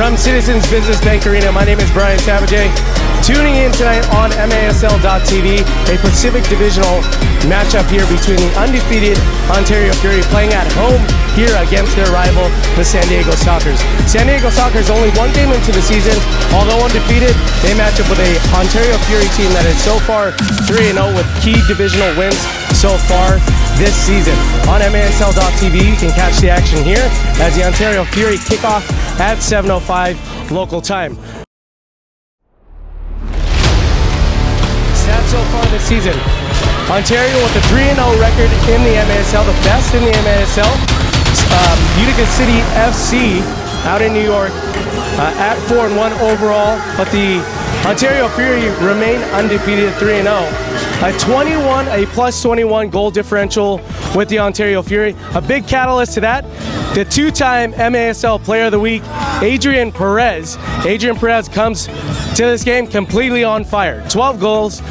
From Citizens Business Bank Arena, my name is Brian Savage. Tuning in tonight on MASL.TV, a Pacific Divisional matchup here between the undefeated Ontario Fury playing at home here against their rival, the San Diego Sockers. San Diego Sockers only one game into the season. Although undefeated, they match up with a Ontario Fury team that is so far 3-0 with key divisional wins so far this season. On MASL.TV, you can catch the action here as the Ontario Fury kickoff at 7:05 local time. Stats so far this season: Ontario with a 3-0 record in the MASL, the best in the MASL. Utica City FC out in New York at 4-1 overall, but the Ontario Fury remain undefeated at 3-0. A plus 21 goal differential with the Ontario Fury. A big catalyst to that, the two-time MASL Player of the Week, Adrian Perez. Adrian Perez comes to this game completely on fire. 12 goals,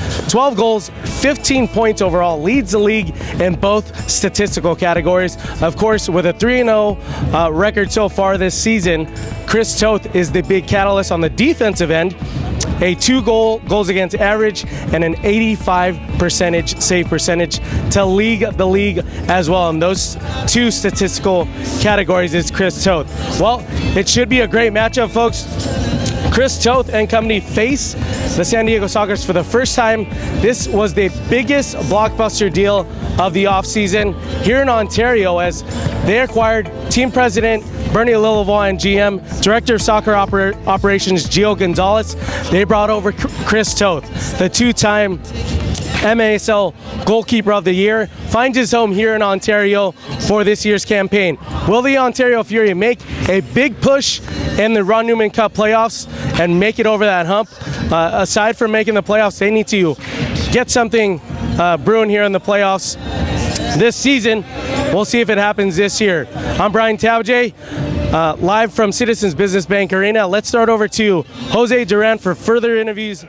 15 points overall, leads the league in both statistical categories. Of course, with a 3-0 record so far this season, Chris Toth is the big catalyst on the defensive end. A 2 goals against average and an 85% save percentage to lead the league as well. In those two statistical categories is Chris Toth. Well, it should be a great matchup, folks. Chris Toth and company face the San Diego Sockers for the first time. This was the biggest blockbuster deal of the offseason here in Ontario as they acquired team president Bernie Lilavoie and GM, Director of Soccer Operations Gio Gonzalez. They brought over Chris Toth, the two-time MASL Goalkeeper of the Year, finds his home here in Ontario for this year's campaign. Will the Ontario Fury make a big push in the Ron Newman Cup playoffs and make it over that hump? Aside from making the playoffs, they need to get something brewing here in the playoffs this season. We'll see if it happens this year. I'm Brian Taujay, live from Citizens Business Bank Arena. Let's start over to Jose Duran for further interviews.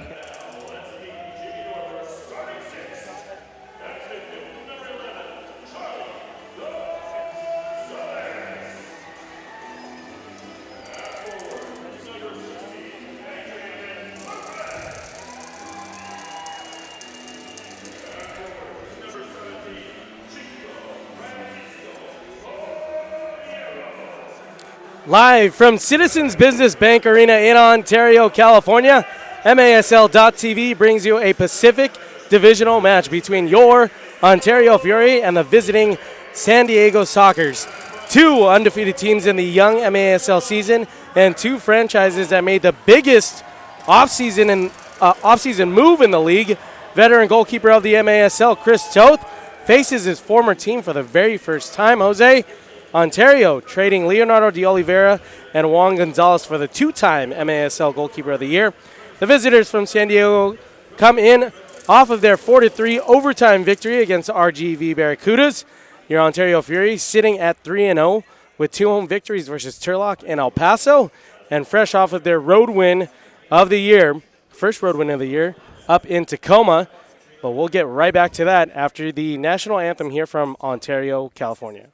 Live from Citizens Business Bank Arena in Ontario, California, MASL.TV brings you a Pacific Divisional match between your Ontario Fury and the visiting San Diego Sockers. Two undefeated teams in the young MASL season and two franchises that made the biggest offseason move in the league. Veteran goalkeeper of the MASL, Chris Toth, faces his former team for the very first time. Jose, Ontario trading Leonardo de Oliveira and Juan Gonzalez for the two-time MASL Goalkeeper of the Year. The visitors from San Diego come in off of their 4-3 overtime victory against RGV Barracudas. Your Ontario Fury sitting at 3-0 with 2 home victories versus Turlock and El Paso, and fresh off of their road win of the year, first road win of the year, up in Tacoma. But we'll get right back to that after the national anthem here from Ontario, California.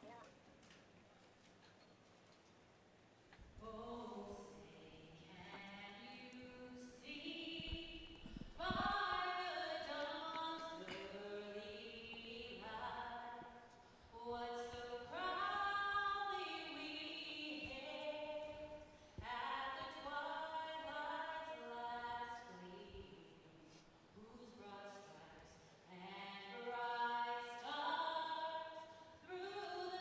Through the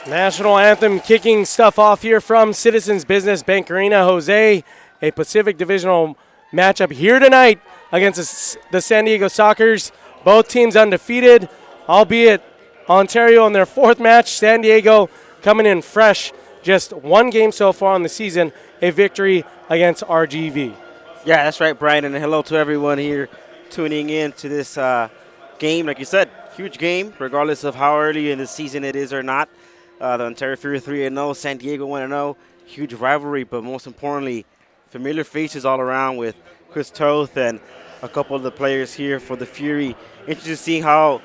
National anthem kicking stuff off here from Citizens Business Bank Arena. Jose, a Pacific Divisional matchup here tonight against the San Diego Sockers. Both teams undefeated, albeit Ontario in their fourth match. San Diego coming in fresh, just one game so far on the season, a victory against RGV. Yeah, that's right, Brian, and hello to everyone here tuning in to this game. Like you said, huge game, regardless of how early in the season it is or not. The Ontario Fury 3-0, San Diego 1-0. Huge rivalry, but most importantly, familiar faces all around with Chris Toth and a couple of the players here for the Fury. Interested to see how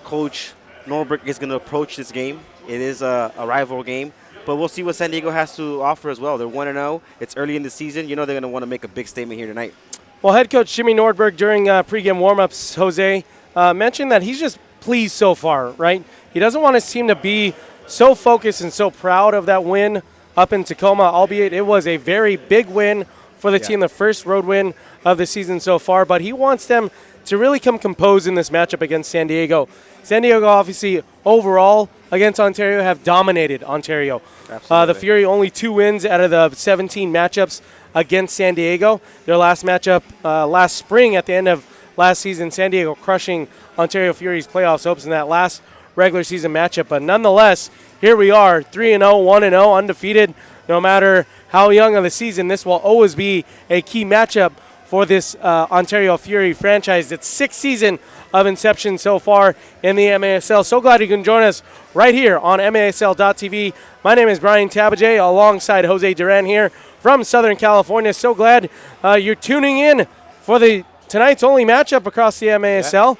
Coach Norbrick is going to approach this game. It is a rival game, but we'll see what San Diego has to offer as well. They're 1-0. It's early in the season. You know they're going to want to make a big statement here tonight. Well, head coach Jimmy Nordberg during pregame warmups, Jose, mentioned that he's just pleased so far, right? He doesn't want his team to be so focused and so proud of that win up in Tacoma, albeit it was a very big win for the team, the first road win of the season so far. But he wants them to really come composed in this matchup against San Diego. San Diego, obviously, overall against Ontario, have dominated Ontario. The Fury only 2 wins out of the 17 matchups against San Diego. Their last matchup last spring at the end of last season, San Diego crushing Ontario Fury's playoffs hopes in that last regular season matchup. But nonetheless, here we are, 3-0, 1-0, undefeated. No matter how young of the season, this will always be a key matchup for this Ontario Fury franchise. It's 6th season of inception so far in the MASL. So glad you can join us right here on MASL.tv. My name is Brian Tabajay alongside Jose Duran here from Southern California. So glad you're tuning in for tonight's only matchup across the MASL.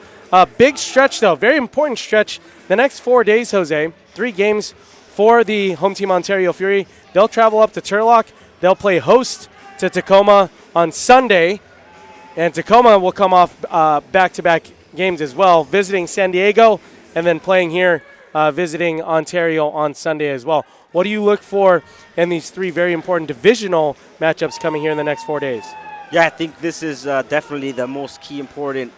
Big stretch, though, very important stretch. The next 4 days, Jose, 3 games for the home team Ontario Fury. They'll travel up to Turlock. They'll play host to Tacoma on Sunday. And Tacoma will come off back-to-back games as well, visiting San Diego and then playing here, visiting Ontario on Sunday as well. What do you look for in these 3 very important divisional matchups coming here in the next 4 days? Yeah, I think this is definitely the most key important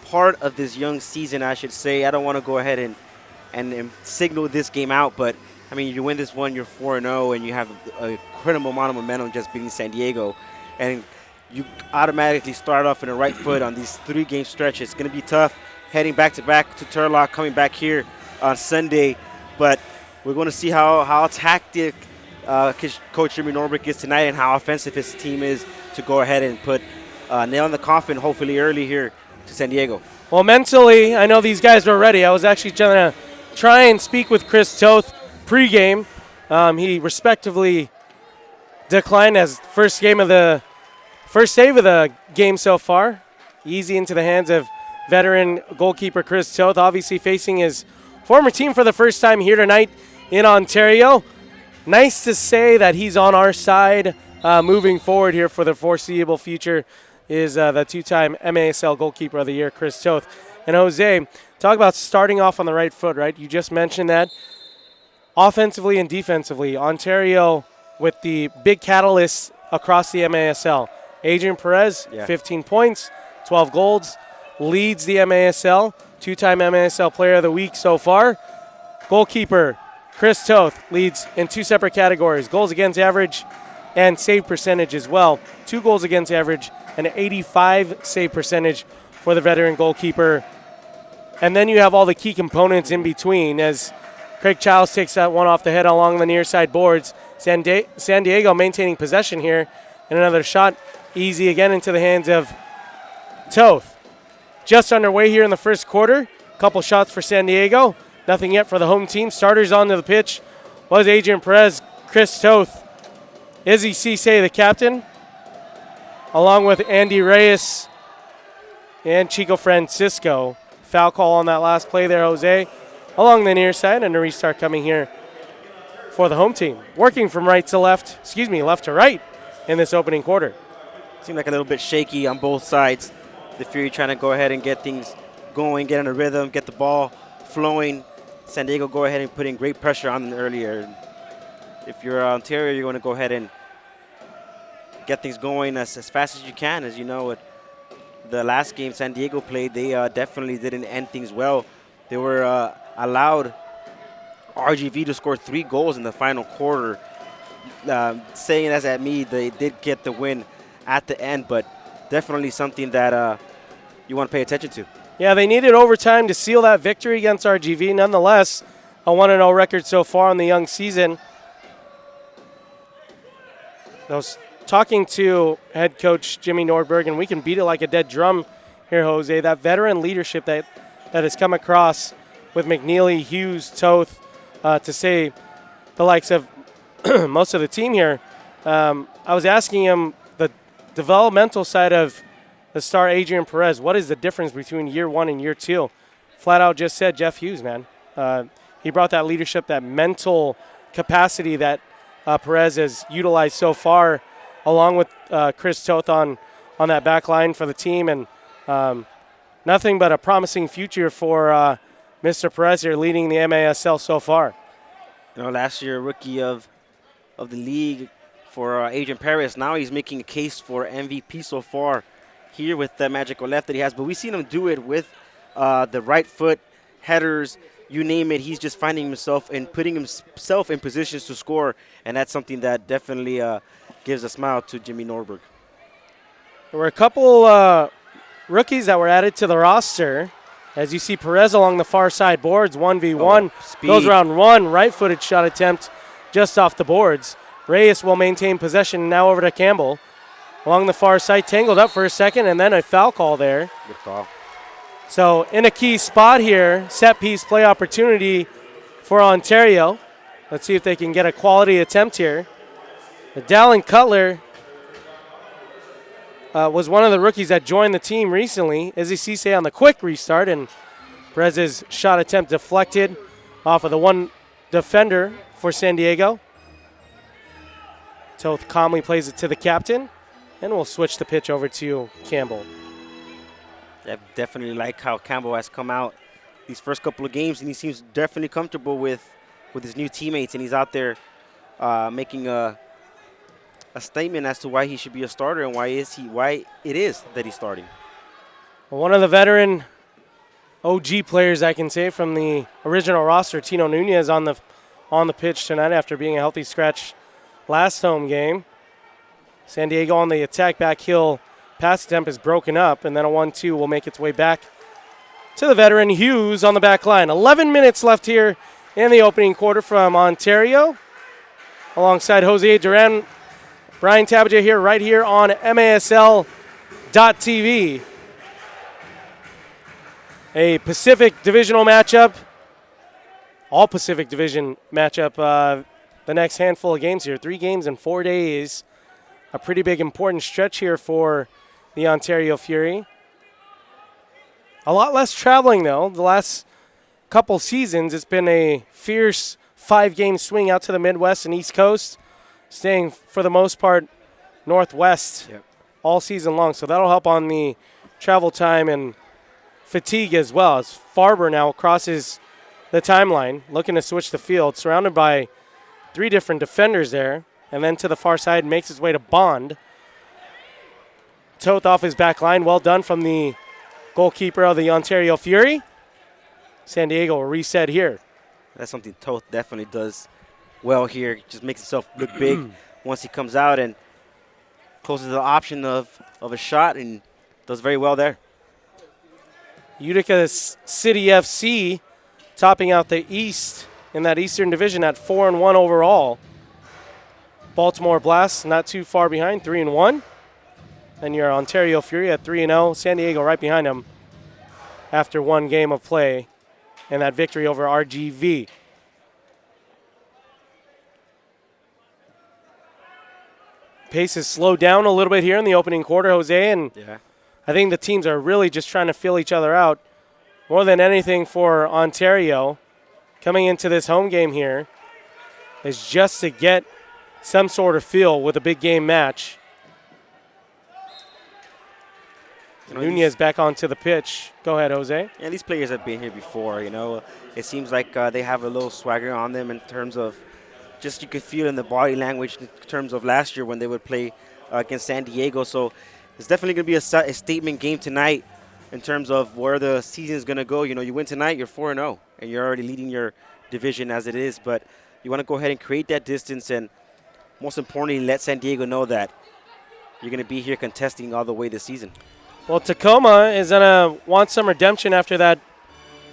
part of this young season, I should say. I don't want to go ahead and signal this game out, but I mean, you win this one, you're 4-0, and you have a incredible amount of momentum just beating San Diego, and you automatically start off in the right foot on these 3-game stretch. It's going to be tough heading back-to-back to Turlock, coming back here on Sunday, but we're going to see how tactic Coach Jimmy Norbrick is tonight and how offensive his team is to go ahead and put nail in the coffin, hopefully early here to San Diego. Well, mentally, I know these guys were ready. I was actually trying to and speak with Chris Toth pregame. He respectively declined as first save of the game so far. Easy into the hands of veteran goalkeeper Chris Toth, obviously facing his former team for the first time here tonight in Ontario. Nice to say that he's on our side moving forward here for the foreseeable future is the 2-time MASL Goalkeeper of the Year, Chris Toth. And Jose, talk about starting off on the right foot, right? You just mentioned that. Offensively and defensively, Ontario with the big catalysts across the MASL. Adrian Perez, 15 points, 12 goals, leads the MASL, 2-time MASL Player of the Week so far. Goalkeeper Chris Toth leads in 2 separate categories, goals against average and save percentage as well. 2 goals against average and an 85 save percentage for the veteran goalkeeper. And then you have all the key components in between as Craig Childs takes that one off the head along the near side boards. San Diego maintaining possession here. And another shot easy again into the hands of Toth. Just underway here in the first quarter. Couple shots for San Diego. Nothing yet for the home team. Starters onto the pitch was Adrian Perez, Chris Toth, Izzy Cisse, the captain, along with Andy Reyes and Chico Francisco. Foul call on that last play there, Jose, along the near side, and a restart coming here for the home team. Working from left to right in this opening quarter. Seemed like a little bit shaky on both sides. The Fury trying to go ahead and get things going, get in a rhythm, get the ball flowing. San Diego go ahead and put in great pressure on them earlier. If you're Ontario, you're going to go ahead and get things going as fast as you can. As you know, the last game San Diego played, they definitely didn't end things well. They were allowed RGV to score 3 goals in the final quarter. Saying as at me, they did get the win at the end, but definitely something that you want to pay attention to. Yeah, they needed overtime to seal that victory against RGV. Nonetheless, a 1-0 record so far in the young season. I was talking to head coach Jimmy Nordberg, and we can beat it like a dead drum here, Jose. That veteran leadership that has come across with McNeely, Hughes, Toth, to say the likes of most of the team here. I was asking him the developmental side of the star Adrian Perez. What is the difference between year 1 and year 2? Flat out just said Jeff Hughes, man. He brought that leadership, that mental capacity that Perez has utilized so far, along with Chris Toth on that back line for the team. And nothing but a promising future for Mr. Perez here leading the MASL so far. Last year, rookie of the league for Adrian Perez. Now he's making a case for MVP so far here with the magical left that he has. But we've seen him do it with the right foot, headers, you name it. He's just finding himself and putting himself in positions to score, and that's something that definitely gives a smile to Jimmy Norberg. There were a couple rookies that were added to the roster. As you see Perez along the far side boards, 1v1. Goes around one, right-footed shot attempt just off the boards. Reyes will maintain possession now over to Campbell. Along the far side, tangled up for a second, and then a foul call there. Good call. So in a key spot here, set piece play opportunity for Ontario. Let's see if they can get a quality attempt here. Dallin Cutler was one of the rookies that joined the team recently. Izzy Cisse on the quick restart, and Perez's shot attempt deflected off of the one defender for San Diego. Toth calmly plays it to the captain, and we'll switch the pitch over to Campbell. I definitely like how Campbell has come out these first couple of games, and he seems definitely comfortable with his new teammates, and he's out there making a statement as to why he should be a starter and why it is that he's starting. Well, one of the veteran OG players, I can say, from the original roster, Tino Nunez, on the pitch tonight after being a healthy scratch last home game. San Diego on the attack, back heel pass attempt is broken up, and then a 1-2 will make its way back to the veteran Hughes on the back line. 11 minutes left here in the opening quarter from Ontario. Alongside Jose Duran, Brian Tabaja here, right here on MASL.TV. A Pacific Divisional matchup, all Pacific Division matchup the next handful of games here. 3 games in 4 days. A pretty big important stretch here for the Ontario Fury. A lot less traveling, though. The last couple seasons, it's been a fierce 5-game swing out to the Midwest and East Coast, staying for the most part Northwest all season long. So that'll help on the travel time and fatigue as well. As Farber now crosses the timeline, looking to switch the field, surrounded by 3 different defenders there, and then to the far side makes his way to Bond. Toth off his back line. Well done from the goalkeeper of the Ontario Fury. San Diego will reset here. That's something Toth definitely does well here. Just makes himself look big once he comes out and closes the option of a shot and does very well there. Utica City FC topping out the East in that Eastern Division at 4-1 overall. Baltimore Blast not too far behind, 3-1. Then your Ontario Fury at 3-0. San Diego right behind them after 1 game of play and that victory over RGV. Pace has slowed down a little bit here in the opening quarter, Jose, and I think the teams are really just trying to feel each other out more than anything for Ontario coming into this home game here is just to get some sort of feel with a big game match. Nunez back onto the pitch. Go ahead, Jose. Yeah, these players have been here before, It seems like they have a little swagger on them in terms of just you could feel in the body language in terms of last year when they would play against San Diego. So it's definitely going to be a statement game tonight in terms of where the season is going to go. You win tonight, you're 4-0, and you're already leading your division as it is, but you want to go ahead and create that distance and, most importantly, let San Diego know that you're going to be here contesting all the way this season. Well, Tacoma is going to want some redemption after that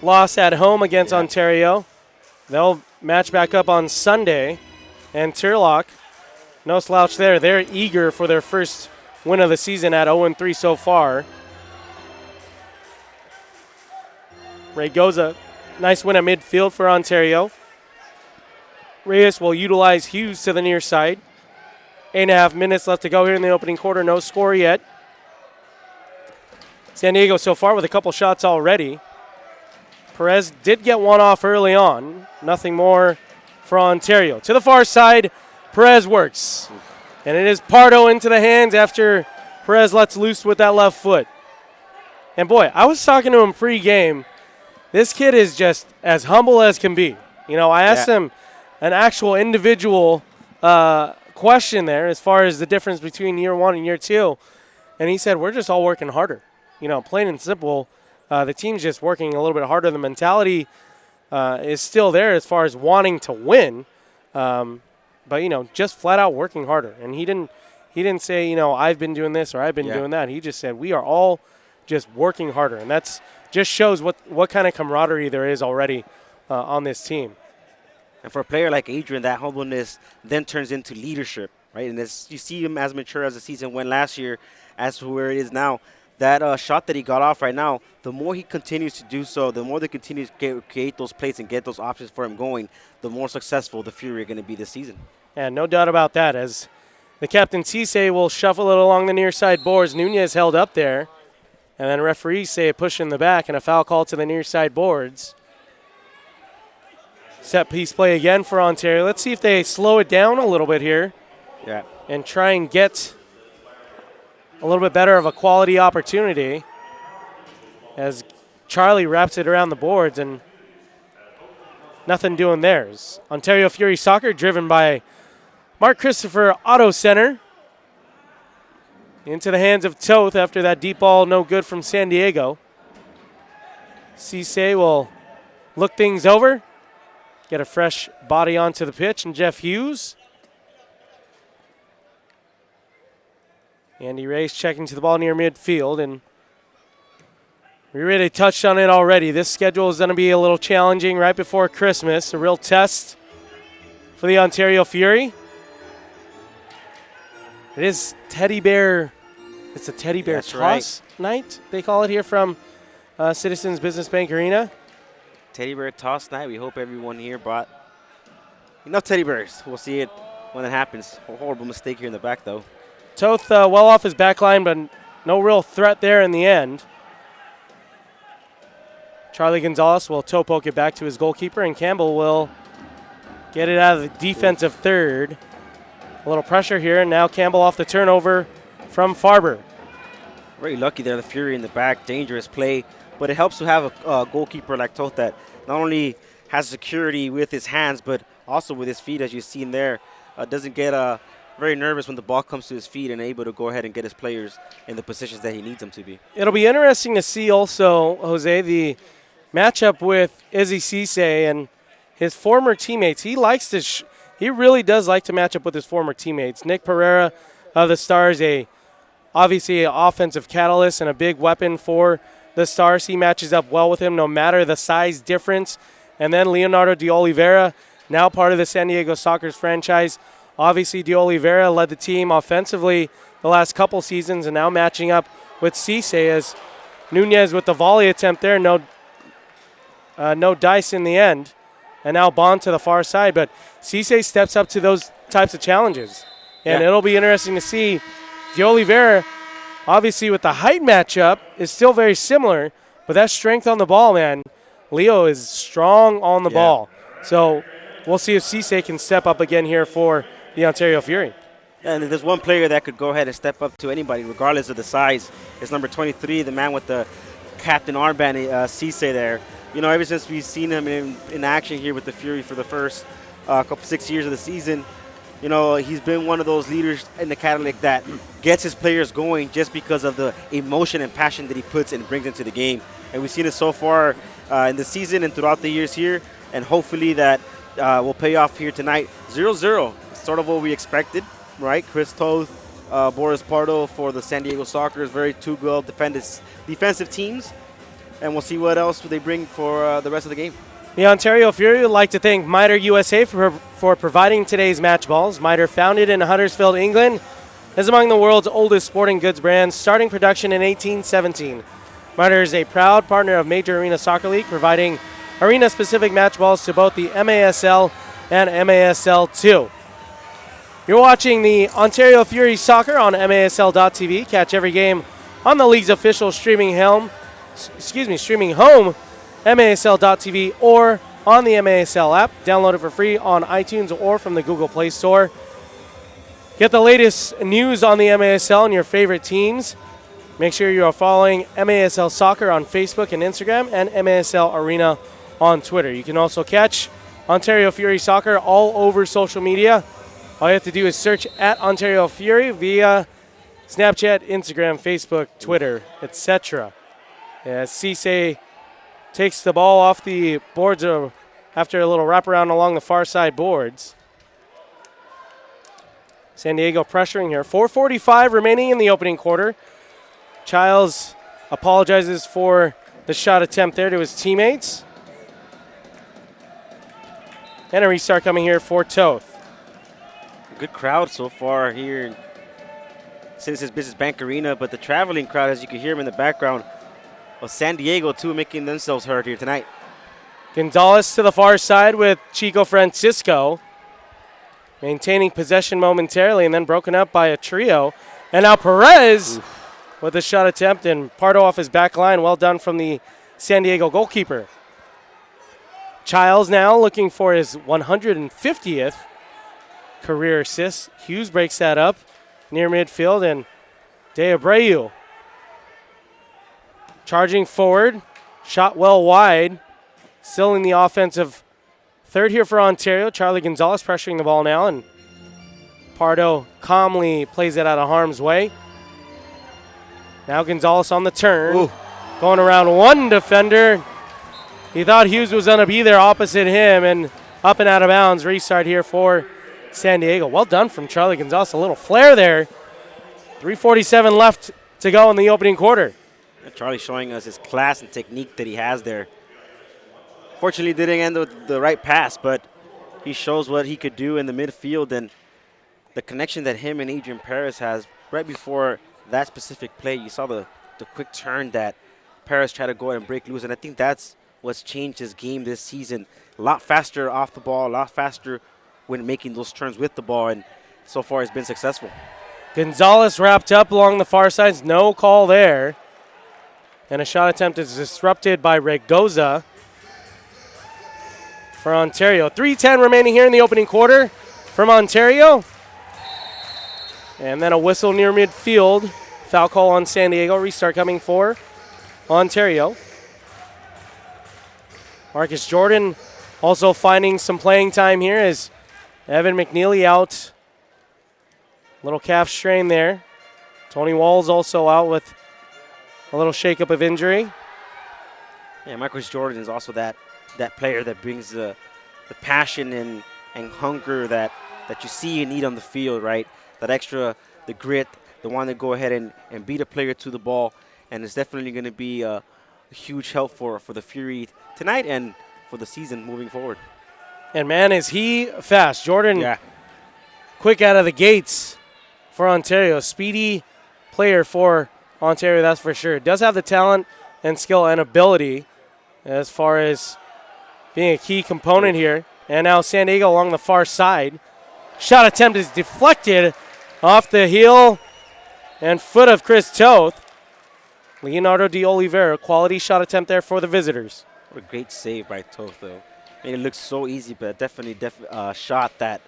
loss at home against Ontario. They'll match back up on Sunday. And Turlock, no slouch there. They're eager for their first win of the season at 0-3 so far. Raygoza, nice win at midfield for Ontario. Reyes will utilize Hughes to the near side. 8.5 minutes left to go here in the opening quarter. No score yet. San Diego so far with a couple shots already. Perez did get one off early on. Nothing more for Ontario. To the far side, Perez works. And it is Pardo into the hands after Perez lets loose with that left foot. And boy, I was talking to him pre-game. This kid is just as humble as can be. You know, I asked him an actual individual question there as far as the difference between year one and year two. And he said, we're just all working harder. You know, plain and simple, the team's just working a little bit harder. The mentality is still there as far as wanting to win. But, you know, just flat out working harder. And he didn't say, you know, I've been doing this or I've been doing that. He just said we are all just working harder. And that's just shows what kind of camaraderie there is already on this team. And for a player like Adrian, that humbleness then turns into leadership, right? And as you see him as mature as the season went last year as to where it is now, that shot that he got off right now, the more he continues to do so, the more they continue to create those plays and get those options for him going, the more successful the Fury are going to be this season. And no doubt about that, as the captain Cisse will shuffle it along the near side boards. Nunez held up there. And then referees say a push in the back and a foul call to the near side boards. Set piece play again for Ontario. Let's see if they slow it down a little bit here. Yeah. And try and get a little bit better of a quality opportunity as Charlie wraps it around the boards and nothing doing theirs. Ontario Fury Soccer driven by Mark Christopher Auto Center. Into the hands of Toth after that deep ball, no good from San Diego. Cisse will look things over, get a fresh body onto the pitch, and Jeff Hughes. Andy Reyes checking to the ball near midfield, and we really touched on it already. This schedule is going to be a little challenging right before Christmas, a real test for the Ontario Fury. It is Teddy Bear. It's a Teddy Bear toss night, they call it here from Citizens Business Bank Arena. Teddy Bear toss night. We hope everyone here brought enough teddy bears. We'll see it when it happens. A horrible mistake here in the back, though. Toth well off his back line, but no real threat there in the end. Charlie Gonzalez will toe poke it back to his goalkeeper, and Campbell will get it out of the defensive third. A little pressure here, and now Campbell off the turnover from Farber. Very lucky there, the Fury in the back, dangerous play. But it helps to have a goalkeeper like Toth that not only has security with his hands, but also with his feet, as you've seen there. Doesn't get very nervous when the ball comes to his feet and able to go ahead and get his players in the positions that he needs them to be. It'll be interesting to see also, Jose, the matchup with Izzy Cisse and his former teammates. He likes to he really does like to match up with his former teammates. Nick Pereira of the Stars, obviously an offensive catalyst and a big weapon for the Stars. He matches up well with him no matter the size difference. And then Leonardo de Oliveira, now part of the San Diego Sockers franchise. Obviously, de Oliveira led the team offensively the last couple seasons and now matching up with Cisse as Nunez with the volley attempt there. No dice in the end. And now Bond to the far side. But Cisse steps up to those types of challenges. And it'll be interesting to see. De Oliveira, obviously with the height matchup, is still very similar. But that strength on the ball, man, Leo is strong on the ball. So we'll see if Cisse can step up again here for the Ontario Fury. And there's one player that could go ahead and step up to anybody, regardless of the size. It's number 23, the man with the captain armband, Cisse there. You know, ever since we've seen him in action here with the Fury for the first 6 years of the season, you know, he's been one of those leaders in the Cadillac that gets his players going just because of the emotion and passion that he puts and brings into the game. And we've seen it so far in the season and throughout the years here. and hopefully that will pay off here tonight. 0-0, sort of what we expected, right? Chris Toth, Boris Pardo for the San Diego Sockers, very two well defensive teams, and we'll see what else they bring for the rest of the game. The Ontario Fury would like to thank Miter USA for providing today's match balls. Miter, founded in Huddersfield, England, is among the world's oldest sporting goods brands, starting production in 1817. Miter is a proud partner of Major Arena Soccer League, providing arena-specific match balls to both the MASL and MASL2. You're watching the Ontario Fury Soccer on MASL.tv. Catch every game on the league's official streaming home, MASL.tv, or on the MASL app. Download it for free on iTunes or from the Google Play Store. Get the latest news on the MASL and your favorite teams. Make sure you are following MASL Soccer on Facebook and Instagram, and MASL Arena on Twitter. You can also catch Ontario Fury Soccer all over social media. All you have to do is search at Ontario Fury via Snapchat, Instagram, Facebook, Twitter, etc. As Cisse takes the ball off the boards after a little wraparound along the far side boards. San Diego pressuring here. 4:45 remaining in the opening quarter. Childs apologizes for the shot attempt there to his teammates. And a restart coming here for Toth. Good crowd so far here since this Business Bank Arena, but the traveling crowd, as you can hear them in the background, of San Diego too, making themselves heard here tonight. Gonzalez to the far side with Chico Francisco, maintaining possession momentarily and then broken up by a trio. And now Perez with a shot attempt, and Pardo off his back line. Well done from the San Diego goalkeeper. Childs now looking for his 150th career assist. Hughes breaks that up near midfield, and De Abreu charging forward. Shot well wide. Still in the offensive third here for Ontario. Charlie Gonzalez pressuring the ball now, and Pardo calmly plays it out of harm's way. Now Gonzalez on the turn. Ooh. Going around one defender. He thought Hughes was going to be there opposite him, and up and out of bounds. Restart here for San Diego. Well done from Charlie Gonzalez. A little flare there. 3:47 left to go in the opening quarter. Charlie showing us his class and technique that he has there. Fortunately, didn't end with the right pass, but he shows what he could do in the midfield, and the connection that him and Adrian Perez has right before that specific play. You saw the quick turn that Perez tried to go ahead and break loose, and I think that's what's changed his game this season. A lot faster off the ball, a lot faster when making those turns with the ball, and so far has been successful. Gonzalez wrapped up along the far sides. No call there. And a shot attempt is disrupted by Regoza for Ontario. 3:10 remaining here in the opening quarter from Ontario. And then a whistle near midfield. Foul call on San Diego. Restart coming for Ontario. Marcus Jordan also finding some playing time here as Evan McNeely out. Little calf strain there. Tony Walls also out with a little shakeup of injury. Yeah, Marcus Jordan is also that player that brings the passion and hunger that you see and need on the field, right? That extra, the grit, the one to go ahead and beat a player to the ball. And it's definitely going to be a huge help for the Fury tonight and for the season moving forward. And, man, is he fast. Jordan, yeah, quick out of the gates for Ontario. Speedy player for Ontario, that's for sure. Does have the talent and skill and ability as far as being a key component here. And now San Diego along the far side. Shot attempt is deflected off the heel and foot of Chris Toth. Leonardo de Oliveira, quality shot attempt there for the visitors. What a great save by Toth, though. I mean, it looks so easy, but definitely shot that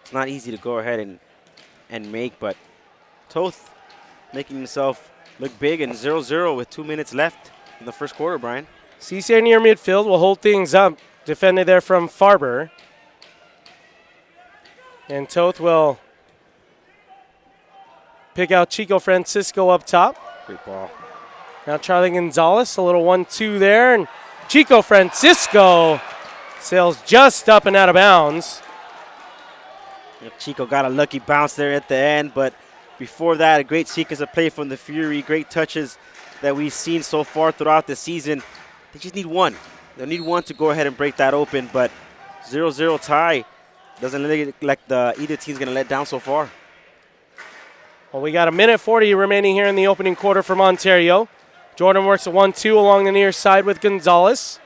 it's not easy to go ahead and make. But Toth making himself look big, and 0-0 with 2 minutes left in the first quarter, Brian. Cisse near midfield will hold things up. Defended there from Farber. And Toth will pick out Chico Francisco up top. Great ball. Now Charlie Gonzalez, a little 1-2 there. And Chico Francisco Sails just up and out of bounds. Yep, Chico got a lucky bounce there at the end, but before that, a great sequence of play from the Fury. Great touches that we've seen so far throughout the season. They just need one. They need one to go ahead and break that open, but 0-0 tie doesn't look like either team's going to let down so far. Well, we got a minute 40 remaining here in the opening quarter from Ontario. Jordan works a 1-2 along the near side with Gonzalez.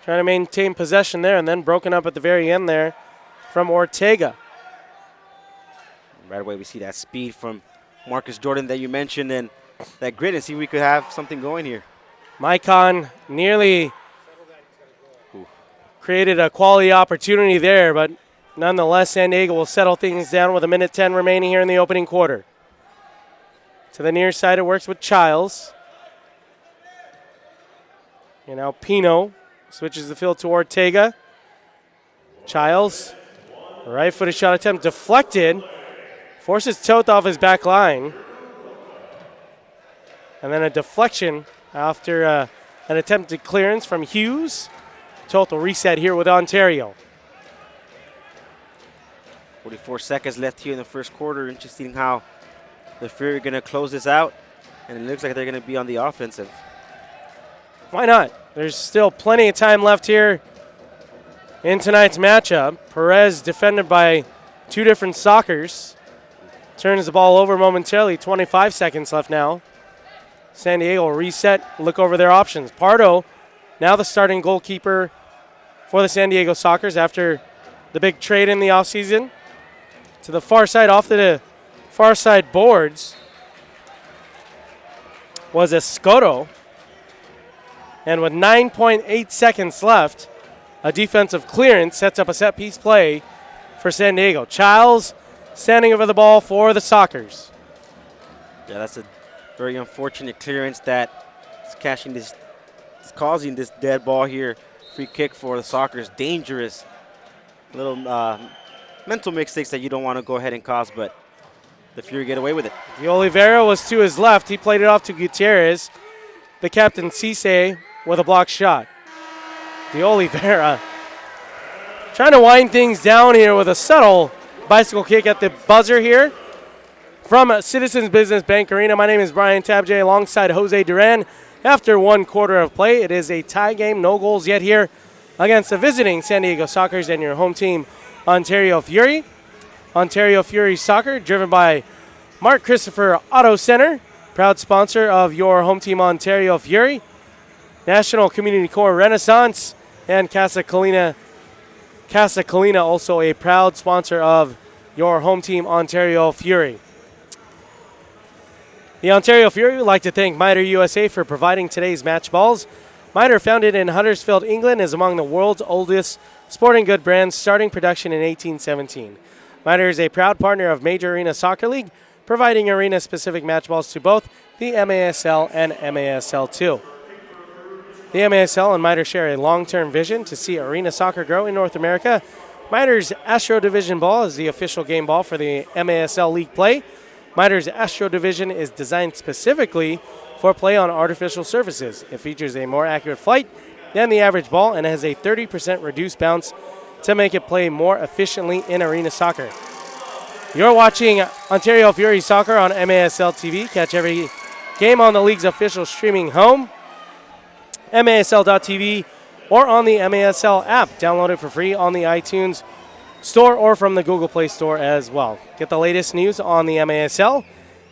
Trying to maintain possession there, and then broken up at the very end there from Ortega. Right away, we see that speed from Marcus Jordan that you mentioned and that grit, and see if we could have something going here. Maicon nearly created a quality opportunity there, but nonetheless, San Diego will settle things down with a minute 10 remaining here in the opening quarter. To the near side, it works with Childs. And now Pino switches the field to Ortega. Childs, right-footed shot attempt deflected. Forces Toth off his back line. And then a deflection after an attempted clearance from Hughes. Toth will reset here with Ontario. 44 seconds left here in the first quarter. Interesting how the Fury are going to close this out. And it looks like they're going to be on the offensive. Why not? There's still plenty of time left here in tonight's matchup. Perez defended by two different Sockers. Turns the ball over momentarily. 25 seconds left now. San Diego will reset, look over their options. Pardo, now the starting goalkeeper for the San Diego Sockers after the big trade in the offseason. To the far side, off to the far side boards was Escoto. And with 9.8 seconds left, a defensive clearance sets up a set-piece play for San Diego. Childs standing over the ball for the Sockers. Yeah, that's a very unfortunate clearance that is causing this dead ball here. Free kick for the Sockers. Dangerous little mental mistakes that you don't want to go ahead and cause, but the Fury get away with it. The Oliveira was to his left. He played it off to Gutierrez. The captain, Cisse, with a blocked shot. The Oliveira trying to wind things down here with a subtle bicycle kick at the buzzer here from Citizens Business Bank Arena. My name is Brian Tabjay alongside Jose Duran. After one quarter of play, it is a tie game. No goals yet here against the visiting San Diego Sockers and your home team, Ontario Fury. Ontario Fury Soccer, driven by Mark Christopher Auto Center, proud sponsor of your home team, Ontario Fury. National Community Corps Renaissance, and Casa Colina also a proud sponsor of your home team, Ontario Fury. The Ontario Fury would like to thank Miter USA for providing today's match balls. Miter, founded in Huddersfield, England, is among the world's oldest sporting good brands, starting production in 1817. Miter is a proud partner of Major Arena Soccer League, providing arena-specific match balls to both the MASL and MASL2. The MASL and Miter share a long-term vision to see arena soccer grow in North America. Miter's Astro Division ball is the official game ball for the MASL League play. Miter's Astro Division is designed specifically for play on artificial surfaces. It features a more accurate flight than the average ball and has a 30% reduced bounce to make it play more efficiently in arena soccer. You're watching Ontario Fury Soccer on MASL TV. Catch every game on the league's official streaming home, MASL.TV, or on the MASL app. Download it for free on the iTunes Store or from the Google Play Store as well. Get the latest news on the MASL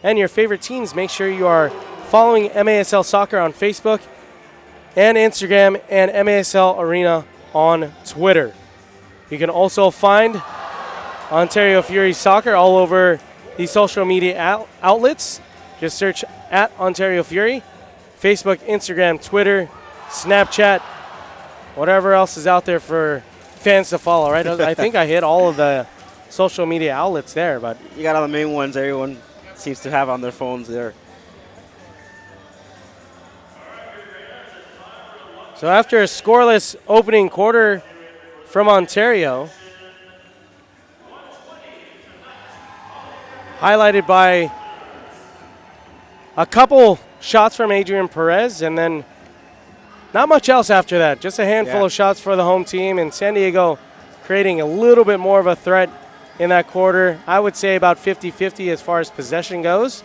and your favorite teams. Make sure you are following MASL Soccer on Facebook and Instagram, and MASL Arena on Twitter. You can also find Ontario Fury Soccer all over the social media outlets. Just search at Ontario Fury, Facebook, Instagram, Twitter, Snapchat, whatever else is out there for fans to follow, right? I think I hit all of the social media outlets there, but you got all the main ones everyone seems to have on their phones there. So after a scoreless opening quarter from Ontario, highlighted by a couple shots from Adrian Perez and then not much else after that. Just a handful of shots for the home team, and San Diego creating a little bit more of a threat in that quarter. I would say about 50-50 as far as possession goes.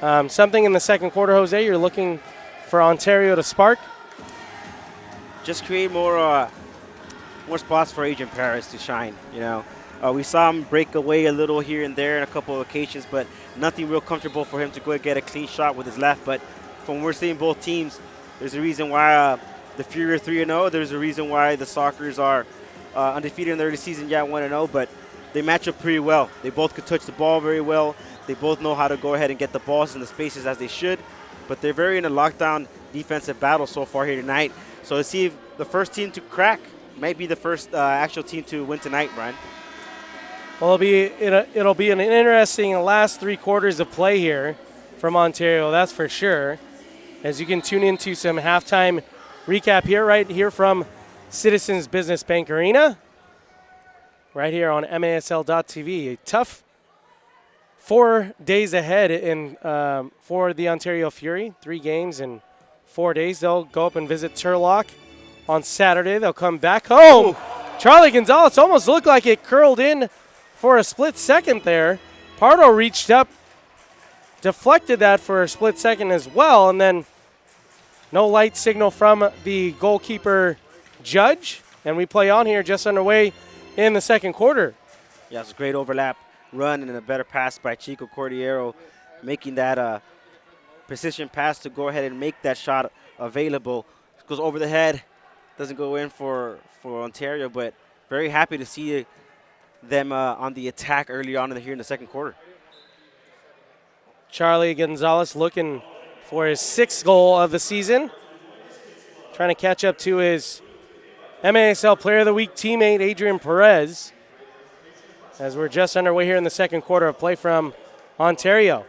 Something in the second quarter, Jose, you're looking for Ontario to spark? Just create more spots for Adrian Paris to shine, you know. We saw him break away a little here and there on a couple of occasions, but nothing real comfortable for him to go and get a clean shot with his left. But from what we're seeing both teams, there's a reason why the Fury are 3-0. There's a reason why the Sockers are undefeated in the early season, 1-0, but they match up pretty well. They both could touch the ball very well. They both know how to go ahead and get the balls in the spaces as they should, but they're very in a lockdown defensive battle so far here tonight. So let's see if the first team to crack might be the first actual team to win tonight, Brian. Well, it'll be an interesting last 3 quarters of play here from Ontario, that's for sure. As you can tune into some halftime recap here, right here from Citizens Business Bank Arena, right here on MASL.TV. A tough 4 days ahead for the Ontario Fury. 3 games in 4 days. They'll go up and visit Turlock on Saturday. They'll come back home. Ooh. Charlie Gonzalez almost looked like it curled in for a split second there. Pardo reached up, deflected that for a split second as well, and then no light signal from the goalkeeper judge, and we play on here just underway in the second quarter. Yeah, it's a great overlap run and a better pass by Chico Cordiero, making that precision pass to go ahead and make that shot available. It goes over the head, doesn't go in for Ontario, but very happy to see them on the attack early on here in the second quarter. Charlie Gonzalez looking for his 6th goal of the season, trying to catch up to his MASL Player of the Week teammate Adrian Perez, as we're just underway here in the second quarter of play from Ontario.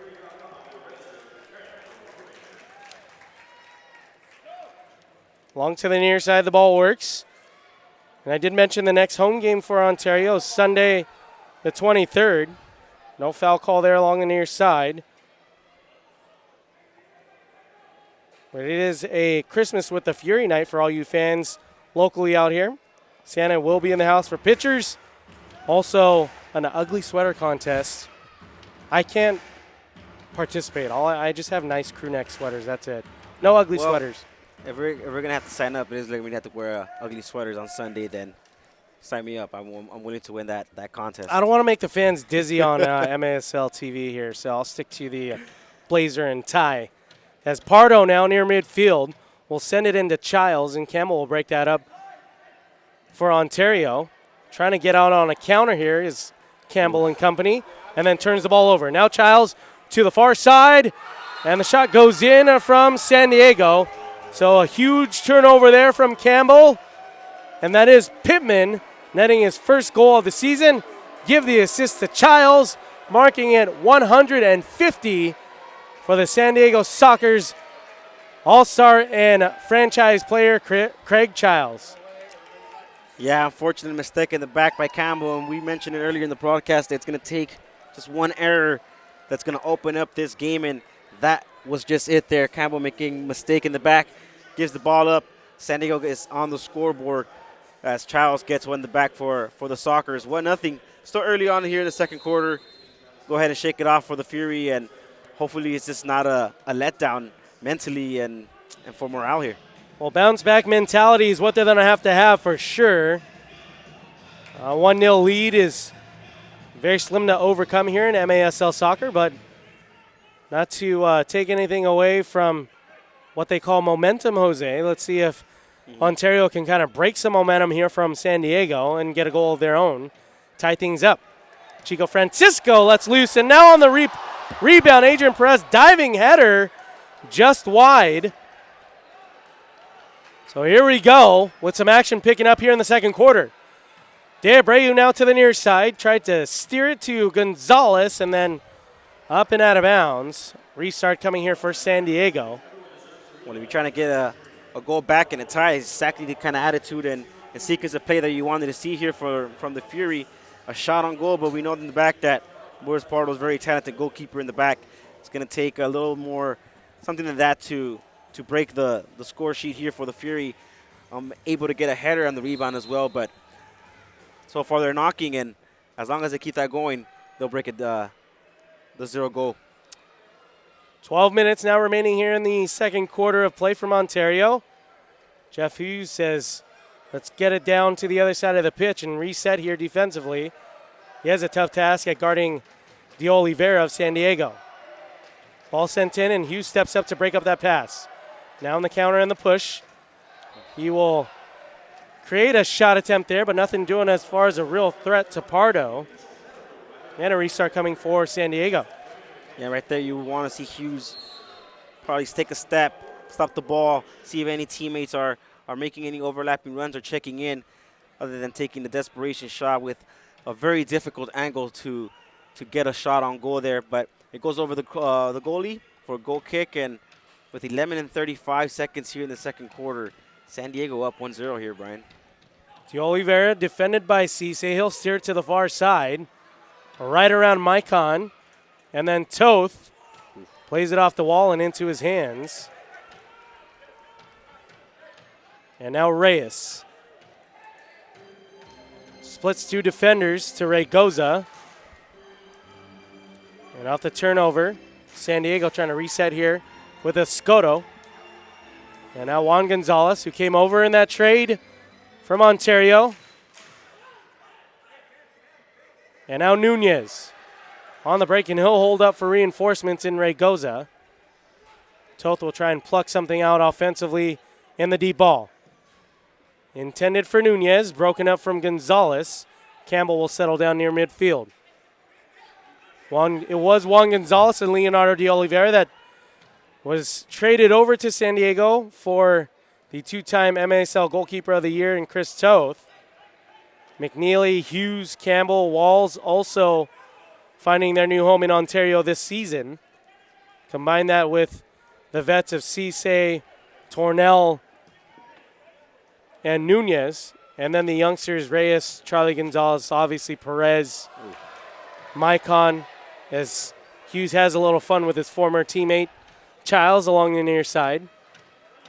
Long to the near side, the ball works. And I did mention the next home game for Ontario is Sunday the 23rd. No foul call there along the near side. But it is a Christmas with the Fury night for all you fans locally out here. Santa will be in the house for pitchers. Also, an ugly sweater contest. I can't participate. I just have nice crew neck sweaters. That's it. No ugly sweaters. If we're going to have to sign up, it is like we have to wear ugly sweaters on Sunday, then sign me up. I'm willing to win that contest. I don't want to make the fans dizzy on MASL TV here, so I'll stick to the blazer and tie. As Pardo now near midfield will send it into Childs, and Campbell will break that up for Ontario. Trying to get out on a counter here is Campbell and company, and then turns the ball over. Now Childs to the far side, and the shot goes in from San Diego. So a huge turnover there from Campbell, and that is Pittman netting his first goal of the season. Give the assist to Childs, marking it 150 for the San Diego Sockers All-Star and franchise player Craig Childs. Yeah, unfortunate mistake in the back by Campbell, and we mentioned it earlier in the broadcast that it's going to take just one error that's going to open up this game, and that was just it there. Campbell making a mistake in the back, gives the ball up. San Diego is on the scoreboard as Childs gets one in the back for the Sockers. 1-0. Still early on here in the second quarter. Go ahead and shake it off for the Fury, and hopefully it's just not a letdown mentally and for morale here. Well, bounce-back mentality is what they're going to have for sure. 1-0 lead is very slim to overcome here in MASL soccer, but not to take anything away from what they call momentum, Jose. Let's see if Ontario can kind of break some momentum here from San Diego and get a goal of their own, tie things up. Chico Francisco lets loose, and now on the rebound, Adrian Perez diving header just wide. So here we go with some action picking up here in the second quarter. De Abreu now to the near side, tried to steer it to Gonzalez, and then up and out of bounds. Restart coming here for San Diego. Well, if you're trying to get a goal back and a tie, it's exactly the kind of attitude and sequence of play that you wanted to see here from the Fury. A shot on goal, but we know in the back that Boris Pardo is very talented goalkeeper in the back. It's going to take a little more, something like that to to break the score sheet here for the Fury. Able to get a header on the rebound as well, but so far they're knocking, and as long as they keep that going, they'll break it the 0 goal. 12 minutes now remaining here in the second quarter of play from Ontario. Jeff Hughes says, let's get it down to the other side of the pitch and reset here defensively. He has a tough task at guarding De Oliveira of San Diego. Ball sent in, and Hughes steps up to break up that pass. Now in the counter and the push. He will create a shot attempt there, but nothing doing as far as a real threat to Pardo. And a restart coming for San Diego. Yeah, right there you want to see Hughes probably take a step, stop the ball, see if any teammates are making any overlapping runs or checking in, other than taking the desperation shot with a very difficult angle to get a shot on goal there. But it goes over the goalie for a goal kick, and with 11 and 35 seconds here in the second quarter, San Diego up 1-0 here, Brian. De Oliveira defended by Cisse. He'll steer it to the far side, right around Maicon. And then Toth plays it off the wall and into his hands. And now Reyes. Splits two defenders to Raygoza. And off the turnover, San Diego trying to reset here with Escoto. And now Juan Gonzalez, who came over in that trade from Ontario. And now Nunez on the break, and he'll hold up for reinforcements in Raygoza. Toth will try and pluck something out offensively in the deep ball. Intended for Nunez, broken up from Gonzalez. Campbell will settle down near midfield. It was Juan Gonzalez and Leonardo de Oliveira that was traded over to San Diego for the two-time MASL Goalkeeper of the Year in Chris Toth. McNeely, Hughes, Campbell, Walls also finding their new home in Ontario this season. Combine that with the vets of Cisse, Tornell, and Nunez. And then the youngsters, Reyes, Charlie Gonzalez, obviously Perez, Maicon, as Hughes has a little fun with his former teammate, Childs, along the near side.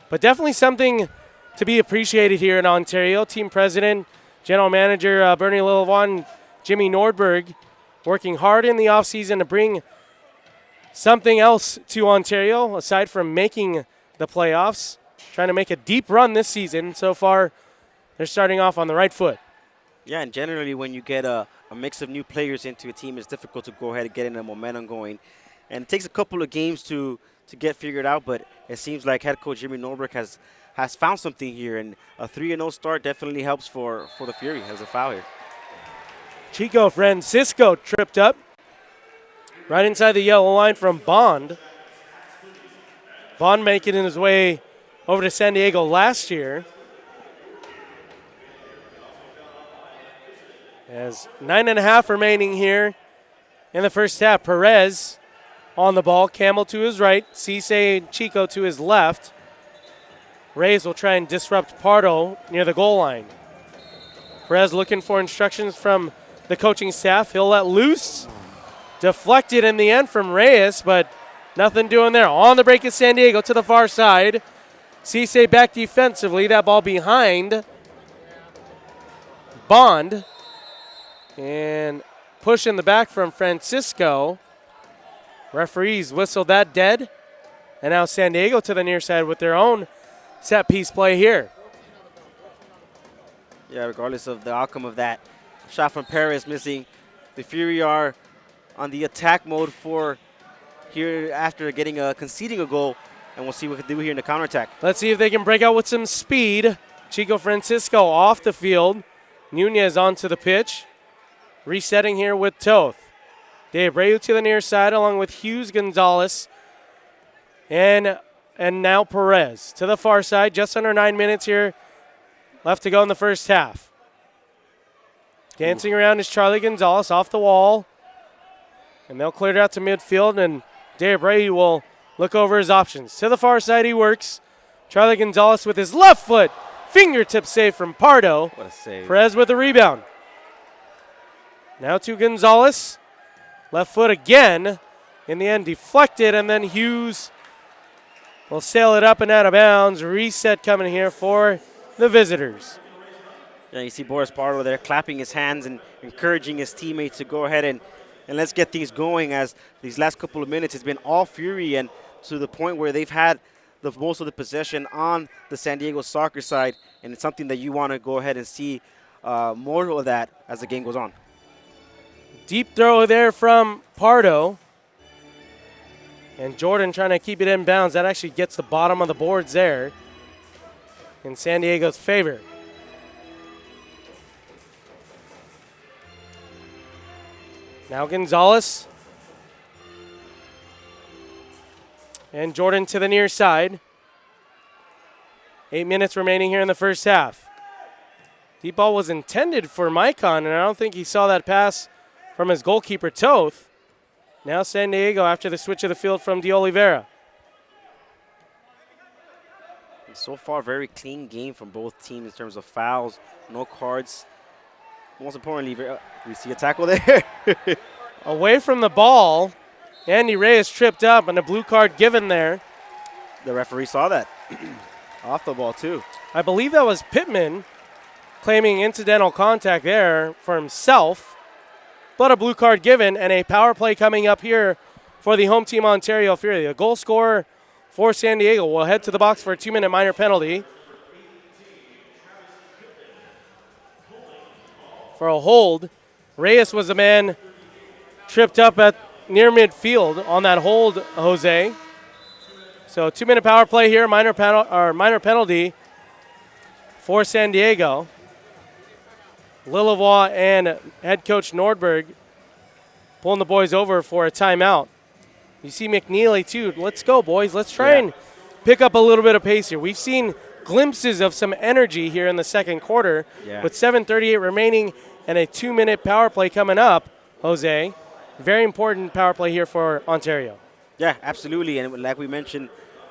But definitely something to be appreciated here in Ontario. Team president, general manager Bernie Lillevon, Jimmy Nordberg, working hard in the offseason to bring something else to Ontario, aside from making the playoffs, trying to make a deep run this season. So far, they're starting off on the right foot. Yeah, and generally when you get a mix of new players into a team, it's difficult to go ahead and get in the momentum going. And it takes a couple of games to get figured out, but it seems like head coach Jimmy Nordberg has found something here, and a 3-0 start definitely helps for the Fury. Has a foul here. Chico Francisco tripped up right inside the yellow line from Bond. Bond making his way over to San Diego last year. As 9.5 remaining here in the first half. Perez on the ball. Campbell to his right. Cisse and Chico to his left. Reyes will try and disrupt Pardo near the goal line. Perez looking for instructions from the coaching staff. He'll let loose. Deflected in the end from Reyes, but nothing doing there. On the break is San Diego to the far side. Cisse back defensively. That ball behind Bond. And push in the back from Francisco. Referees whistled that dead. And now San Diego to the near side with their own set piece play here. Yeah, regardless of the outcome of that shot from Perez missing, the Fury are on the attack mode for here after conceding a goal, and we'll see what we can do here in the counterattack. Let's see if they can break out with some speed. Chico Francisco off the field. Nunez onto the pitch. Resetting here with Toth. De Abreu to the near side along with Hughes, Gonzalez, and now Perez to the far side. Just under 9 minutes here left to go in the first half. Dancing around is Charlie Gonzalez off the wall. And they'll clear it out to midfield, and De Abreu will look over his options. To the far side he works. Charlie Gonzalez with his left foot. Fingertip save from Pardo. What a save. Perez with the rebound. Now to Gonzalez. Left foot again. In the end deflected, and then Hughes will sail it up and out of bounds. Reset coming here for the visitors. Yeah, you see Boris Pardo there clapping his hands and encouraging his teammates to go ahead and let's get things going, as these last couple of minutes has been all fury and to the point where they've had the most of the possession on the San Diego soccer side, and it's something that you want to go ahead and see more of that as the game goes on. Deep throw there from Pardo. And Jordan trying to keep it in bounds. That actually gets the bottom of the boards there in San Diego's favor. Now Gonzalez. And Jordan to the near side. 8 minutes remaining here in the first half. Deep ball was intended for Maicon, and I don't think he saw that pass from his goalkeeper, Toth. Now San Diego after the switch of the field from De Oliveira. So far, very clean game from both teams in terms of fouls, no cards. Most importantly, we see a tackle there. Away from the ball, Andy Reyes tripped up and a blue card given there. The referee saw that. Off the ball, too. I believe that was Pittman claiming incidental contact there for himself. But a blue card given, and a power play coming up here for the home team Ontario Fury. The goal scorer for San Diego will head to the box for a 2-minute minor penalty. For a hold, Reyes was the man tripped up at near midfield on that hold, Jose. So 2-minute power play here, minor penalty for San Diego. Lillivois and head coach Nordberg pulling the boys over for a timeout. You see McNeely too. Let's go, boys. Let's try and pick up a little bit of pace here. We've seen glimpses of some energy here in the second quarter with 7:38 remaining and a 2-minute power play coming up, Jose. Very important power play here for Ontario. Yeah, absolutely. And like we mentioned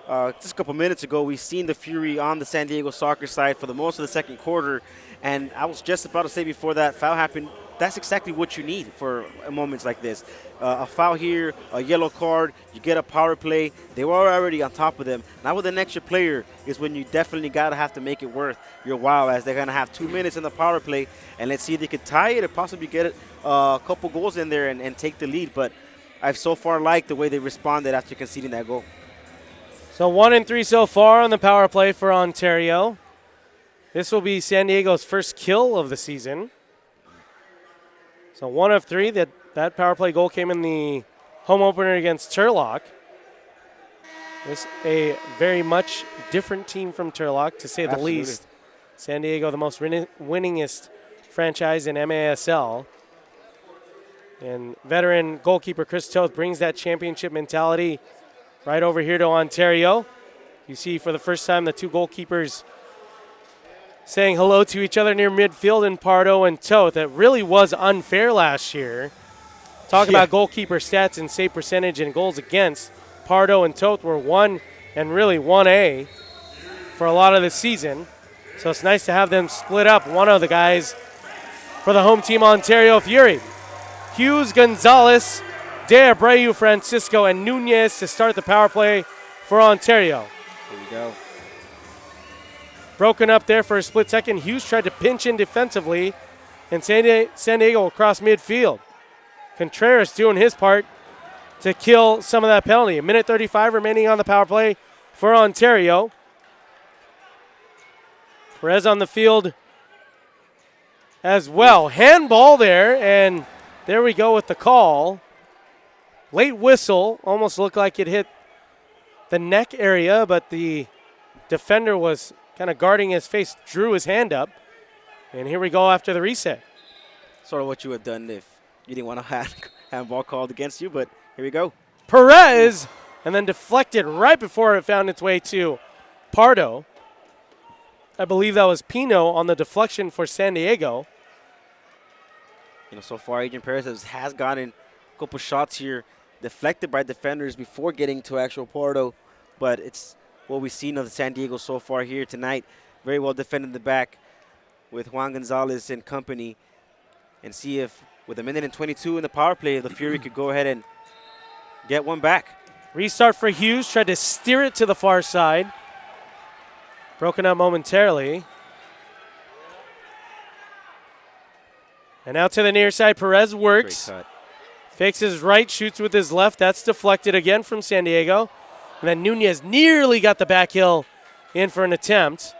just a couple minutes ago, we've seen the Fury on the San Diego soccer side for the most of the second quarter. And I was just about to say before that foul happened, that's exactly what you need for moments like this. A foul here, a yellow card, you get a power play. They were already on top of them. Now with an extra player is when you definitely got to have to make it worth your while, as they're going to have 2 minutes in the power play. And let's see if they could tie it or possibly get a couple goals in there and take the lead. But I've so far liked the way they responded after conceding that goal. So 1 and 3 so far on the power play for Ontario. This will be San Diego's first kill of the season. So 1 of 3. That power play goal came in the home opener against Turlock. This a very much different team from Turlock, to say the least. San Diego, the most winningest franchise in MASL. And veteran goalkeeper Chris Toth brings that championship mentality right over here to Ontario. You see for the first time the two goalkeepers saying hello to each other near midfield in Pardo and Toth. It really was unfair last year. Talk about goalkeeper stats and save percentage and goals against. Pardo and Toth were 1 and really 1A for a lot of the season. So it's nice to have them split up. One of the guys for the home team Ontario Fury. Hughes, Gonzalez, De Abreu, Francisco, and Nunez to start the power play for Ontario. Here we go. Broken up there for a split second. Hughes tried to pinch in defensively, and San Diego will cross midfield. Contreras doing his part to kill some of that penalty. 1:35 remaining on the power play for Ontario. Perez on the field as well. Handball there, and there we go with the call. Late whistle. Almost looked like it hit the neck area, but the defender was kind of guarding his face, drew his hand up. And here we go after the reset. Sort of what you would have done if you didn't want to have handball called against you, but here we go. Perez, and then deflected right before it found its way to Pardo. I believe that was Pino on the deflection for San Diego. You know, so far, Agent Perez has gotten a couple shots here deflected by defenders before getting to actual Pardo, but it's what we've seen of the San Diego so far here tonight. Very well defended in the back with Juan Gonzalez and company, and see if with 1:22 in the power play, the Fury could go ahead and get one back. Restart for Hughes. Tried to steer it to the far side. Broken up momentarily. And out to the near side. Perez works. Fakes his right, shoots with his left. That's deflected again from San Diego. And then Nunez nearly got the back heel in for an attempt.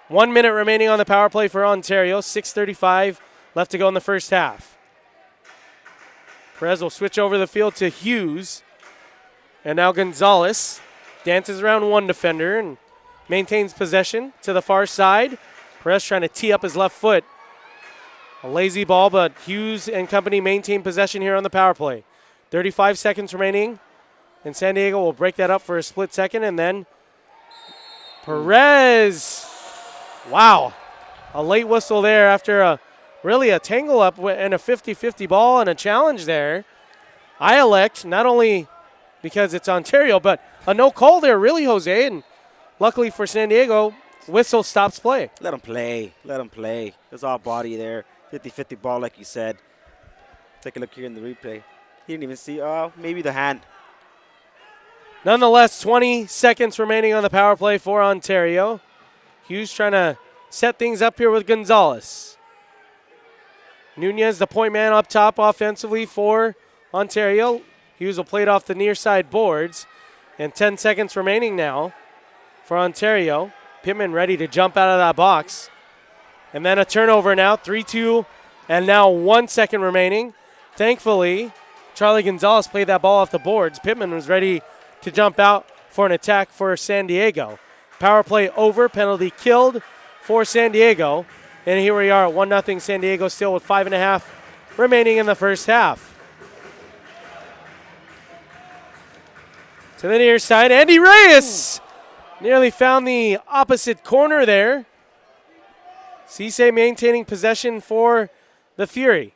1 minute remaining on the power play for Ontario. 6:35 left to go in the first half. Perez will switch over the field to Hughes. And now Gonzalez dances around one defender and maintains possession to the far side. Perez trying to tee up his left foot. A lazy ball, but Hughes and company maintain possession here on the power play. 35 seconds remaining, and San Diego will break that up for a split second, and then Perez. Wow. A late whistle there after really a tangle up and a 50-50 ball and a challenge there. I elect, not only because it's Ontario, but a no call there, really, Jose, and luckily for San Diego, whistle stops play. Let him play. Let him play. There's all body there. 50-50 ball, like you said. Take a look here in the replay. He didn't even see, maybe the hand. Nonetheless, 20 seconds remaining on the power play for Ontario. Hughes trying to set things up here with Gonzalez. Nunez, the point man up top offensively for Ontario. Hughes will play it off the near side boards. And 10 seconds remaining now for Ontario. Pittman ready to jump out of that box. And then a turnover now, 3-2, and now 1 second remaining. Thankfully, Charlie Gonzalez played that ball off the boards. Pittman was ready to jump out for an attack for San Diego. Power play over, penalty killed for San Diego. And here we are at 1-0 San Diego, still with 5.5 remaining in the first half. To the near side, Andy Reyes nearly found the opposite corner there. Cisse maintaining possession for the Fury.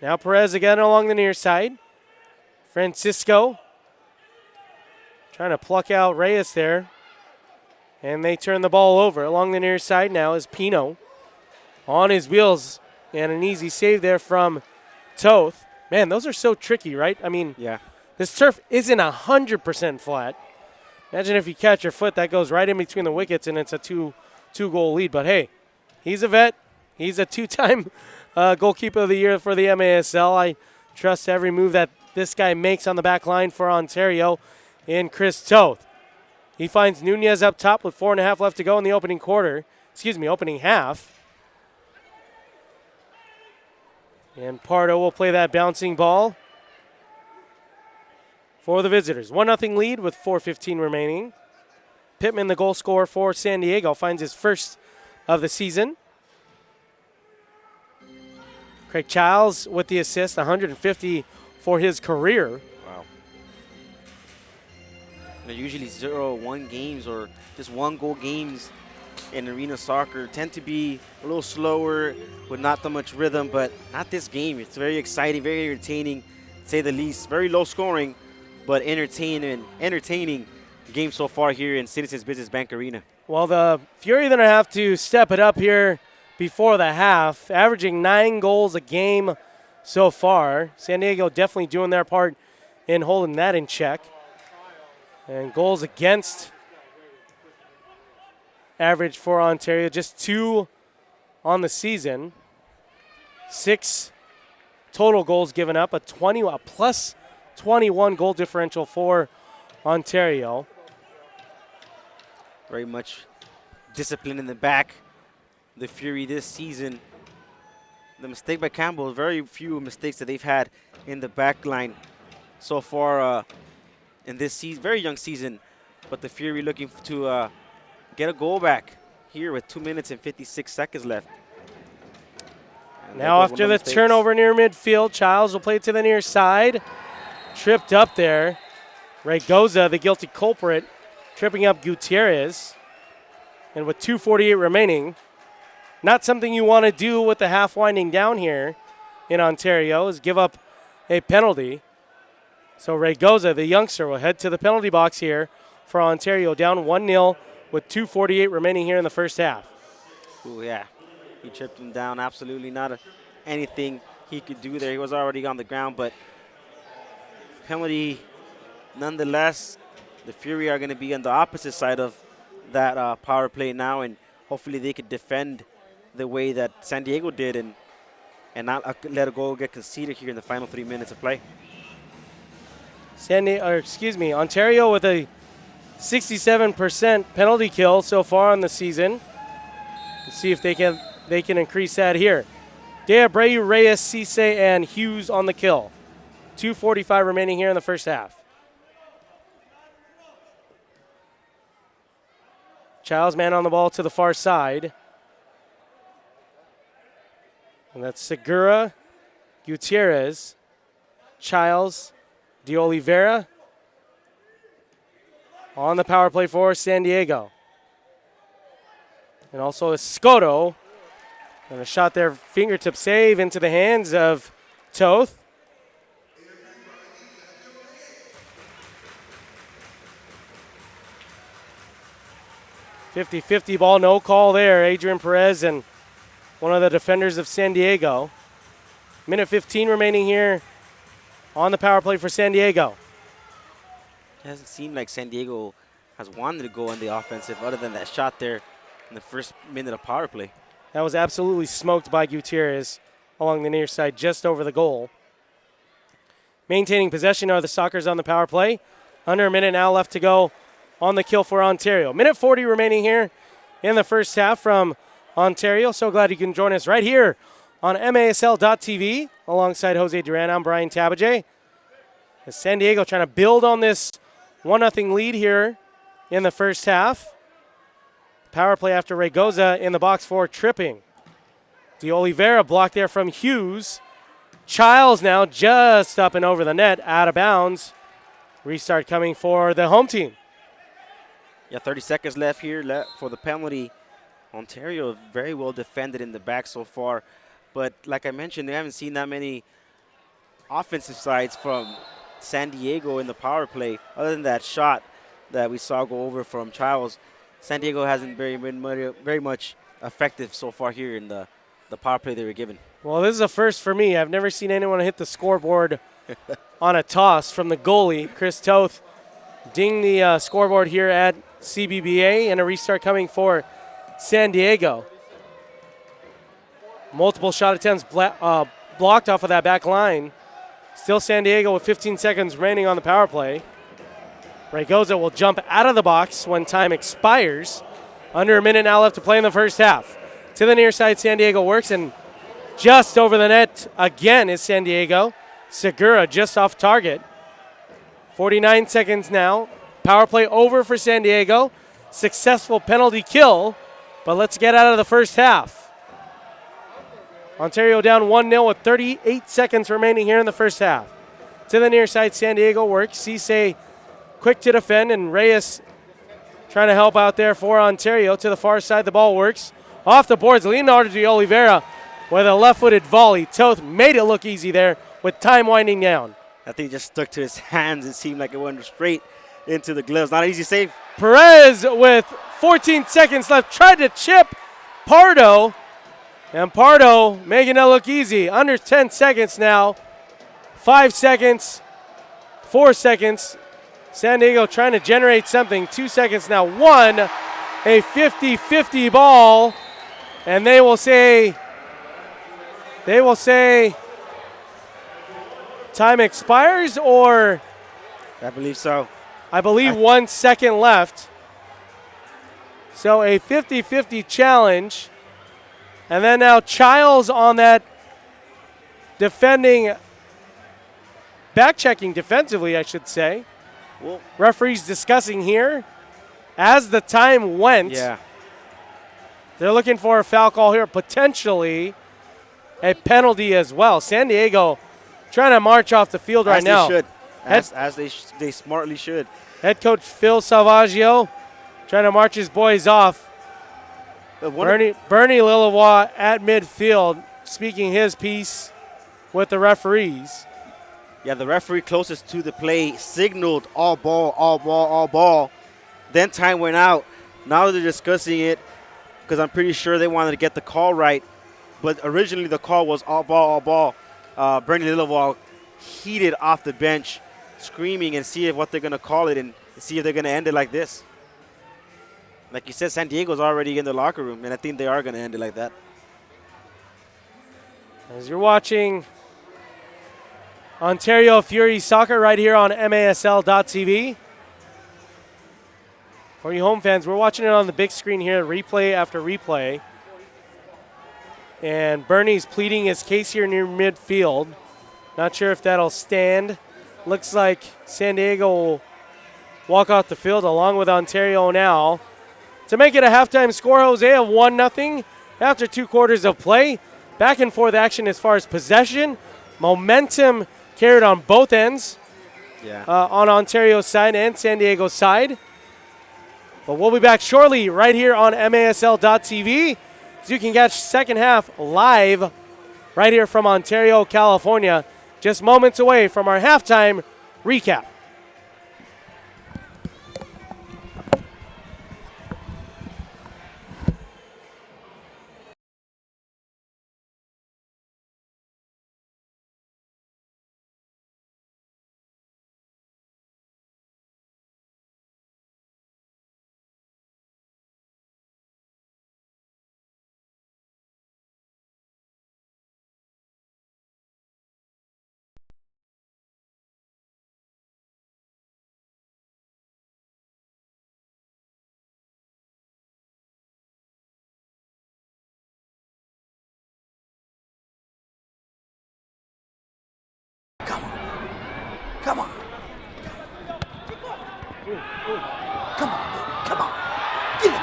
Now Perez again along the near side. Francisco trying to pluck out Reyes there. And they turn the ball over. Along the near side now is Pino on his wheels. And an easy save there from Toth. Man, those are so tricky, right? I mean, yeah. This turf isn't 100% flat. Imagine if you catch your foot, that goes right in between the wickets and it's a two-goal lead. But, hey, he's a vet. He's a two-time goalkeeper of the year for the MASL. I trust every move that this guy makes on the back line for Ontario in Chris Toth. He finds Nunez up top with 4.5 left to go in the opening half. And Pardo will play that bouncing ball for the visitors. 1-0 lead with 4:15 remaining. Pittman, the goal scorer for San Diego, finds his first of the season. Craig Childs with the assist, 150 for his career. Wow. They're usually 0-1 games or just one-goal games in arena soccer. Tend to be a little slower with not that much rhythm, but not this game. It's very exciting, very entertaining, to say the least. Very low scoring, but entertaining game so far here in Citizens Business Bank Arena. Well, the Fury then have to step it up here before the half, averaging 9 goals a game so far. San Diego definitely doing their part in holding that in check. And goals against average for Ontario, just 2 on the season. 6 total goals given up, a plus 21 goal differential for Ontario. Very much discipline in the back. The Fury this season. The mistake by Campbell, very few mistakes that they've had in the back line so far in this season, very young season. But the Fury looking to get a goal back here with 2 minutes and 56 seconds left. And now after the turnover near midfield, Childs will play it to the near side. Tripped up there. Raygoza, the guilty culprit, tripping up Gutierrez. And with 2:48 remaining, not something you want to do with the half winding down here in Ontario is give up a penalty. So Raygoza, the youngster, will head to the penalty box here for Ontario, down 1-0 with 2:48 remaining here in the first half. Ooh, yeah. He tripped him down. Absolutely not anything he could do there. He was already on the ground, but penalty nonetheless, the Fury are going to be on the opposite side of that power play now, and hopefully they could defend the way that San Diego did and not let a goal get conceded here in the final 3 minutes of play. Ontario with a 67% penalty kill so far on the season. Let's see if they can increase that here. De Abreu, Reyes, Cisse, and Hughes on the kill. 2:45 remaining here in the first half. Childs man on the ball to the far side. And that's Segura, Gutierrez, Childs, De Oliveira on the power play for San Diego. And also Escoto. And a shot there, fingertip save into the hands of Toth. .50-50 ball, no call there. Adrian Perez and one of the defenders of San Diego. Minute 15 remaining here on the power play for San Diego. It hasn't seemed like San Diego has wanted to go on the offensive other than that shot there in the first minute of power play. That was absolutely smoked by Gutierrez along the near side, just over the goal. Maintaining possession are the Sockers on the power play. Under a minute now left to go on the kill for Ontario. Minute 40 remaining here in the first half from Ontario. So glad you can join us right here on MASL.TV alongside Jose Duran. I'm Brian Tabajay. As San Diego trying to build on this 1-0 lead here in the first half. Power play after Raygoza in the box for tripping. De Oliveira blocked there from Hughes. Childs now just up and over the net, out of bounds. Restart coming for the home team. Yeah, 30 seconds left here for the penalty. Ontario very well defended in the back so far. But like I mentioned, they haven't seen that many offensive sides from San Diego in the power play. Other than that shot that we saw go over from Childs, San Diego hasn't been very much effective so far here in the power play they were given. Well, this is a first for me. I've never seen anyone hit the scoreboard on a toss from the goalie. Chris Toth ding the scoreboard here at CBBA, and a restart coming for San Diego. Multiple shot attempts blocked off of that back line. Still San Diego with 15 seconds remaining on the power play. Raygoza will jump out of the box when time expires. Under a minute now left to play in the first half. To the near side, San Diego works, and just over the net again is San Diego. Segura just off target. 49 seconds now. Power play over for San Diego. Successful penalty kill, but let's get out of the first half. Ontario down 1-0 with 38 seconds remaining here in the first half. To the near side, San Diego works. Cisse quick to defend, and Reyes trying to help out there for Ontario. To the far side, the ball works. Off the boards, Leonardo de Oliveira with a left-footed volley. Toth made it look easy there with time winding down. I think it just stuck to his hands. It seemed like it went straight into the gloves. Not an easy save. Perez with 14 seconds left tried to chip Pardo, and Pardo making it look easy. Under 10 seconds now. 5 seconds, 4 seconds. San Diego trying to generate something. 2 seconds now. 1, a 50-50 ball, and they will say time expires, or I believe so. I believe 1 second left. So a 50-50 challenge. And then now Childs on that back-checking defensively, I should say. Well, referees discussing here as the time went. Yeah. They're looking for a foul call here, potentially a penalty as well. San Diego trying to march off the field right now. As they smartly should. Head coach Phil Salvaggio trying to march his boys off. Bernie Lilavois at midfield speaking his piece with the referees. Yeah, the referee closest to the play signaled all ball, all ball, all ball. Then time went out. Now they're discussing it because I'm pretty sure they wanted to get the call right. But originally the call was all ball, all ball. Bernie Lilavois heated off the bench, screaming and see what they're going to call it and see if they're going to end it like this. Like you said, San Diego's already in the locker room, and I think they are going to end it like that. As you're watching Ontario Fury Soccer right here on MASL.tv. For you home fans, we're watching it on the big screen here, replay after replay. And Bernie's pleading his case here near midfield. Not sure if that'll stand. Looks like San Diego will walk off the field along with Ontario now to make it a halftime score, Jose, of 1-0 after 2 quarters of play. Back and forth action as far as possession. Momentum carried on both ends, on Ontario's side and San Diego's side. But we'll be back shortly right here on MASL.tv. So you can catch second half live right here from Ontario, California, just moments away from our halftime recap. Come on. Come on. Come on. Get it.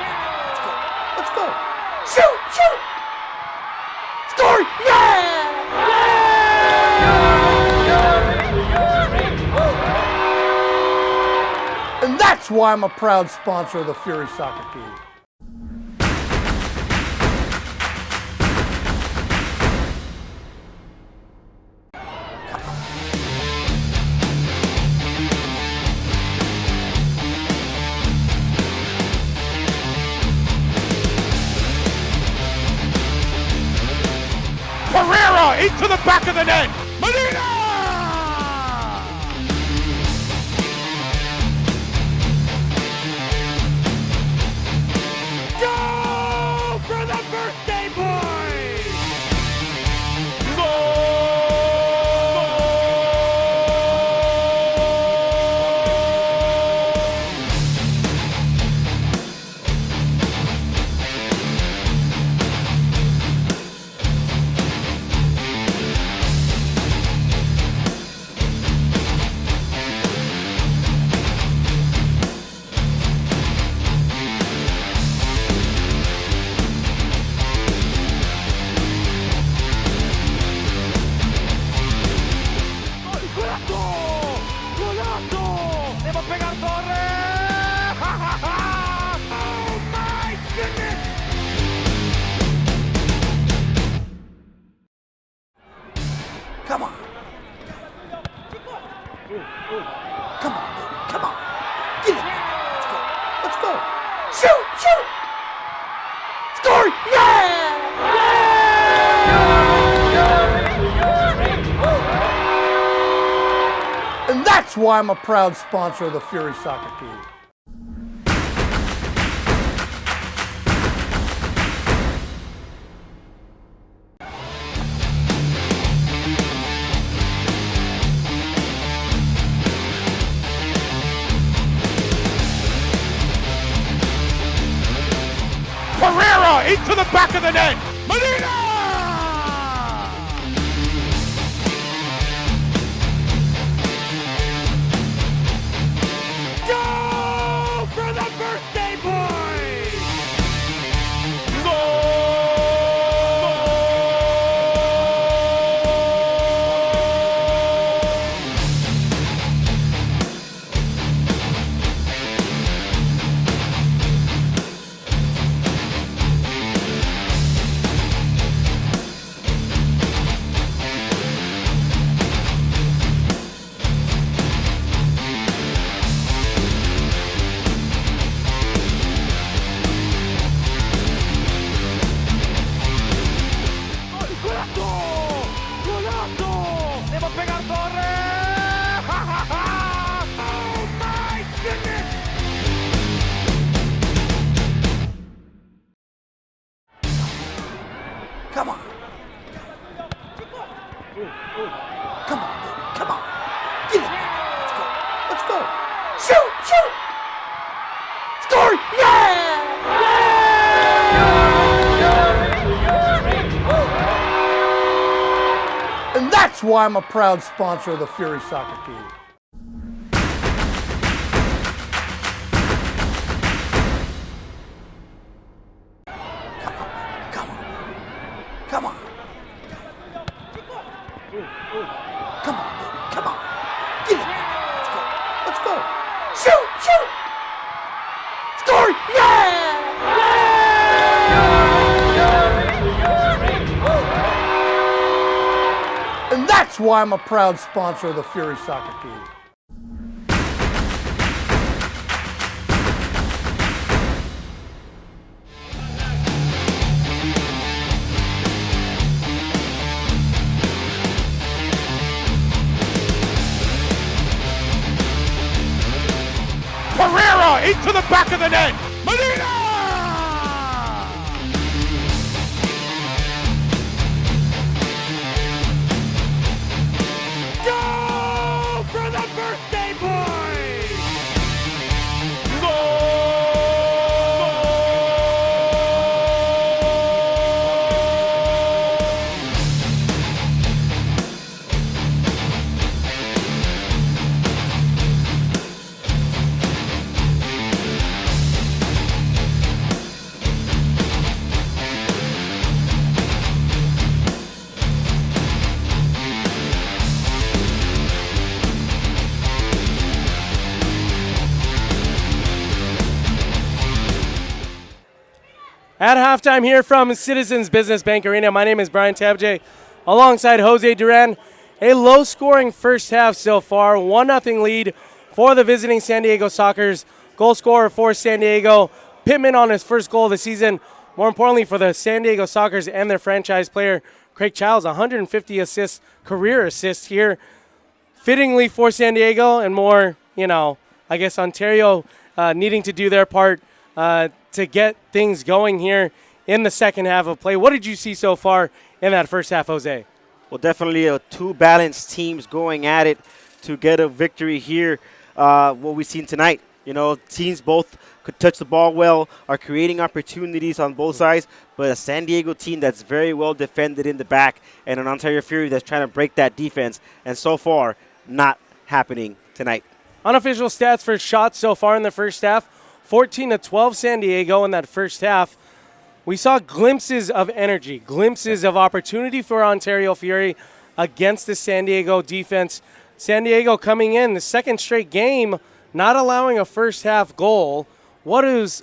Let's go. Let's go. Shoot. Shoot. Score. Yeah. And that's why I'm a proud sponsor of the Fury Soccer Team. Into the back of the net. Medina! Go for the birthday boy! Goal! Come on. Come on. Come on. Get it. Let's go. Let's go. Shoot. Shoot. Score. Yeah. And that's why I'm a proud sponsor of the Fury Soccer Team. Into the back of the net. Medina! Go for the birthday boy! Goal! Come on. Come on, baby. Come on. Get it. Let's go. Let's go. Shoot! Shoot! Score! Yeah! And that's why I'm a proud sponsor of the Fury soccer team. Come on. Come on. Come on, baby. Come on. Get it. Let's go. Let's go. Shoot! Shoot! Score! Yeah! And that's why I'm a proud sponsor of the Fury soccer team. Pereira into the back of the net. Medina! Go for the birthday boy! At halftime here from Citizens Business Bank Arena, my name is Brian Tabjay, alongside Jose Duran. A low-scoring first half so far, 1-0 lead for the visiting San Diego Sockers. Goal scorer for San Diego, Pittman on his first goal of the season. More importantly for the San Diego Sockers and their franchise player, Craig Childs, 150 assists, career assists here. Fittingly for San Diego and more, I guess Ontario needing to do their part to get things going here in the second half of play. What did you see so far in that first half, Jose? Well, definitely two balanced teams going at it to get a victory here. What we've seen tonight, teams both could touch the ball well, are creating opportunities on both sides, but a San Diego team that's very well defended in the back and an Ontario Fury that's trying to break that defense, and so far, not happening tonight. Unofficial stats for shots so far in the first half, 14-12 San Diego in that first half. We saw glimpses of energy, glimpses of opportunity for Ontario Fury against the San Diego defense. San Diego coming in the second straight game, not allowing a first half goal. What does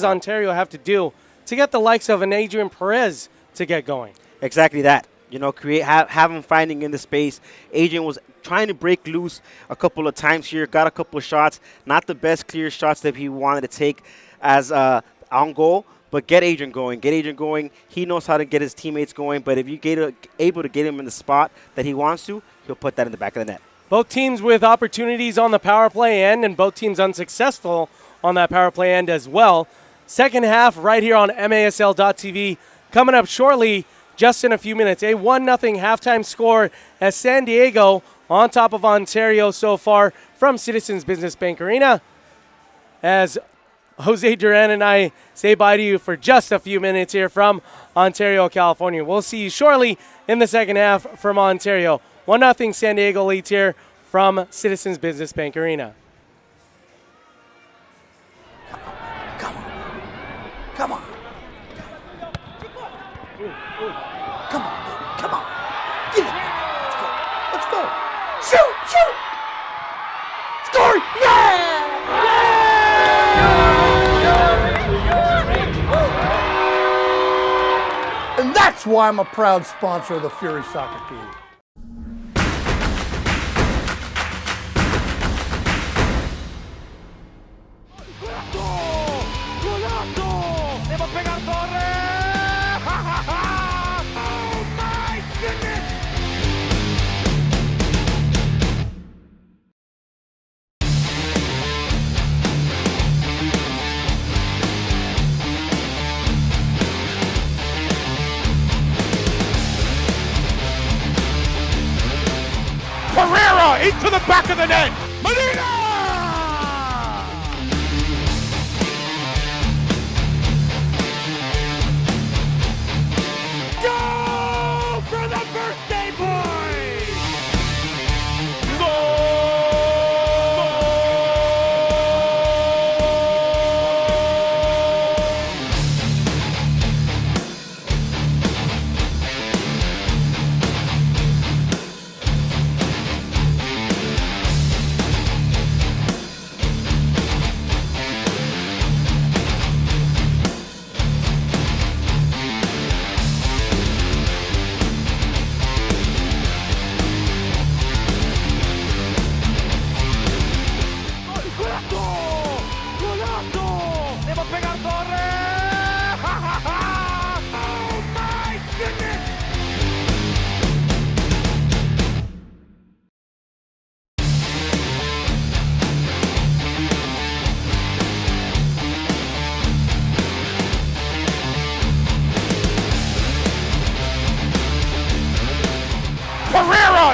Ontario have to do to get the likes of an Adrian Perez to get going? Exactly that. Have him finding in the space. Adrian was trying to break loose a couple of times here, got a couple of shots, not the best clear shots that he wanted to take as on goal, but get Adrian going. He knows how to get his teammates going, but if you able to get him in the spot that he wants to, he'll put that in the back of the net. Both teams with opportunities on the power play end, and both teams unsuccessful on that power play end as well. Second half right here on MASL.TV coming up shortly, just in a few minutes. A 1-0 halftime score as San Diego on top of Ontario so far from Citizens Business Bank Arena. As Jose Duran and I say bye to you for just a few minutes here from Ontario, California. We'll see you shortly in the second half from Ontario. 1-0 San Diego leads here from Citizens Business Bank Arena. Come on. Come on. Come on, baby. Come on. Get it. Let's go. Let's go. Shoot! Shoot! Score! Yeah! And that's why I'm a proud sponsor of the Fury soccer team. Devo pegar Torre! Oh my goodness! into the back of the net. Medina! Go for the birthday boy!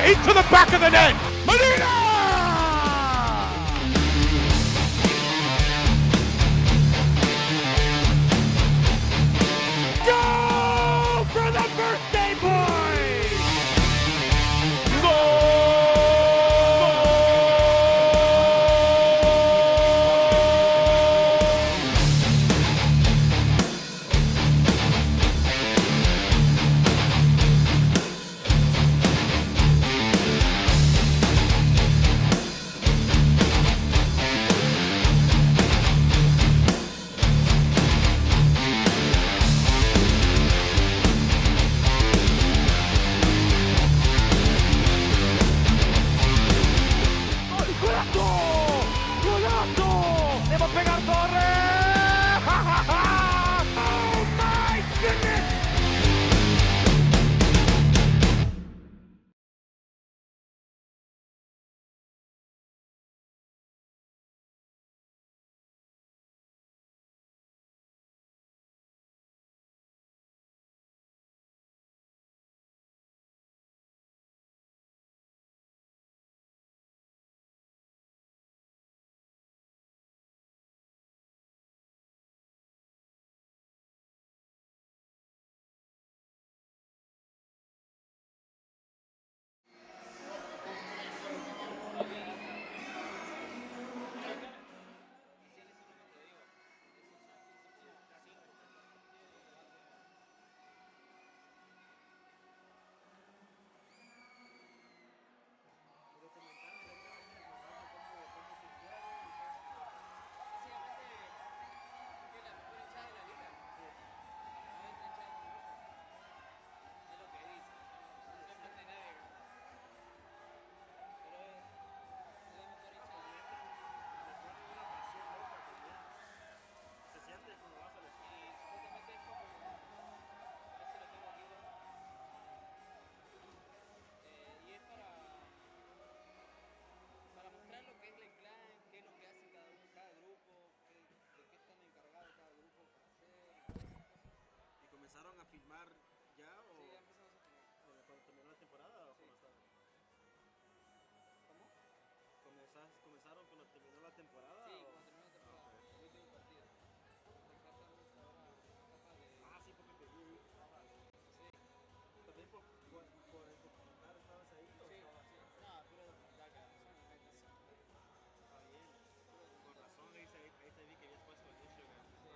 Into the back of the net. Medina! Go for the birthday boy! ¿Comenzaron a filmar ya o sí, ya empezamos a filmar. ¿Cuando terminó la temporada o sí. Cómo estaba? ¿Cómo? ¿Comenzaron cuando terminó la temporada? Sí, cuando terminó la temporada. Okay. El último partido. Estamos ahora en etapa de... Ah, sí, porque te vi. Sí. ¿También por el documental estabas ahí? Sí, o sí. No, puro documental, que no son metas. Está bien. Con razón, ahí te vi que habías puesto en Instagram. Sí.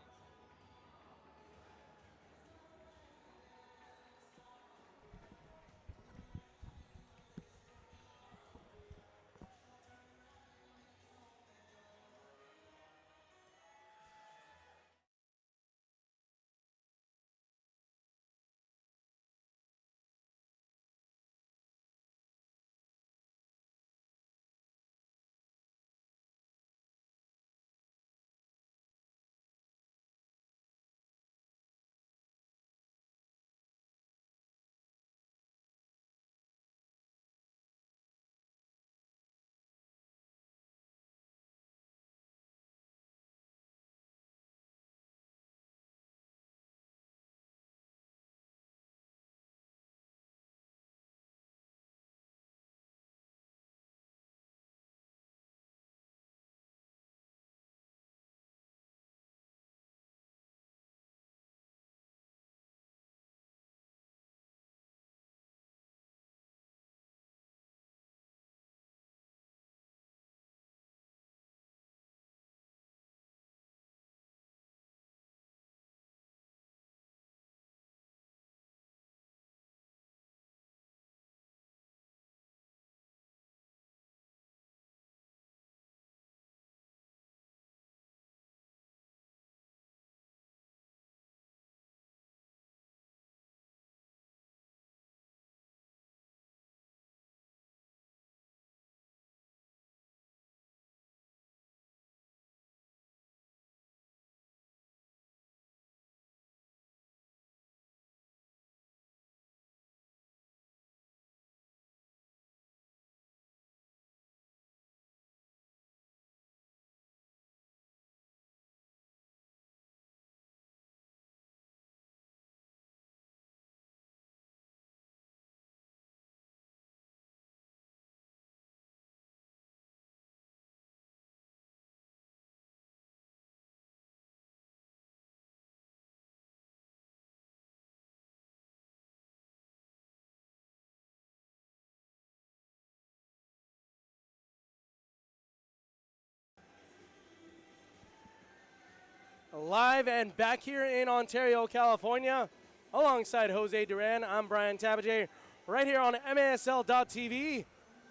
Live and back here in Ontario, California, alongside Jose Duran. I'm Brian Tabajay, right here on MASL.TV.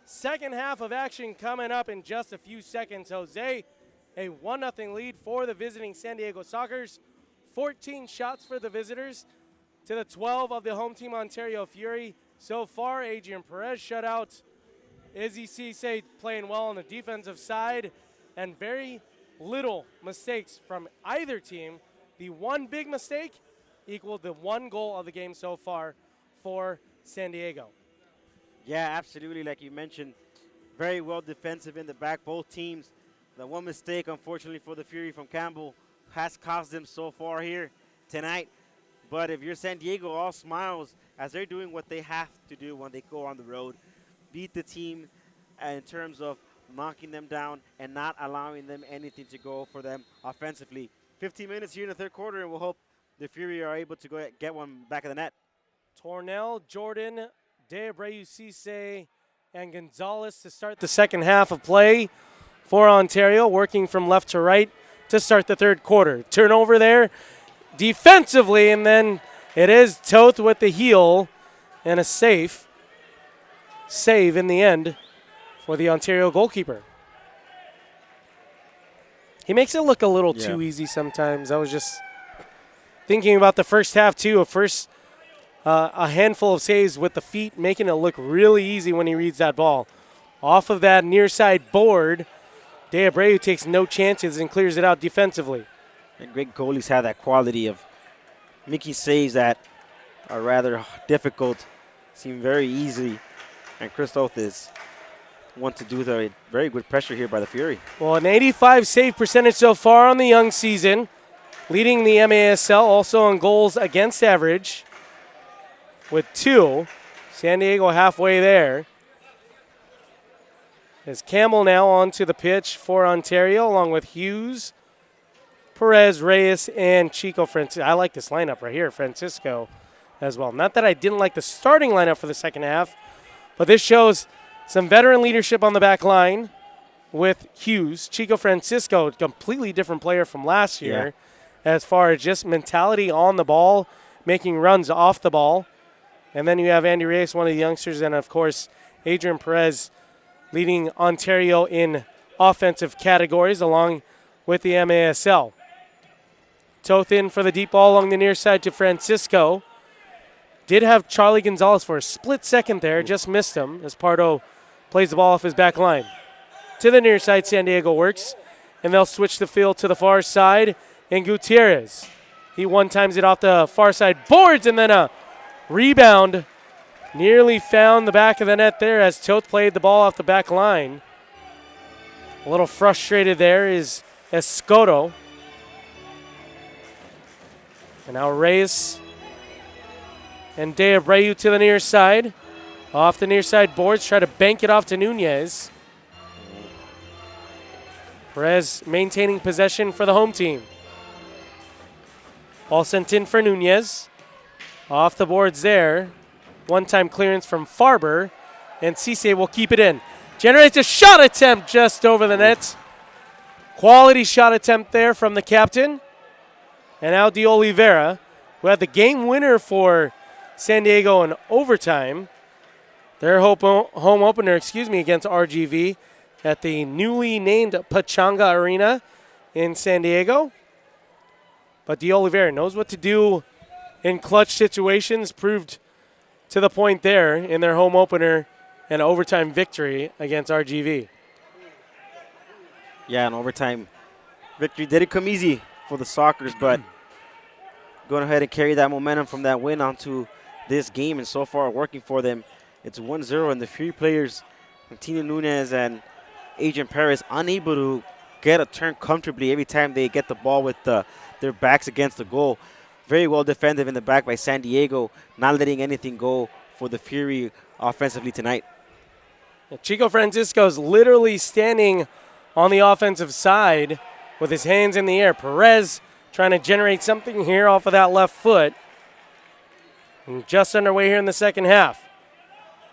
Second half of action coming up in just a few seconds. Jose, a 1-0 lead for the visiting San Diego Sockers. 14 shots for the visitors to the 12 of the home team Ontario Fury. So far, Adrian Perez shut out. Izzy Cisse playing well on the defensive side, and very little mistakes from either team. The one big mistake equaled the one goal of the game so far for San Diego. Yeah, absolutely. Like you mentioned, very well defensive in the back. Both teams. The one mistake, unfortunately, for the Fury from Campbell has cost them so far here tonight. But if you're San Diego, all smiles as they're doing what they have to do when they go on the road. Beat the team in terms of knocking them down and not allowing them anything to go for them offensively. 15 minutes here in the third quarter, and we'll hope the Fury are able to go get one back of the net. Tornell, Jordan, De Abreu, Cisse, and Gonzalez to start the second half of play for Ontario, working from left to right to start the third quarter. Turnover there defensively, and then it is Toth with the heel and a save in the end for the Ontario goalkeeper. He makes it look a little too easy sometimes. I was just thinking about the first half too. A handful of saves with the feet, making it look really easy when he reads that ball. Off of that near side board, De Abreu takes no chances and clears it out defensively. And great goalies have that quality of making saves that are rather difficult, seem very easy. And Christoph is one to do the very good pressure here by the Fury. Well, an 85 save percentage so far on the young season, leading the MASL also on goals against average with 2. San Diego halfway there. As Campbell now onto the pitch for Ontario, along with Hughes, Perez, Reyes, and Chico Francisco. I like this lineup right here, Francisco as well. Not that I didn't like the starting lineup for the second half, but this shows some veteran leadership on the back line with Hughes. Chico Francisco, completely different player from last year as far as just mentality on the ball, making runs off the ball. And then you have Andy Reyes, one of the youngsters, and, of course, Adrian Perez leading Ontario in offensive categories along with the MASL. Toth in for the deep ball along the near side to Francisco. Did have Charlie Gonzalez for a split second there, just missed him as Pardo plays the ball off his back line. To the near side, San Diego works, and they'll switch the field to the far side, and Gutierrez. He one-times it off the far side boards, and then a rebound. Nearly found the back of the net there as Toth played the ball off the back line. A little frustrated there is Escoto. And now Reyes and De Abreu to the near side. Off the near side boards, try to bank it off to Nunez. Perez maintaining possession for the home team. Ball sent in for Nunez. Off the boards there. One-time clearance from Farber, and Cisse will keep it in. Generates a shot attempt just over the net. Quality shot attempt there from the captain. And now De Oliveira, who had the game winner for San Diego in overtime. Their home opener, against RGV at the newly named Pachanga Arena in San Diego. But De Oliveira knows what to do in clutch situations, proved to the point there in their home opener and overtime victory against RGV. Yeah, an overtime victory didn't come easy for the Sockers, but going ahead and carry that momentum from that win onto this game, and so far working for them. It's 1-0, and the Fury players, Tino Nunez and Adrian Perez, unable to get a turn comfortably every time they get the ball with their backs against the goal. Very well defended in the back by San Diego, not letting anything go for the Fury offensively tonight. Chico Francisco's literally standing on the offensive side with his hands in the air. Perez trying to generate something here off of that left foot. And just underway here in the second half.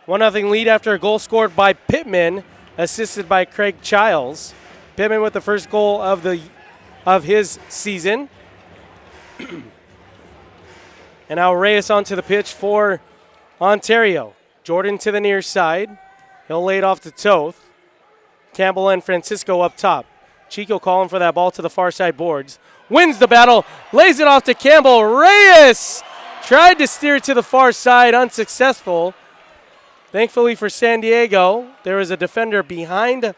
1-0 lead after a goal scored by Pittman, assisted by Craig Childs. Pittman with the first goal of his season. And now Reyes onto the pitch for Ontario. Jordan to the near side. He'll lay it off to Toth. Campbell and Francisco up top. Chico calling for that ball to the far side boards. Wins the battle, lays it off to Campbell. Reyes tried to steer it to the far side, unsuccessful. Thankfully for San Diego, there was a defender behind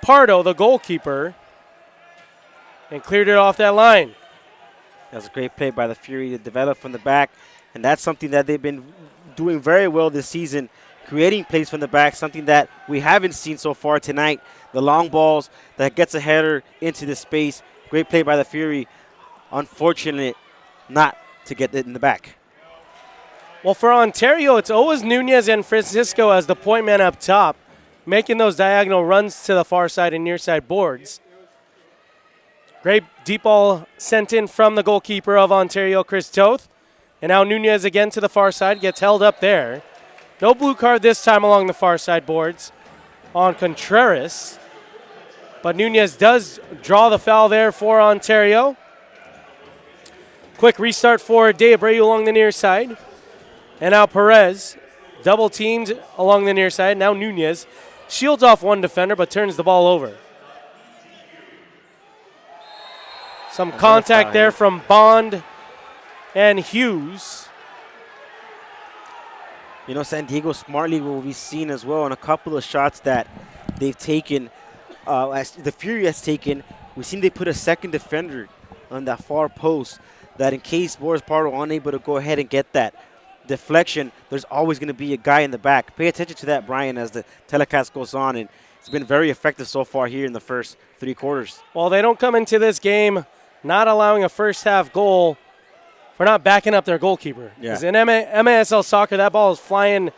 Pardo, the goalkeeper, and cleared it off that line. That was a great play by the Fury to develop from the back, and that's something that they've been doing very well this season, creating plays from the back, something that we haven't seen so far tonight. The long balls that gets a header into the space. Great play by the Fury. Unfortunate not to get it in the back. Well, for Ontario, it's always Nunez and Francisco as the point man up top, making those diagonal runs to the far side and near side boards. Great deep ball sent in from the goalkeeper of Ontario, Chris Toth. And now Nunez again to the far side, gets held up there. No blue card this time along the far side boards on Contreras. But Nunez does draw the foul there for Ontario. Quick restart for De Abreu along the near side. And now Perez, double teamed along the near side. Now Nunez shields off one defender but turns the ball over. Some contact there from Bond and Hughes. You know, San Diego smartly will be seen as well in a couple of shots that they've taken. As the Fury has taken, we've seen they put a second defender on that far post that in case Boris Pardo unable to go ahead and get that deflection, there's always going to be a guy in the back. Pay attention to that, Brian, as the telecast goes on, and it's been very effective so far here in the first 3 quarters. Well, they don't come into this game not allowing a first half goal for not backing up their goalkeeper. Because in MASL soccer, that ball is flying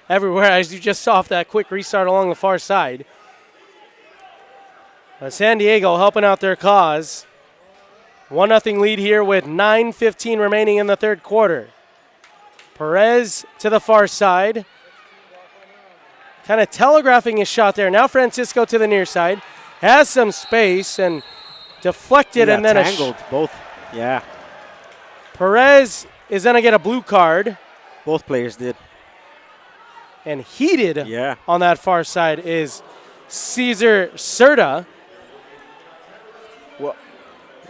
everywhere, as you just saw off that quick restart along the far side. San Diego helping out their cause. 1-0 lead here with 9:15 remaining in the third quarter. Perez to the far side. Kind of telegraphing his shot there. Now Francisco to the near side. Has some space and deflected, and then tangled both. Yeah. Perez is going to get a blue card. Both players did. And heated on that far side is Cesar Cerda. Well,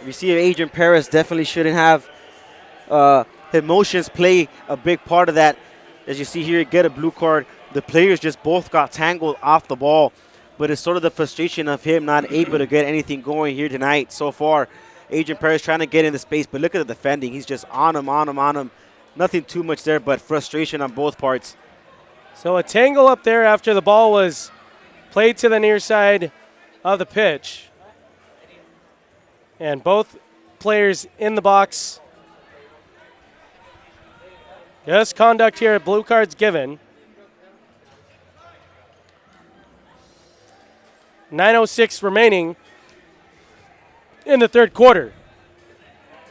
we see Adrian Perez definitely shouldn't have emotions play a big part of that. As you see here, get a blue card. The players just both got tangled off the ball. But it's sort of the frustration of him not able to get anything going here tonight so far. Adrian Perez trying to get in the space, but look at the defending. He's just on him. Nothing too much there, but frustration on both parts. So a tangle up there after the ball was played to the near side of the pitch. And both players in the box. Yes, conduct here. Blue cards given. 9:06 remaining in the third quarter.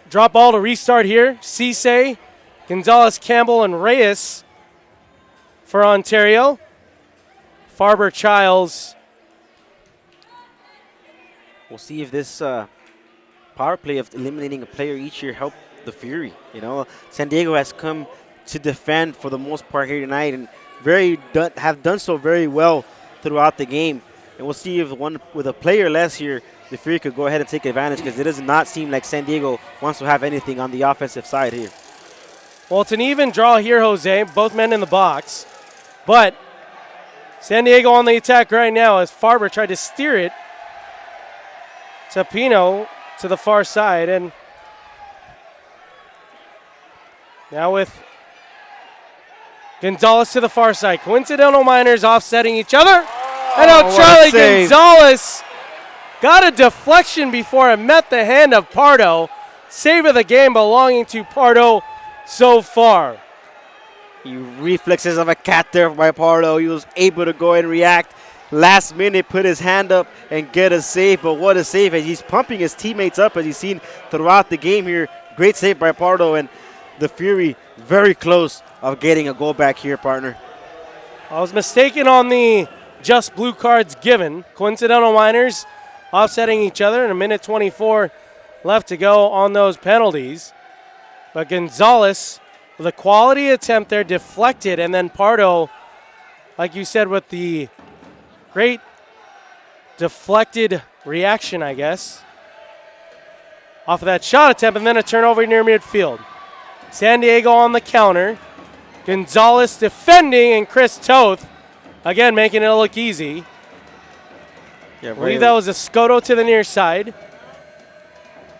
Drop ball to restart here. Cisse, Gonzalez, Campbell, and Reyes for Ontario. Farber, Childs. We'll see if this power play of eliminating a player each year help the Fury. You know, San Diego has come to defend for the most part here tonight and have done so very well throughout the game. And we'll see if one with a player less here, the Fury could go ahead and take advantage, because it does not seem like San Diego wants to have anything on the offensive side here. Well, it's an even draw here, Jose. Both men in the box. But San Diego on the attack right now as Farber tried to steer it to Pino to the far side. And now with Gonzalez to the far side. Coincidental minors offsetting each other. And now Charlie Gonzalez got a deflection before it met the hand of Pardo. Save of the game belonging to Pardo so far. Reflexes of a cat there by Pardo. He was able to go and react. Last minute, put his hand up and get a save. But what a save, as he's pumping his teammates up, as you've seen throughout the game here. Great save by Pardo, and the Fury very close of getting a goal back here, partner. I was mistaken on the just blue cards given. Coincidental minors offsetting each other, and a minute 24 left to go on those penalties. But Gonzalez with a quality attempt there, deflected, and then Pardo, like you said, with the great deflected reaction, I guess, off of that shot attempt, and then a turnover near midfield. San Diego on the counter. Gonzalez defending, and Chris Toth, again, making it look easy. Yeah, I believe that was a Scotto to the near side.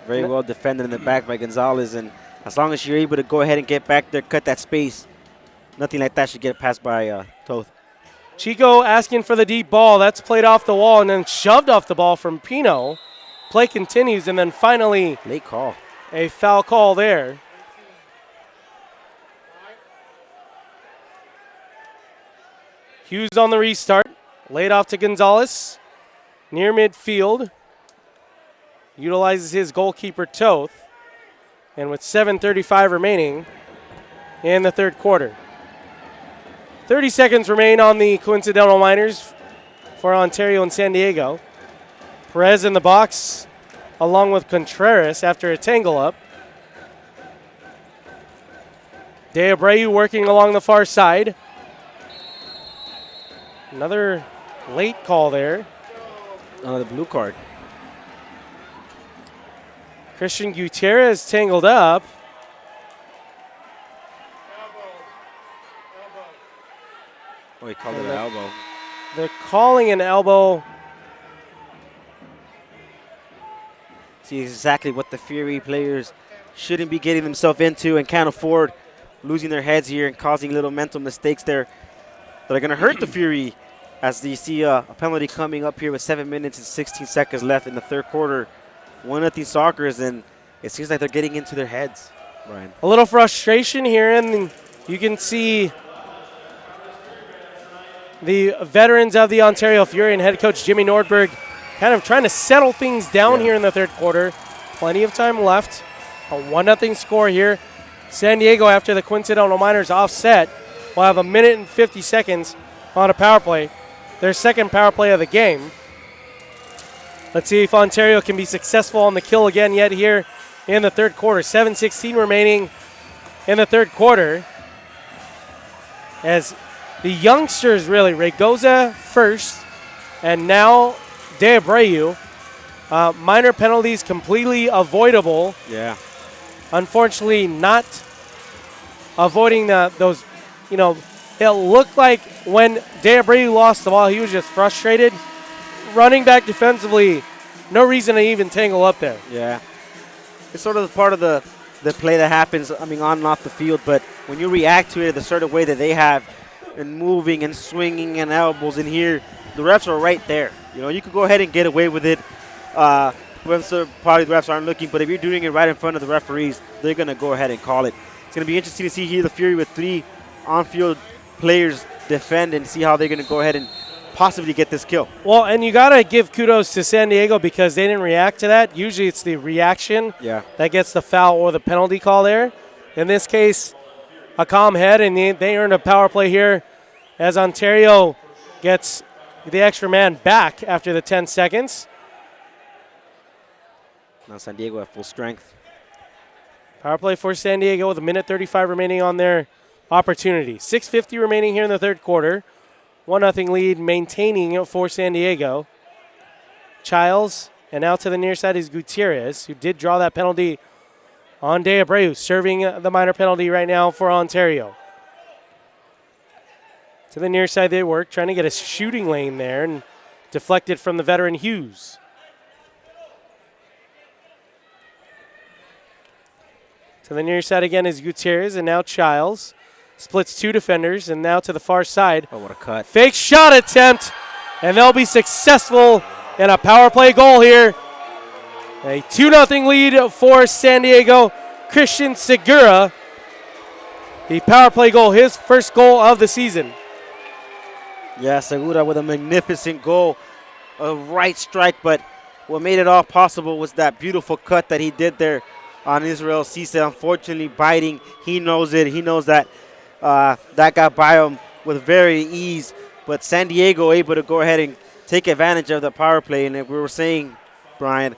Very well defended in the back by Gonzalez, and as long as you're able to go ahead and get back there, cut that space, nothing like that should get passed by Toth. Chico asking for the deep ball. That's played off the wall and then shoved off the ball from Pino. Play continues, and then finally Late call. a foul call there. Hughes on the restart. Laid off to Gonzalez. Near midfield. Utilizes his goalkeeper, Toth. And with 7:35 remaining in the third quarter. 30 seconds remain on the Coincidental Miners for Ontario and San Diego. Perez in the box along with Contreras after a tangle up. De Abreu working along the far side. Another late call there. The blue card. Christian Gutierrez tangled up. Oh, he called it an elbow. They're calling an elbow. See exactly what the Fury players shouldn't be getting themselves into and can't afford losing their heads here and causing little mental mistakes there that are going to hurt the Fury as you see a penalty coming up here with 7 minutes and 16 seconds left in the third quarter. 1-0 Sockers, and it seems like they're getting into their heads, Brian. A little frustration here, and you can see the veterans of the Ontario Fury and head coach Jimmy Nordberg kind of trying to settle things down here in the third quarter. Plenty of time left. A 1-0 score here. San Diego, after the Coincidental Miners offset, will have 1 minute and 50 seconds on a power play. Their second power play of the game. Let's see if Ontario can be successful on the kill again yet here in the third quarter. 7:16 remaining in the third quarter. As the youngsters really, Regoza first, and now De Abreu. Minor penalties completely avoidable. Yeah. Unfortunately, not avoiding those, it looked like when De Abreu lost the ball, he was just frustrated. Running back defensively, no reason to even tangle up there. Yeah. It's sort of part of the play that happens, on and off the field, but when you react to it the certain way that they have, and moving and swinging and elbows in here, the refs are right there. You could go ahead and get away with it. Probably the refs aren't looking, but if you're doing it right in front of the referees, they're going to go ahead and call it. It's going to be interesting to see here the Fury with 3 on-field players defend and see how they're going to go ahead and possibly get this kill. Well, and you got to give kudos to San Diego because they didn't react to that. Usually it's the reaction that gets the foul or the penalty call there. In this case, a calm head, and they earned a power play here as Ontario gets the extra man back after the 10 seconds. Now San Diego at full strength. Power play for San Diego with 1 minute 35 remaining on their opportunity. 6:50 remaining here in the third quarter. 1-0 lead maintaining for San Diego. Childs, and now to the near side is Gutierrez, who did draw that penalty on De Abreu, serving the minor penalty right now for Ontario. To the near side they work, trying to get a shooting lane there, and deflected from the veteran Hughes. To the near side again is Gutierrez, and now Childs. Splits 2 defenders, and now to the far side. Oh, what a cut. Fake shot attempt, and they'll be successful in a power play goal here. A 2-0 lead for San Diego. Christian Segura, the power play goal, his first goal of the season. Yeah, Segura with a magnificent goal. A right strike, but what made it all possible was that beautiful cut that he did there on Israel Cisse. Unfortunately, biting. He knows it. He knows that that got by him with very ease. But San Diego able to go ahead and take advantage of the power play. And we were saying, Brian,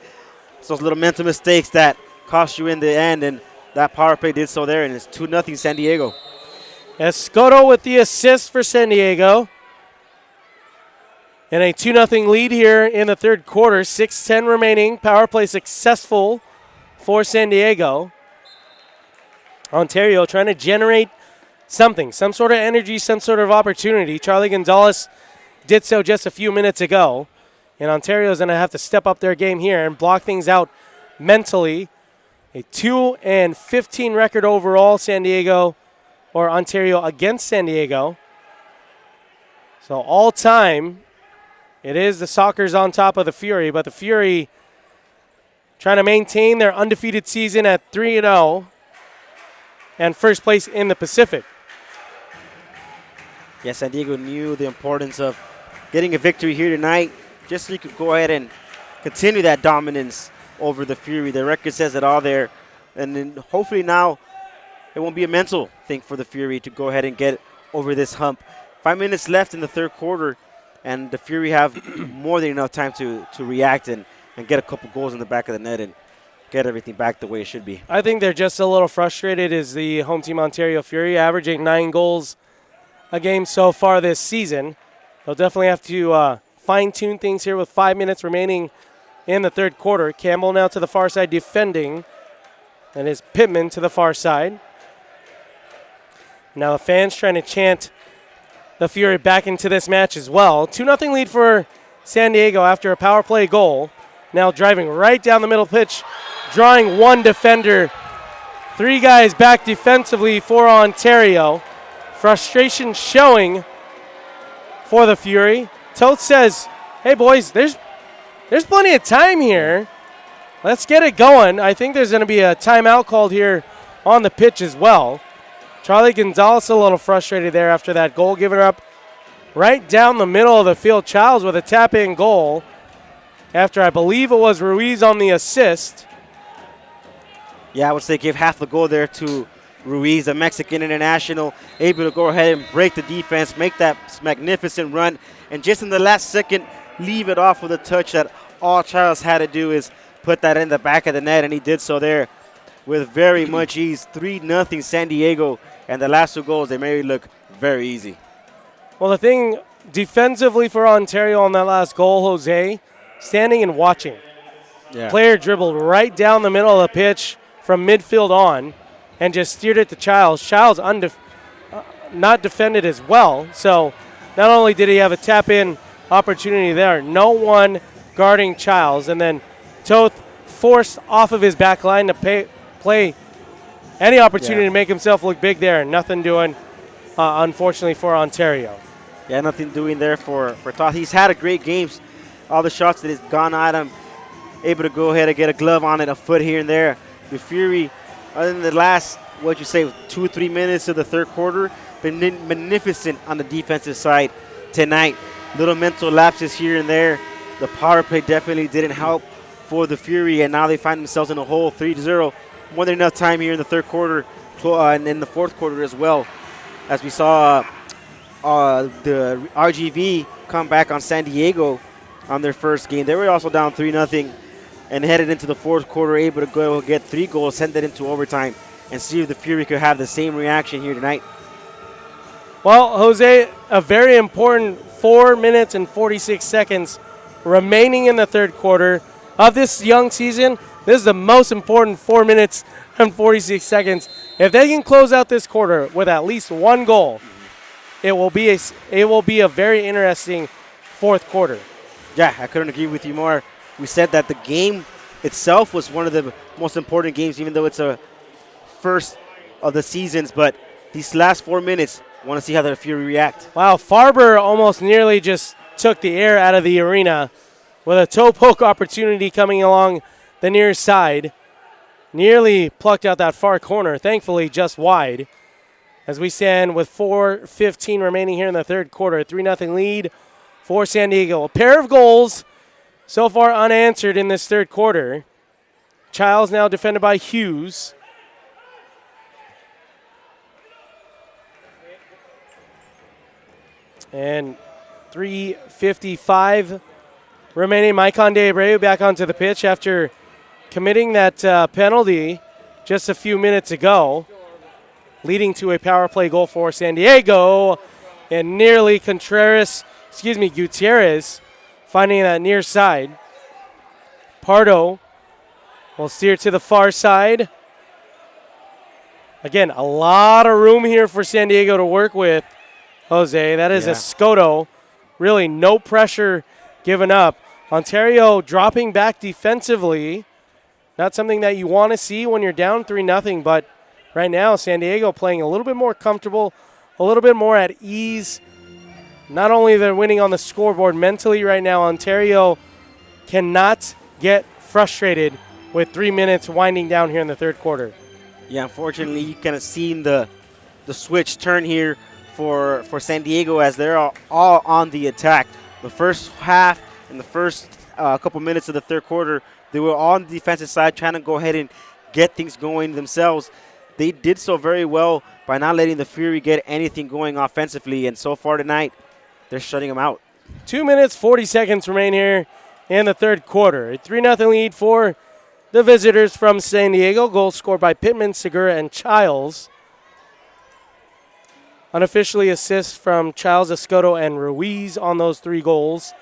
it's those little mental mistakes that cost you in the end. And that power play did so there, and it's 2-0 San Diego. Escoto with the assist for San Diego. And a 2-0 lead here in the third quarter. 6:10 remaining. Power play successful for San Diego. Ontario trying to generate something, some sort of energy, some sort of opportunity. Charlie Gonzalez did so just a few minutes ago. And Ontario's going to have to step up their game here and block things out mentally. A 2-15 record overall, San Diego, or Ontario against San Diego. So all time, it is the Sockers on top of the Fury, but the Fury trying to maintain their undefeated season at 3-0 and first place in the Pacific. Yeah, San Diego knew the importance of getting a victory here tonight, just so you could go ahead and continue that dominance over the Fury. The record says it all there. And then hopefully now it won't be a mental thing for the Fury to go ahead and get over this hump. 5 minutes left in the third quarter, and the Fury have more than enough time to react and get a couple goals in the back of the net and get everything back the way it should be. I think they're just a little frustrated as the home team Ontario Fury, averaging 9 goals a game so far this season. They'll definitely have to fine-tune things here with 5 minutes remaining in the third quarter. Campbell now to the far side defending, and is Pittman to the far side. Now the fans trying to chant the Fury back into this match as well. 2-0 lead for San Diego after a power play goal. Now driving right down the middle pitch, drawing one defender. 3 guys back defensively for Ontario. Frustration showing for the Fury. Toth says, hey boys, there's plenty of time here. Let's get it going. I think there's going to be a timeout called here on the pitch as well. Charlie Gonzalez a little frustrated there after that goal given up right down the middle of the field. Childs with a tap-in goal after I believe it was Ruiz on the assist. Yeah, I would say give half the goal there to Ruiz, the Mexican international, able to go ahead and break the defense, make that magnificent run, and just in the last second, leave it off with a touch that all Childs had to do is put that in the back of the net, and he did so there with very much ease. 3-0 San Diego, and the last 2 goals, they made it look very easy. Well, the thing defensively for Ontario on that last goal, Jose, standing and watching. Yeah. Player dribbled right down the middle of the pitch from midfield on and just steered it to Childs. Childs not defended as well, so not only did he have a tap-in opportunity there, no one guarding Childs, and then Toth forced off of his back line to play any opportunity to make himself look big there, and nothing doing, unfortunately, for Ontario. Yeah, nothing doing there for Toth. He's had a great game. All the shots that he's gone at him, able to go ahead and get a glove on it, a foot here and there. The Fury, other than the last, 2-3 minutes of the third quarter, been magnificent on the defensive side tonight. Little mental lapses here and there. The power play definitely didn't help for the Fury, and now they find themselves in a hole, 3-0. More than enough time here in the third quarter and in the fourth quarter as well, as we saw the RGV come back on San Diego on their first game. They were also down 3-0 and headed into the fourth quarter, able to go get 3 goals, send it into overtime, and see if the Fury could have the same reaction here tonight. Well, Jose, a very important 4 minutes and 46 seconds remaining in the third quarter of this young season. This is the most important 4 minutes and 46 seconds. If they can close out this quarter with at least 1 goal, it will be a very interesting fourth quarter. Yeah, I couldn't agree with you more. We said that the game itself was one of the most important games, even though it's a first of the seasons. But these last 4 minutes, I want to see how the Fury react. Wow, Farber almost nearly just took the air out of the arena with a toe poke opportunity coming along the near side. Nearly plucked out that far corner, thankfully just wide. As we stand with 4:15 remaining here in the third quarter, 3-0 lead for San Diego. A pair of goals so far unanswered in this third quarter. Childs now defended by Hughes. And 3:55 remaining. Maicon de Abreu back onto the pitch after committing that penalty just a few minutes ago, leading to a power play goal for San Diego. And nearly Gutierrez finding that near side. Pardo will steer to the far side. Again, a lot of room here for San Diego to work with, Jose. That is Escoto. Really no pressure given up. Ontario dropping back defensively. Not something that you want to see when you're down 3-0, but right now San Diego playing a little bit more comfortable, a little bit more at ease. Not only they're winning on the scoreboard mentally right now, Ontario cannot get frustrated with 3 minutes winding down here in the third quarter. Yeah, unfortunately, you kind of seen the switch turn here for San Diego as they're all on the attack. The first half and the first couple minutes of the third quarter, they were on the defensive side trying to go ahead and get things going themselves. They did so very well by not letting the Fury get anything going offensively, and so far tonight, they're shutting them out. 2 minutes, 40 seconds remain here in the third quarter. A 3-0 lead for the visitors from San Diego. Goals scored by Pittman, Segura, and Childs. Unofficially assists from Childs, Escoto, and Ruiz on those 3 goals.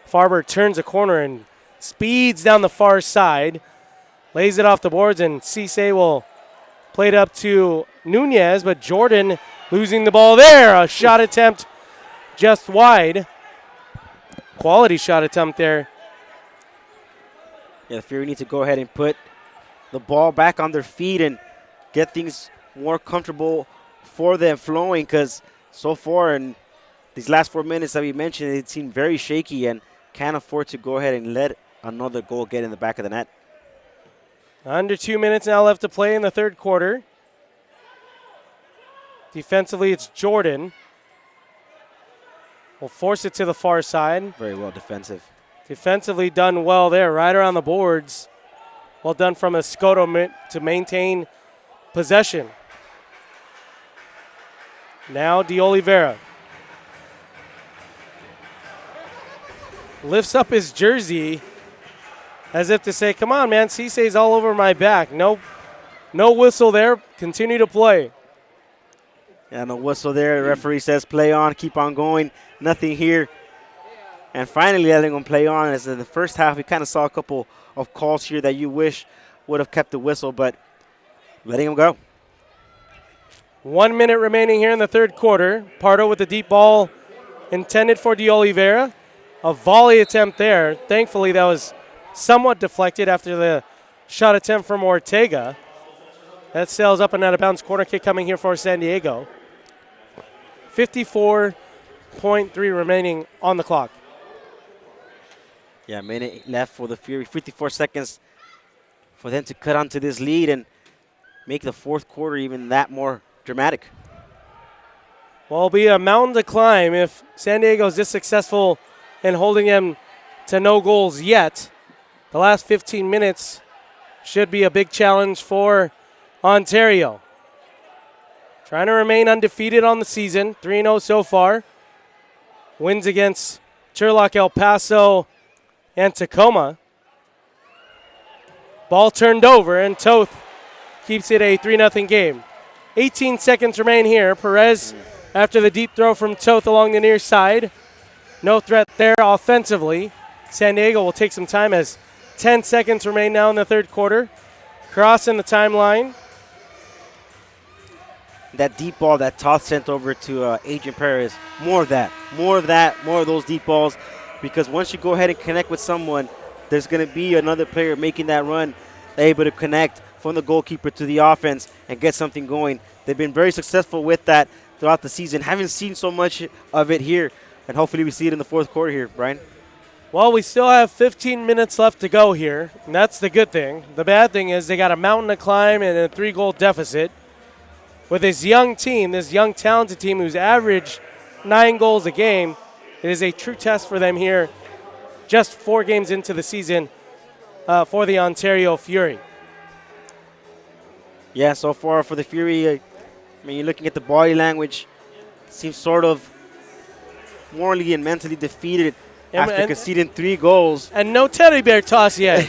Farber turns a corner and speeds down the far side. Lays it off the boards, and Cisse will play it up to Nunez, but Jordan losing the ball there. A shot attempt just wide. Quality shot attempt there. Yeah, the Fury need to go ahead and put the ball back on their feet and get things more comfortable for them flowing, because so far in these last 4 minutes that we mentioned, it seemed very shaky and can't afford to go ahead and let another goal get in the back of the net. Under 2 minutes now left to play in the third quarter. Defensively, it's Jordan. Will force it to the far side. Very well defensive. Defensively done well there, right around the boards. Well done from Escoto to maintain possession. Now De Oliveira lifts up his jersey as if to say, come on, man, Cisse's all over my back. No whistle there. Continue to play. Yeah, no whistle there. The referee says play on, keep on going. Nothing here. And finally letting them play on, as in the first half we kind of saw a couple of calls here that you wish would have kept the whistle, but letting them go. 1 minute remaining here in the third quarter. Pardo with the deep ball intended for De Oliveira. A volley attempt there. Thankfully that was somewhat deflected after the shot attempt from Ortega. That sails up and out of bounds. Corner kick coming here for San Diego. 54.3 remaining on the clock. Yeah, minute left for the Fury. 54 seconds for them to cut onto this lead and make the fourth quarter even that more dramatic. Well, it'll be a mountain to climb if San Diego's this successful in holding them to no goals yet. The last 15 minutes should be a big challenge for Ontario. Trying to remain undefeated on the season, 3-0 so far. Wins against Sherlock, El Paso, and Tacoma. Ball turned over, and Toth keeps it a 3-0 game. 18 seconds remain here. Perez after the deep throw from Toth along the near side. No threat there offensively. San Diego will take some time as 10 seconds remain now in the third quarter. Crossing the timeline. That deep ball that Toth sent over to Adrian Perez. More of that. More of those deep balls. Because once you go ahead and connect with someone, there's going to be another player making that run, able to connect from the goalkeeper to the offense and get something going. They've been very successful with that throughout the season. Haven't seen so much of it here, and hopefully we see it in the fourth quarter here, Brian. Well, we still have 15 minutes left to go here, and that's the good thing. The bad thing is they got a mountain to climb and a 3-goal deficit. With this young team, this young talented team who's averaged 9 goals a game, it is a true test for them here just 4 games into the season for the Ontario Fury. Yeah, so far for the Fury, I mean, you're looking at the body language, seems sort of morally and mentally defeated after conceding 3 goals. And no teddy bear toss yet.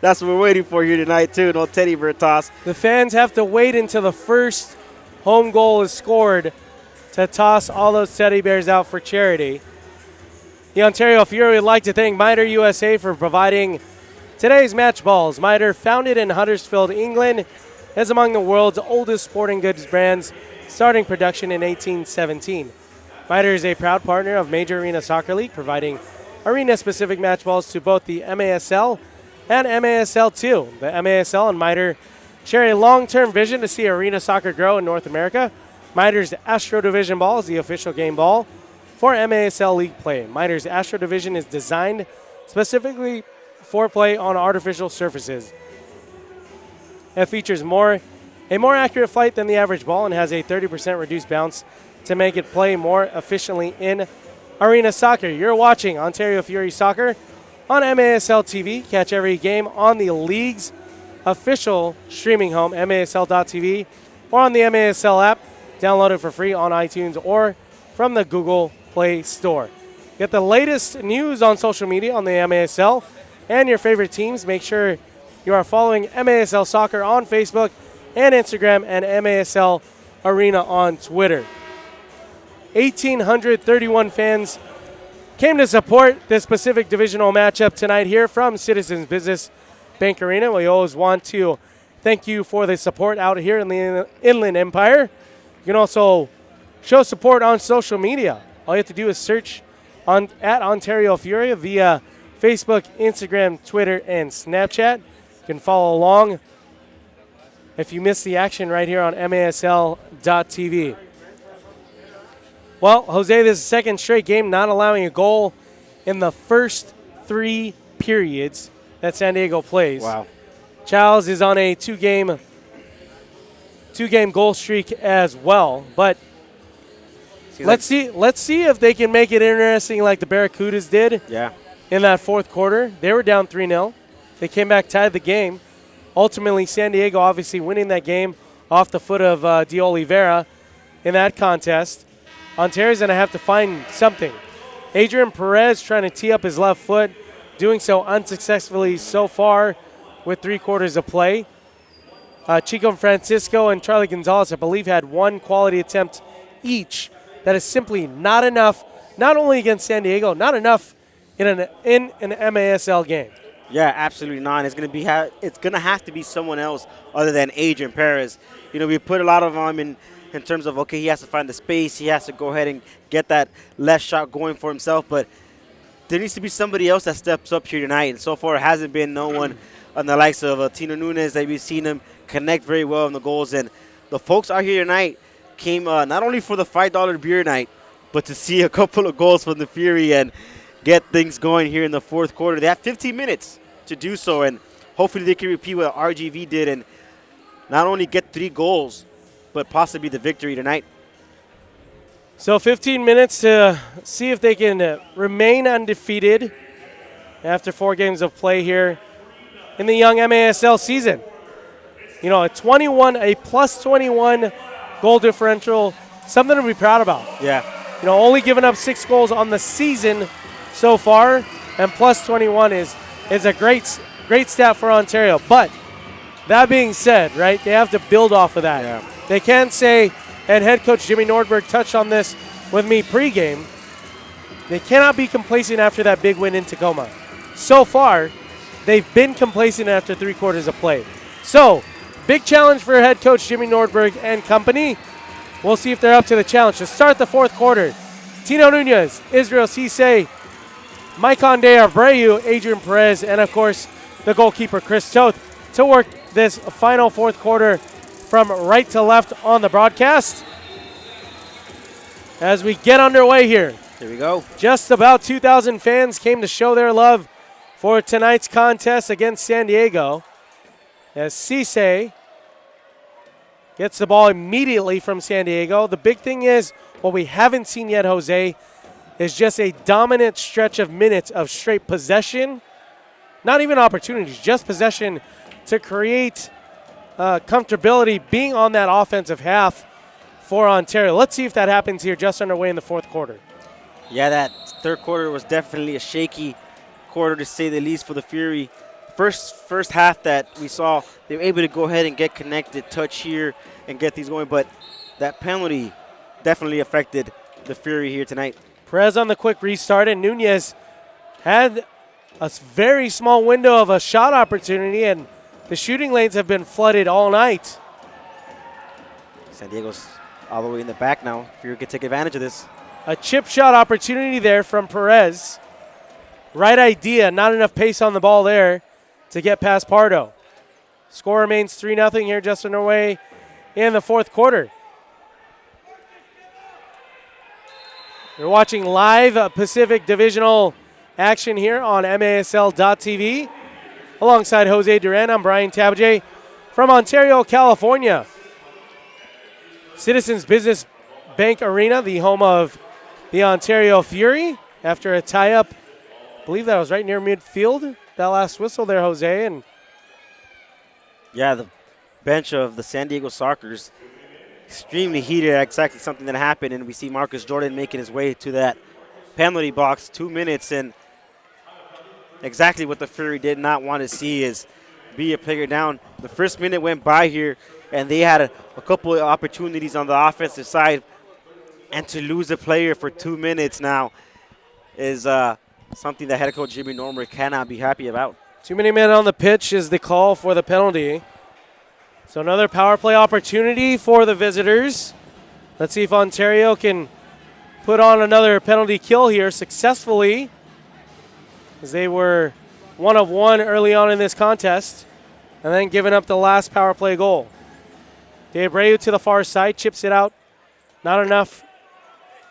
That's what we're waiting for here tonight, too. No teddy bear toss. The fans have to wait until the first home goal is scored to toss all those teddy bears out for charity. The Ontario Fury would like to thank Mitre USA for providing today's match balls. Mitre, founded in Huddersfield, England, is among the world's oldest sporting goods brands, starting production in 1817. Mitre is a proud partner of Major Arena Soccer League, providing arena-specific match balls to both the MASL and MASL2. The MASL and Mitre share a long-term vision to see arena soccer grow in North America. Mitre's Astro Division ball is the official game ball for MASL League play. Mitre's Astro Division is designed specifically for play on artificial surfaces. It features a more accurate flight than the average ball and has a 30% reduced bounce to make it play more efficiently in arena soccer. You're watching Ontario Fury Soccer on MASL TV. Catch every game on the league's official streaming home, MASL.tv, or on the MASL app. Download it for free on iTunes or from the Google Play Store. Get the latest news on social media on the MASL and your favorite teams. Make sure you are following MASL Soccer on Facebook and Instagram and MASL Arena on Twitter. 1,831 fans came to support this Pacific Divisional matchup tonight here from Citizens Business Bank Arena. We always want to thank you for the support out here in the Inland Empire. You can also show support on social media. All you have to do is search at Ontario Fury via Facebook, Instagram, Twitter, and Snapchat. You can follow along if you miss the action right here on MASL.tv. Well, Jose, this is the second straight game not allowing a goal in the first 3 periods that San Diego plays. Wow. Charles is on a two-game goal streak as well. But let's see if they can make it interesting like the Barracudas did. Yeah. In that fourth quarter. They were down 3-0. They came back, tied the game. Ultimately, San Diego obviously winning that game off the foot of De Oliveira in that contest. Ontario's going to have to find something. Adrian Perez trying to tee up his left foot, doing so unsuccessfully so far with 3 quarters of play. Chico Francisco and Charlie Gonzalez, I believe, had 1 quality attempt each. That is simply not enough, not only against San Diego, not enough in an MASL game. Yeah, absolutely not. It's gonna have to be someone else other than Adrian Perez. You know, we put a lot of him in terms of, okay, he has to find the space, he has to go ahead and get that left shot going for himself, but there needs to be somebody else that steps up here tonight. And so far, it hasn't been no one on the likes of Tino Nunes that we've seen him connect very well in the goals. And the folks out here tonight came not only for the $5 beer night, but to see a couple of goals from the Fury and get things going here in the fourth quarter. They have 15 minutes to do so, and hopefully they can repeat what RGV did and not only get 3 goals, but possibly the victory tonight. So 15 minutes to see if they can remain undefeated after 4 games of play here in the young MASL season. You know, a plus 21 goal differential, something to be proud about. Yeah. You know, only giving up 6 goals on the season so far, and plus 21 is a great stat for Ontario. But that being said, right, they have to build off of that. Yeah. They can't say, and head coach Jimmy Nordberg touched on this with me pregame, they cannot be complacent after that big win in Tacoma. So far, they've been complacent after 3 quarters of play. So, big challenge for head coach Jimmy Nordberg and company. We'll see if they're up to the challenge. To start the fourth quarter, Tino Nunez, Israel Cisse, Maikon De Abreu, Adrian Perez, and of course, the goalkeeper Chris Toth to work this final fourth quarter from right to left on the broadcast. As we get underway here. Here we go. Just about 2,000 fans came to show their love for tonight's contest against San Diego. As Cisse gets the ball immediately from San Diego. The big thing is, what we haven't seen yet, Jose, is just a dominant stretch of minutes of straight possession. Not even opportunities, just possession to create comfortability being on that offensive half for Ontario. Let's see if that happens here just underway in the fourth quarter. Yeah, that third quarter was definitely a shaky quarter, to say the least, for the Fury. first half that we saw, they were able to go ahead and get connected, touch here, and get things going. But that penalty definitely affected the Fury here tonight. Perez on the quick restart, and Nunez had a very small window of a shot opportunity, and the shooting lanes have been flooded all night. San Diego's all the way in the back now. Fury could take advantage of this. A chip shot opportunity there from Perez. Right idea, not enough pace on the ball there to get past Pardo. Score remains 3-0 here just underway in the fourth quarter. You're watching live Pacific Divisional action here on MASL.TV. Alongside Jose Duran, I'm Brian Tabajay from Ontario, California. Citizens Business Bank Arena, the home of the Ontario Fury, after a tie-up. I believe that was right near midfield, that last whistle there, Jose. And yeah, the bench of the San Diego Sockers extremely heated. Exactly something that happened, and we see Marcus Jordan making his way to that penalty box. 2 minutes, and exactly what the Fury did not want to see is be a player down. The first minute went by here, and they had a couple of opportunities on the offensive side, and to lose a player for 2 minutes now is something that head coach Jimmy Normer cannot be happy about. Too many men on the pitch is the call for the penalty. So another power play opportunity for the visitors. Let's see if Ontario can put on another penalty kill here successfully, as they were 1 of 1 early on in this contest and then giving up the last power play goal. De Abreu to the far side, chips it out. Not enough,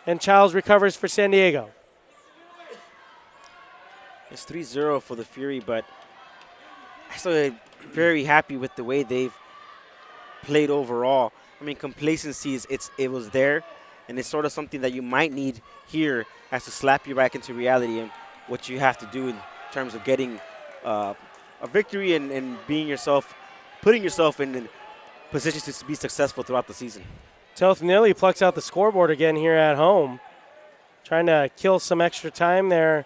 and Childs recovers for San Diego. It's 3-0 for the Fury, but I'm still very happy with the way they've played overall. I mean, complacency it was there, and it's sort of something that you might need here as to slap you back into reality and what you have to do in terms of getting a victory and being yourself, putting yourself in positions to be successful throughout the season. Toth nearly plucks out the scoreboard again here at home, trying to kill some extra time there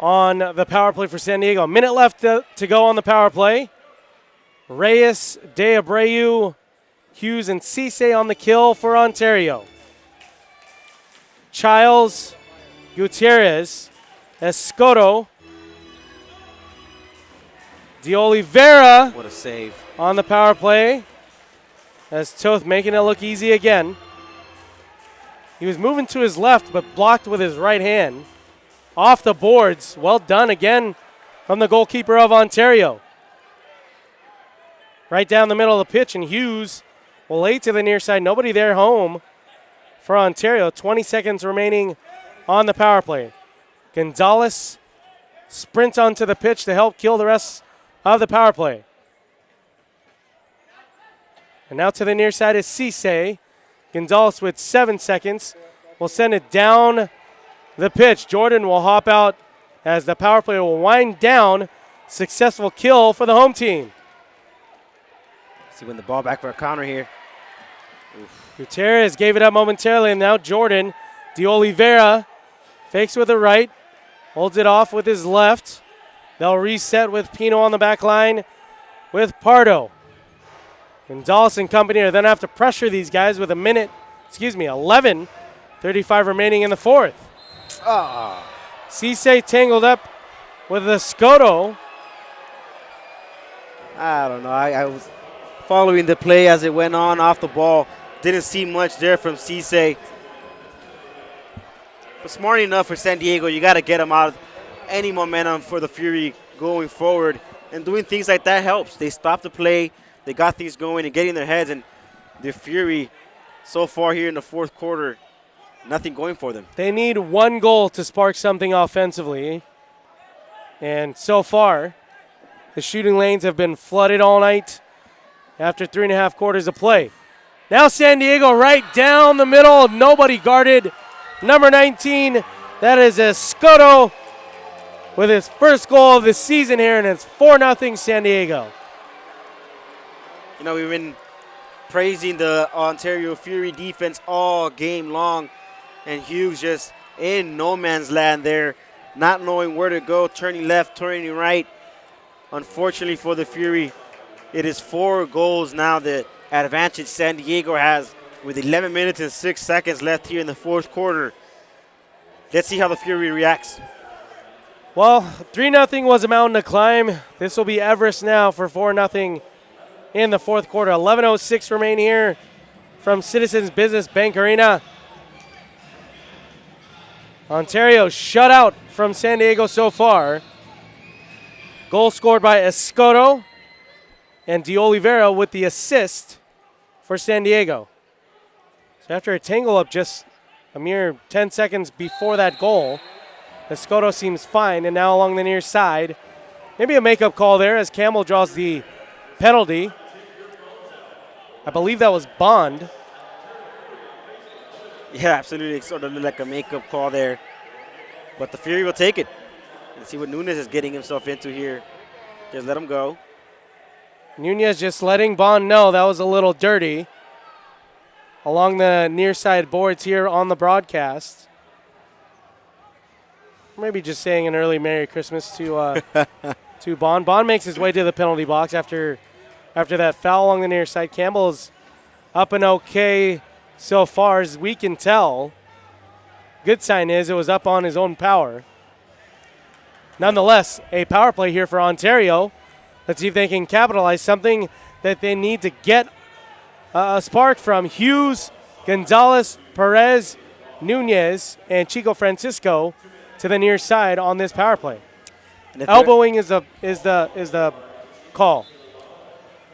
on the power play for San Diego. A minute left to go on the power play. Reyes, De Abreu, Hughes, and Cisse on the kill for Ontario. Childs, Gutierrez, Escoto, De Oliveira. What a save. On the power play, as Toth making it look easy again. He was moving to his left, but blocked with his right hand. Off the boards. Well done again from the goalkeeper of Ontario. Right down the middle of the pitch, and Hughes will lay to the near side. Nobody there home for Ontario. 20 seconds remaining on the power play. Gonzalez sprints onto the pitch to help kill the rest of the power play. And now to the near side is Cisse. Gonzalez with 7 seconds will send it down the pitch. Jordan will hop out as the power play will wind down. Successful kill for the home team. See when the ball back for a counter here. Oof. Gutierrez gave it up momentarily, and now Jordan. De Oliveira fakes with the right, holds it off with his left. They'll reset with Pino on the back line with Pardo. Gonzalez and company are then have to pressure these guys with 11:35 remaining in the fourth. Cisse tangled up with Escoto. I don't know. I was following the play as it went on off the ball. Didn't see much there from Cisse. But smart enough for San Diego. You got to get them out of any momentum for the Fury going forward. And doing things like that helps. They stopped the play. They got things going and getting their heads. And the Fury, so far here in the fourth quarter, nothing going for them. They need one goal to spark something offensively. And so far, the shooting lanes have been flooded all night after 3.5 quarters of play. Now San Diego right down the middle. Nobody guarded. Number 19, that is Escoto with his first goal of the season here, and it's 4-0 San Diego. You know, we've been praising the Ontario Fury defense all game long, and Hughes just in no man's land there, not knowing where to go, turning left, turning right. Unfortunately for the Fury, it is 4 goals now the advantage San Diego has with 11 minutes and 6 seconds left here in the fourth quarter. Let's see how the Fury reacts. Well, 3-0 was a mountain to climb. This will be Everest now for 4-0 in the fourth quarter. 11:06 remain here from Citizens Business Bank Arena. Ontario shut out from San Diego so far. Goal scored by Escoto and De Oliveira with the assist for San Diego. So after a tangle up just a mere 10 seconds before that goal, Escoto seems fine, and now along the near side. Maybe a makeup call there as Campbell draws the penalty. I believe that was Bond. Yeah, absolutely. It sort of looked like a makeup call there. But the Fury will take it. Let's see what Nunez is getting himself into here. Just let him go. Nunez just letting Bond know that was a little dirty. Along the near side boards here on the broadcast. Maybe just saying an early Merry Christmas to to Bond. Bond makes his way to the penalty box after that foul along the near side. Campbell's up and okay so far as we can tell. Good sign is it was up on his own power. Nonetheless, a power play here for Ontario. Let's see if they can capitalize something that they need to get a spark from. Hughes, Gonzalez, Perez, Nunez, and Chico Francisco to the near side on this power play. Elbowing is the call.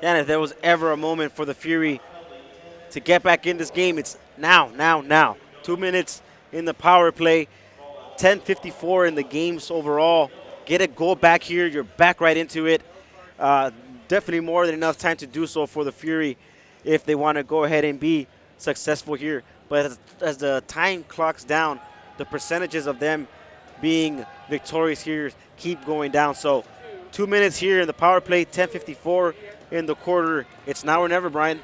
Yeah, and if there was ever a moment for the Fury to get back in this game, it's now. 2 minutes in the power play, 10:54 in the games overall. Get a goal back here. You're back right into it. Definitely more than enough time to do so for the Fury if they want to go ahead and be successful here. But as the time clocks down, the percentages of them being victorious here keep going down. So 2 minutes here in the power play, 10:54 in the quarter. It's now or never, Brian.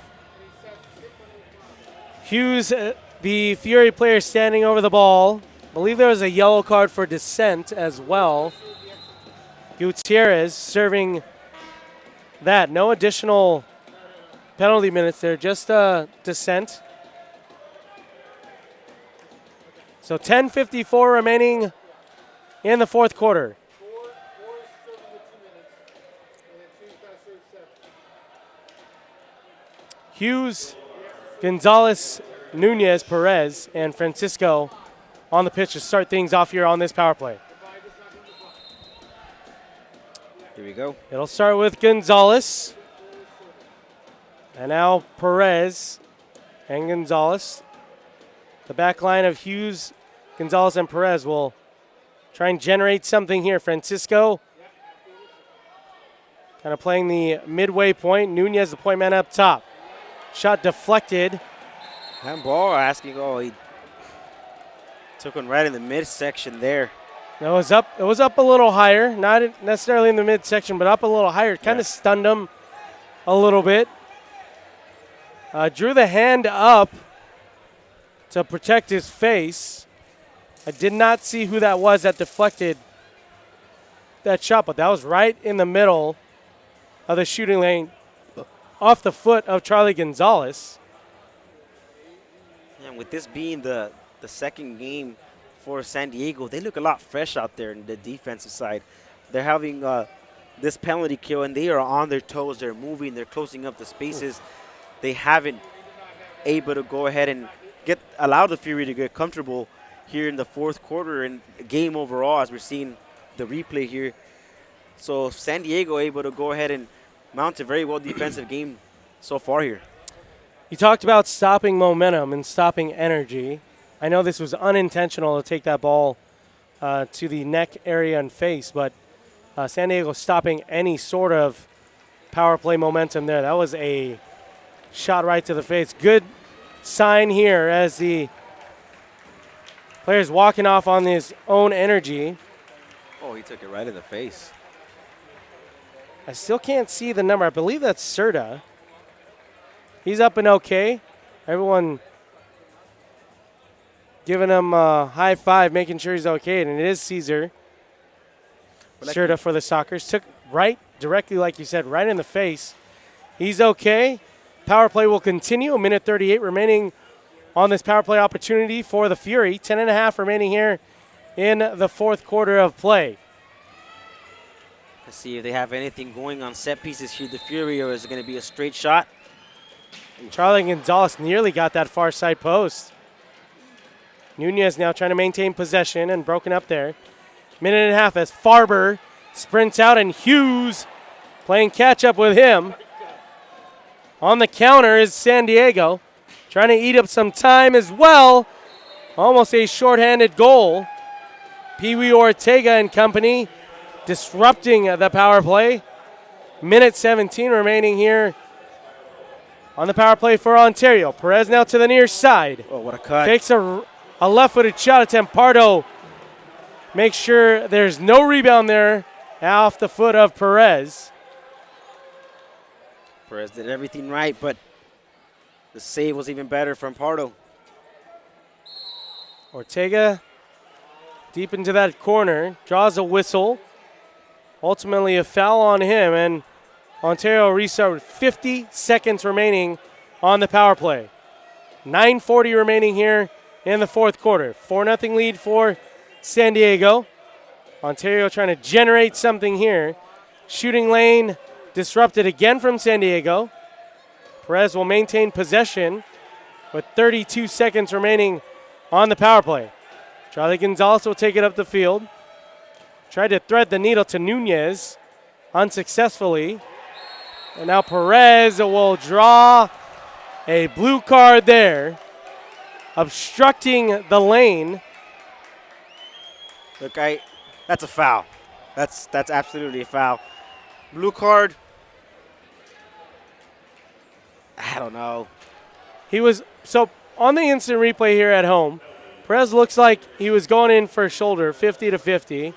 Hughes, the Fury player standing over the ball. I believe there was a yellow card for dissent as well. Gutierrez serving that. No additional penalty minutes there, just dissent. So 10:54 remaining in the fourth quarter. Hughes, Gonzalez, Nunez, Perez, and Francisco on the pitch to start things off here on this power play. Here we go. It'll start with Gonzalez. And now Perez and Gonzalez. The back line of Hughes, Gonzalez, and Perez will try and generate something here. Francisco kind of playing the midway point. Nunez, the point man up top. Shot deflected. Handball asking, he took one right in the midsection there. It was up a little higher, not necessarily in the midsection, but up a little higher. Kind of stunned him a little bit. Drew the hand up to protect his face. I did not see who that was that deflected that shot, but that was right in the middle of the shooting lane, off the foot of Charlie Gonzalez. And with this being the second game for San Diego, they look a lot fresh out there in the defensive side. They're having this penalty kill, and they are on their toes. They're moving. They're closing up the spaces. They haven't able to go ahead and allow the Fury to get comfortable here in the fourth quarter and game overall, as we're seeing the replay here. So San Diego able to go ahead and mount a very well defensive game so far here. You talked about stopping momentum and stopping energy. I know this was unintentional to take that ball to the neck area and face, but San Diego stopping any sort of power play momentum there. That was a shot right to the face. Good sign here as the player's walking off on his own energy. Oh, he took it right in the face. I still can't see the number. I believe that's Serta. He's up and okay. Everyone giving him a high five, making sure he's okay. And it is Caesar. Serta for the Sockers. Took right directly, like you said, right in the face. He's okay. Power play will continue. 1:38 remaining on this power play opportunity for the Fury. 10.5 remaining here in the fourth quarter of play. Let's see if they have anything going on set pieces here, the Fury, or is it going to be a straight shot? Charlie Gonzalez nearly got that far side post. Nunez now trying to maintain possession and broken up there. 1.5 as Farber sprints out and Hughes playing catch up with him. On the counter is San Diego trying to eat up some time as well. Almost a shorthanded goal. Pee Wee Ortega and company disrupting the power play. 1:17 remaining here on the power play for Ontario. Perez now to the near side. Oh, what a cut. Takes a left-footed shot attempt. Pardo makes sure there's no rebound there off the foot of Perez. Perez did everything right, but the save was even better from Pardo. Ortega deep into that corner, draws a whistle. Ultimately a foul on him, and Ontario restart with 50 seconds remaining on the power play. 9:40 remaining here in the fourth quarter. 4-0 lead for San Diego. Ontario trying to generate something here. Shooting lane disrupted again from San Diego. Perez will maintain possession with 32 seconds remaining on the power play. Charlie Gonzalez will take it up the field. Tried to thread the needle to Nunez unsuccessfully. And now Perez will draw a blue card there, obstructing the lane. Look, that's a foul. That's absolutely a foul. Blue card. I don't know. He was, so on the instant replay here at home, Perez looks like he was going in for a shoulder, 50-50.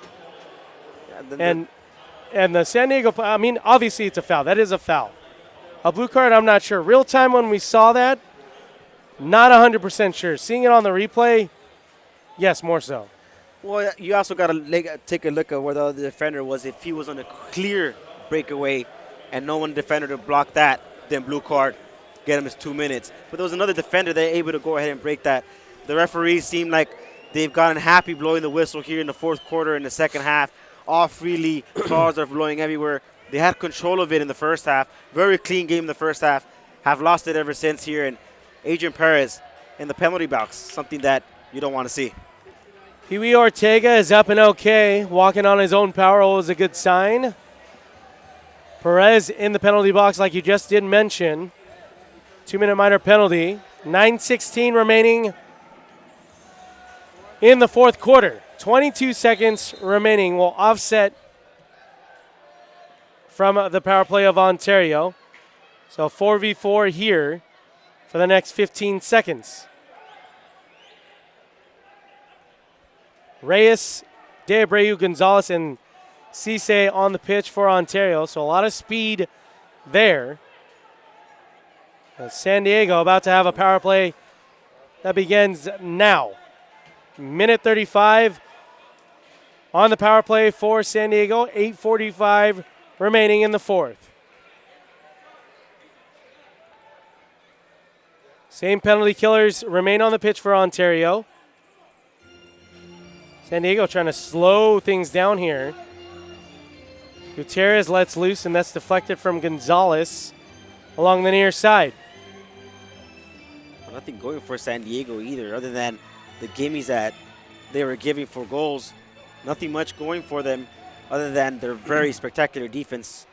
And the San Diego, I mean, obviously it's a foul. That is a foul. A blue card, I'm not sure. Real time when we saw that, not 100% sure. Seeing it on the replay, yes, more so. Well, you also got to take a look at where the other defender was. If he was on a clear breakaway and no one defender to block that, then blue card, get him his 2 minutes. But there was another defender that able to go ahead and break that. The referees seem like they've gotten happy blowing the whistle here in the fourth quarter in the second half. All freely, calls are blowing everywhere. They had control of it in the first half. Very clean game in the first half. Have lost it ever since here. And Adrian Perez in the penalty box, something that you don't want to see. Pee Wee Ortega is up and okay. Walking on his own power was a good sign. Perez in the penalty box like you just did mention. 2-minute minor penalty. 9:16 remaining in the fourth quarter. 22 seconds remaining will offset from the power play of Ontario. So 4v4 here for the next 15 seconds. Reyes, De Abreu, Gonzalez, and Cisse on the pitch for Ontario. So a lot of speed there. San Diego about to have a power play that begins now. 1:35 on the power play for San Diego. 8:45 remaining in the fourth. Same penalty killers remain on the pitch for Ontario. San Diego trying to slow things down here. Gutierrez lets loose, and that's deflected from Gonzalez along the near side. Well, nothing going for San Diego either, other than the gimmies that they were giving for goals. Nothing much going for them other than their very spectacular defense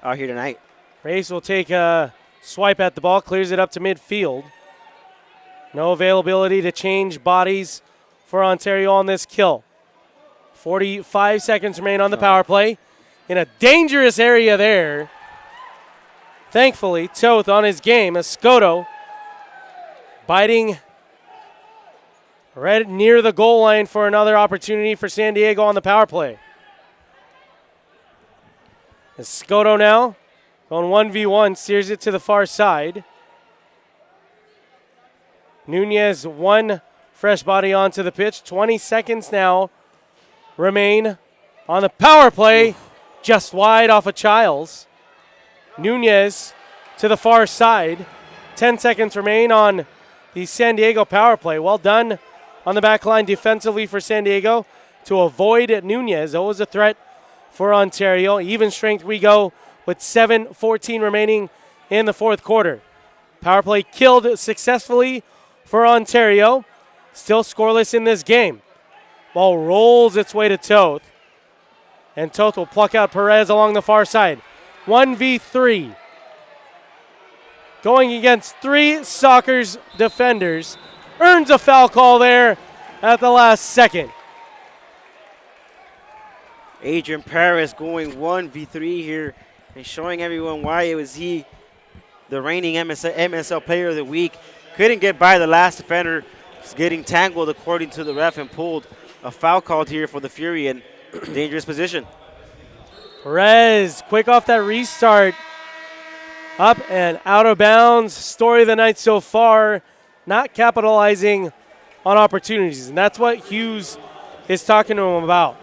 out here tonight. Reyes will take a swipe at the ball, clears it up to midfield. No availability to change bodies for Ontario on this kill. 45 seconds remain on the power play. In a dangerous area there. Thankfully, Toth on his game. Escoto biting right near the goal line for another opportunity for San Diego on the power play. Escoto now going 1v1, steers it to the far side. Nunez, one fresh body onto the pitch. 20 seconds now remain on the power play. just wide off of Childs. Nunez to the far side. 10 seconds remain on the San Diego power play. Well done on the back line defensively for San Diego to avoid Nunez. Always a threat for Ontario. Even strength we go with 7:14 remaining in the fourth quarter. Power play killed successfully for Ontario. Still scoreless in this game. Ball rolls its way to Toth. And Toth will pluck out Perez along the far side. 1v3. Going against 3 Sockers defenders. Earns a foul call there at the last second. Adrian Perez going 1v3 here and showing everyone why it was he, the reigning MSL Player of the Week. Couldn't get by the last defender. He's getting tangled according to the ref and pulled a foul called here for the Fury in dangerous position. Perez, quick off that restart. Up and out of bounds. Story of the night so far. Not capitalizing on opportunities. And that's what Hughes is talking to him about.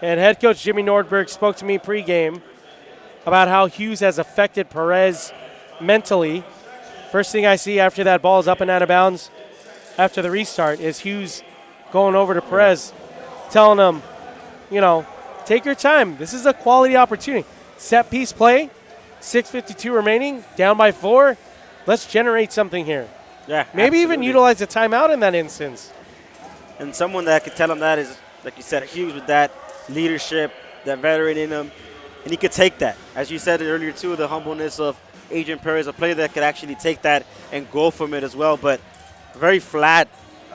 And head coach Jimmy Nordberg spoke to me pregame about how Hughes has affected Perez mentally. First thing I see after that ball is up and out of bounds after the restart is Hughes going over to Perez, telling him, take your time. This is a quality opportunity. Set piece play, 6:52 remaining, down by 4. Let's generate something here. Yeah, maybe absolutely. even utilize a timeout in that instance. And someone that could tell him that is, like you said, Hughes with that leadership, that veteran in him, and he could take that. As you said earlier too, the humbleness of Adrian Perez, a player that could actually take that and go from it as well. But very flat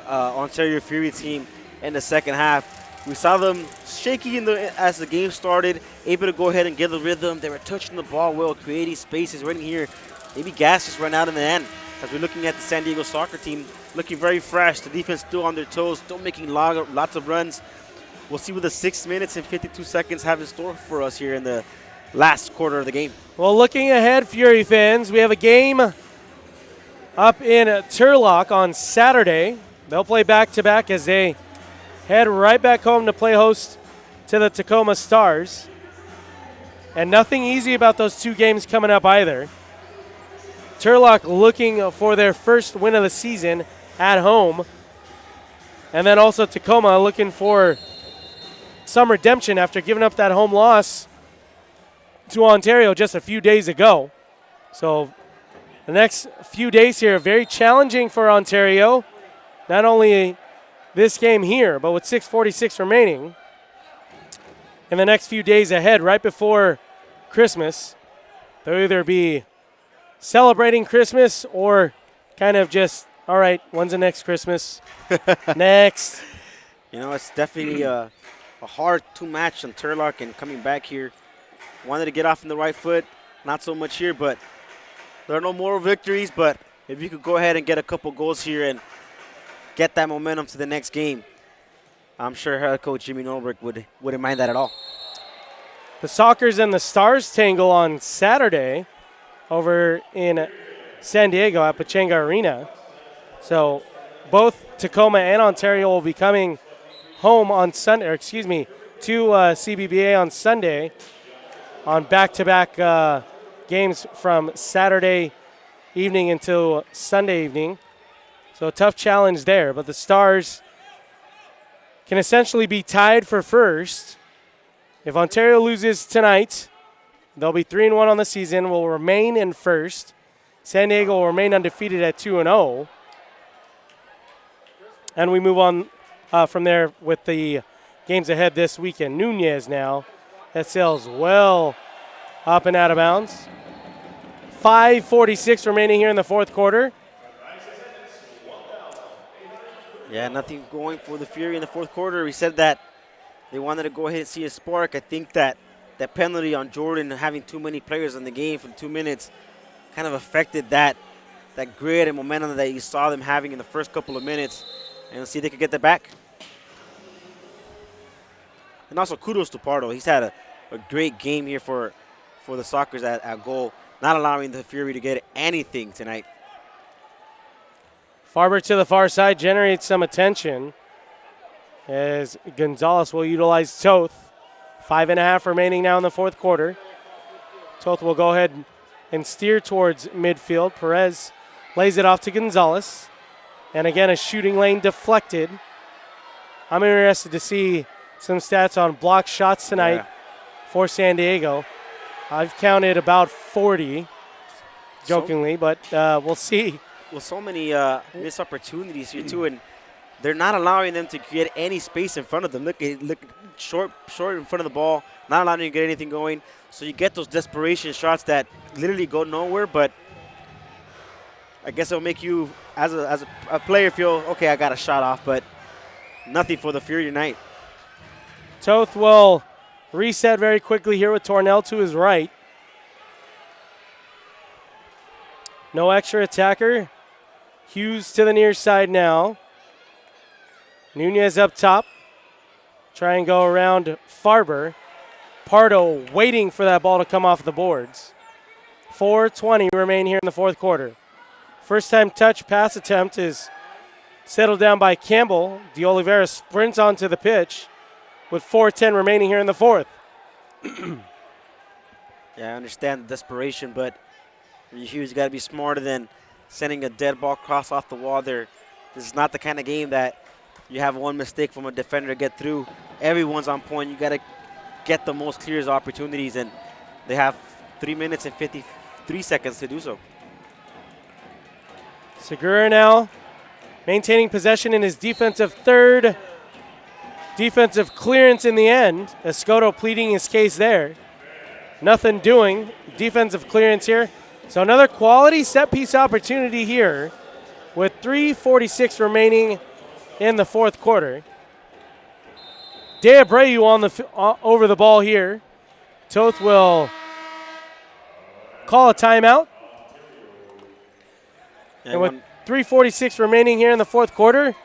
Ontario Fury team in the second half. We saw them shaky as the game started, able to go ahead and get the rhythm. They were touching the ball well, creating spaces right in here. Maybe gas just ran out in the end. As we're looking at the San Diego soccer team, looking very fresh. The defense still on their toes, still making lots of runs. We'll see what the 6 minutes and 52 seconds have in store for us here in the last quarter of the game. Well, looking ahead, Fury fans, we have a game up in Turlock on Saturday. They'll play back-to-back as they head right back home to play host to the Tacoma Stars. And nothing easy about those 2 games coming up either. Turlock looking for their first win of the season at home. And then also Tacoma looking for some redemption after giving up that home loss to Ontario just a few days ago. So the next few days here are very challenging for Ontario. Not only this game here, but with 6:46 remaining. In the next few days ahead, right before Christmas, they'll either be celebrating Christmas or kind of just, all right, when's the next Christmas? Next. It's definitely a hard 2 match on Turlock, and coming back here, wanted to get off on the right foot. Not so much here, but there are no more victories. But if you could go ahead and get a couple goals here and get that momentum to the next game, I'm sure head coach Jimmy Nordberg wouldn't mind that at all. The Sockers and the Stars tangle on Saturday over in San Diego at Pechanga Arena. So both Tacoma and Ontario will be coming home on Sunday, to CBBA on Sunday on back-to-back games from Saturday evening until Sunday evening. So a tough challenge there, but the Stars can essentially be tied for first. If Ontario loses tonight, they'll be 3-1 on the season, will remain in first. San Diego will remain undefeated at 2-0. And we move on from there with the games ahead this weekend. Nunez now. That sails well up and out of bounds. 5:46 remaining here in the fourth quarter. Yeah, nothing going for the Fury in the fourth quarter. We said that they wanted to go ahead and see a spark. I think that penalty on Jordan, having too many players in the game for 2 minutes, kind of affected that grit and momentum that you saw them having in the first couple of minutes. And let's see if they could get that back. And also kudos to Pardo. He's had a great game here for the Sockers at goal, not allowing the Fury to get anything tonight. Farber to the far side generates some attention as Gonzalez will utilize Toth. 5.5 remaining now in the fourth quarter. Toth will go ahead and steer towards midfield. Perez lays it off to Gonzalez. And again, a shooting lane deflected. I'm interested to see some stats on blocked shots tonight for San Diego. I've counted about 40, jokingly, but we'll see. Well, so many missed opportunities here too, and they're not allowing them to get any space in front of them. Look short in front of the ball, not allowing them to get anything going. So you get those desperation shots that literally go nowhere, but I guess it'll make you, as a player, feel, okay, I got a shot off, but nothing for the Fury tonight. Toth will reset very quickly here with Tornell to his right. No extra attacker. Hughes to the near side now. Nunez up top. Try and go around Farber. Pardo waiting for that ball to come off the boards. 4:20 remain here in the fourth quarter. First time touch pass attempt is settled down by Campbell. De Oliveira sprints onto the pitch with 4:10 remaining here in the fourth. Yeah, I understand the desperation, but Hughes got to be smarter than sending a dead ball cross off the wall there. This is not the kind of game that you have one mistake from a defender to get through. Everyone's on point. You got to get the most clear opportunities, and they have 3 minutes and 53 seconds to do so. Segura now maintaining possession in his defensive third. Defensive clearance in the end. Escoto pleading his case there. Nothing doing. Defensive clearance here. So another quality set piece opportunity here with 3:46 remaining in the fourth quarter. De Abreu on the over the ball here. Toth will call a timeout. And with 3:46 remaining here in the fourth quarter,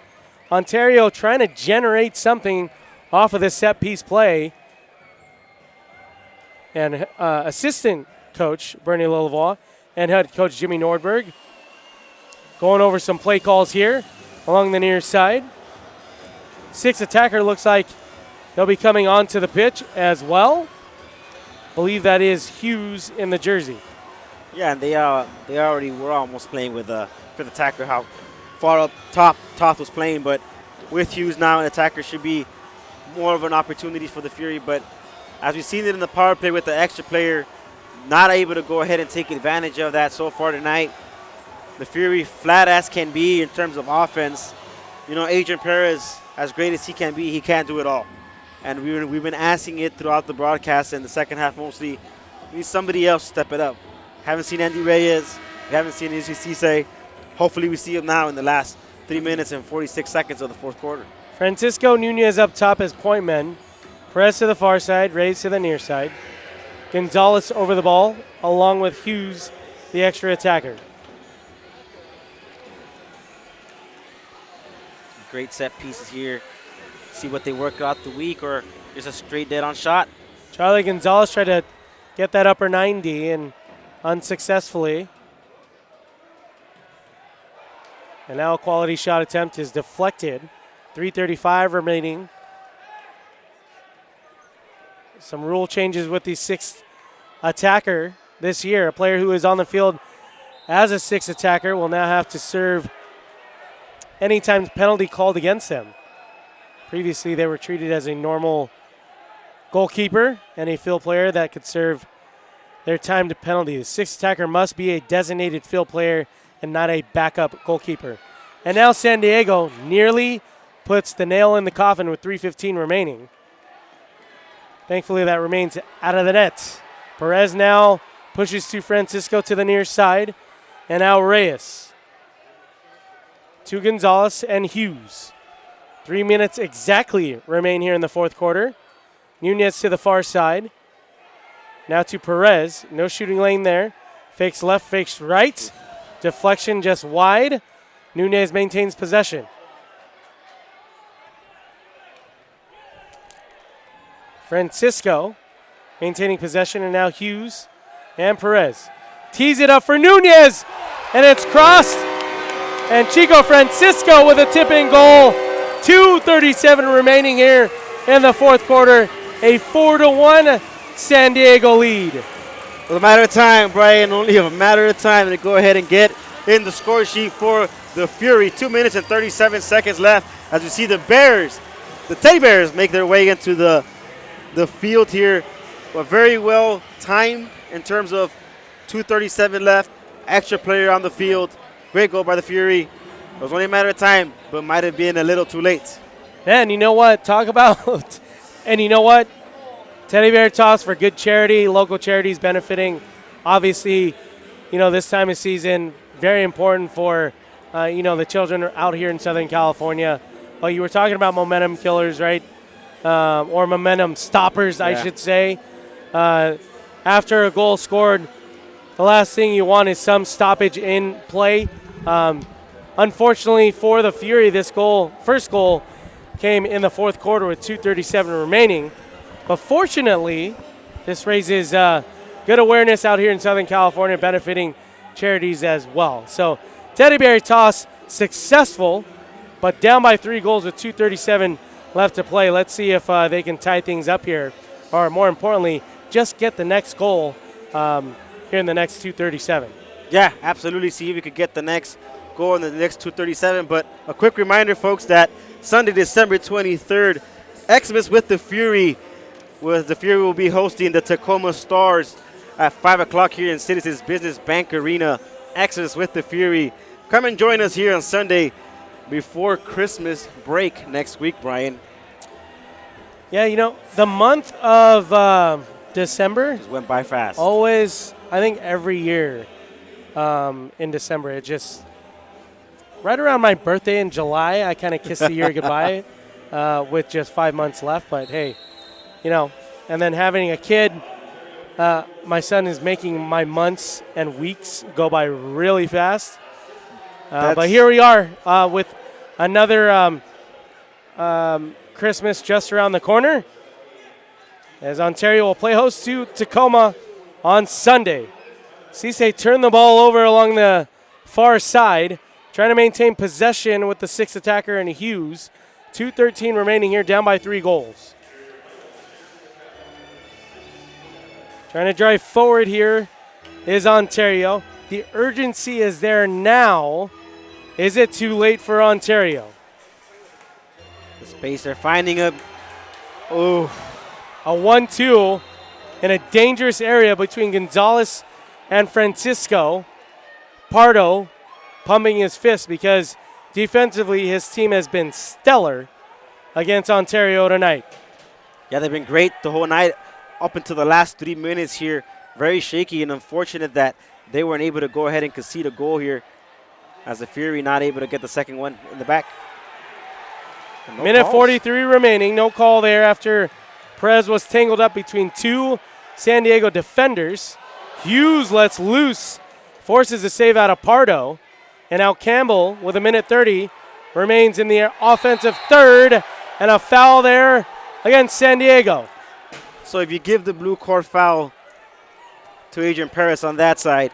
Ontario trying to generate something off of this set piece play. And assistant coach Bernie Lillavois and head coach Jimmy Nordberg going over some play calls here along the near side. Sixth attacker looks like they'll be coming onto the pitch as well. Believe that is Hughes in the jersey. Yeah, and they already were almost playing with for the attacker how far up top Toth was playing, but with Hughes now, an attacker should be more of an opportunity for the Fury. But as we've seen it in the power play with the extra player, not able to go ahead and take advantage of that so far tonight. The Fury, flat as can be in terms of offense, you know, Adrian Perez, as great as he can be, he can't do it all. And we've been asking it throughout the broadcast in the second half mostly. We need somebody else to step it up. Haven't seen Andy Reyes. We haven't seen Izzy Cisse. Hopefully we see him now in the last 3 minutes and 46 seconds of the fourth quarter. Francisco Nunez up top as point men. Perez to the far side, Reyes to the near side. Gonzalez over the ball, along with Hughes, the extra attacker. Great set pieces here. See what they work out the week, or just a straight dead-on shot. Charlie Gonzalez tried to get that upper 90 and unsuccessfully. And now a quality shot attempt is deflected. 3:35 remaining. Some rule changes with the sixth attacker this year. A player who is on the field as a sixth attacker will now have to serve anytime penalty called against them. Previously, they were treated as a normal goalkeeper and a field player that could serve their timed penalty. The sixth attacker must be a designated field player and not a backup goalkeeper. And now San Diego nearly puts the nail in the coffin with 3:15 remaining. Thankfully, that remains out of the net. Perez now pushes to Francisco to the near side. And now Reyes to Gonzalez and Hughes. 3 minutes exactly remain here in the fourth quarter. Nunez to the far side. Now to Perez. No shooting lane there. Fakes left, fakes right. Deflection just wide. Nunez maintains possession. Francisco maintaining possession, and now Hughes and Perez. Tees it up for Nunez, and it's crossed. And Chico Francisco with a tip-in goal. 2:37 remaining here in the fourth quarter. a 4-1 San Diego lead. It was a matter of time, Brian, only a matter of time to go ahead and get in the score sheet for the Fury. 2 minutes and 37 seconds left as we see the Bears, the Teddy Bears, make their way into the field here. But very well timed in terms of 2:37 left, extra player on the field. Great goal by the Fury. It was only a matter of time, but might have been a little too late. And you know what? Talk about, and you know what? Teddy Bear Toss for good charity, local charities benefiting. Obviously, this time of season, very important for, the children out here in Southern California. But you were talking about momentum killers, right? Or momentum stoppers, I should say. After a goal scored, the last thing you want is some stoppage in play. Unfortunately for the Fury, this first goal, came in the fourth quarter with 2:37 remaining. But fortunately, this raises good awareness out here in Southern California, benefiting charities as well. So Teddy Bear Toss successful, but down by 3 goals with 2:37 left to play. Let's see if they can tie things up here, or more importantly, just get the next goal here in the next 2:37. Yeah, absolutely. See if we could get the next goal in the next 2:37. But a quick reminder, folks, that Sunday, December 23rd, Xmas with the Fury. The Fury will be hosting the Tacoma Stars at 5 o'clock here in Citizens Business Bank Arena. Xmas with the Fury. Come and join us here on Sunday before Christmas break next week, Brian. Yeah, the month of December Just went by fast. Always, I think every year in December, it just, right around my birthday in July, I kind of kiss the year goodbye with just 5 months left. But hey, and then having a kid, my son is making my months and weeks go by really fast. But here we are with another Christmas just around the corner, as Ontario will play host to Tacoma on Sunday. Cisse turned the ball over along the far side, trying to maintain possession with the 6th attacker and Hughes. 2:13 remaining here, down by 3 goals. Trying to drive forward here is Ontario. The urgency is there now. Is it too late for Ontario? The space they're finding a 1-2 in a dangerous area between Gonzalez and Francisco. Pardo pumping his fist because defensively his team has been stellar against Ontario tonight. Yeah, they've been great the whole night up until the last 3 minutes here. Very shaky and unfortunate that they weren't able to go ahead and concede a goal here, as the Fury not able to get the second one in the back. Minute 43 remaining. No call there after Perez was tangled up between 2 San Diego defenders. Hughes lets loose, forces a save out of Pardo. And now Campbell, with a minute 30, remains in the offensive third. And a foul there against San Diego. So if you give the blue card foul to Adrian Perez on that side,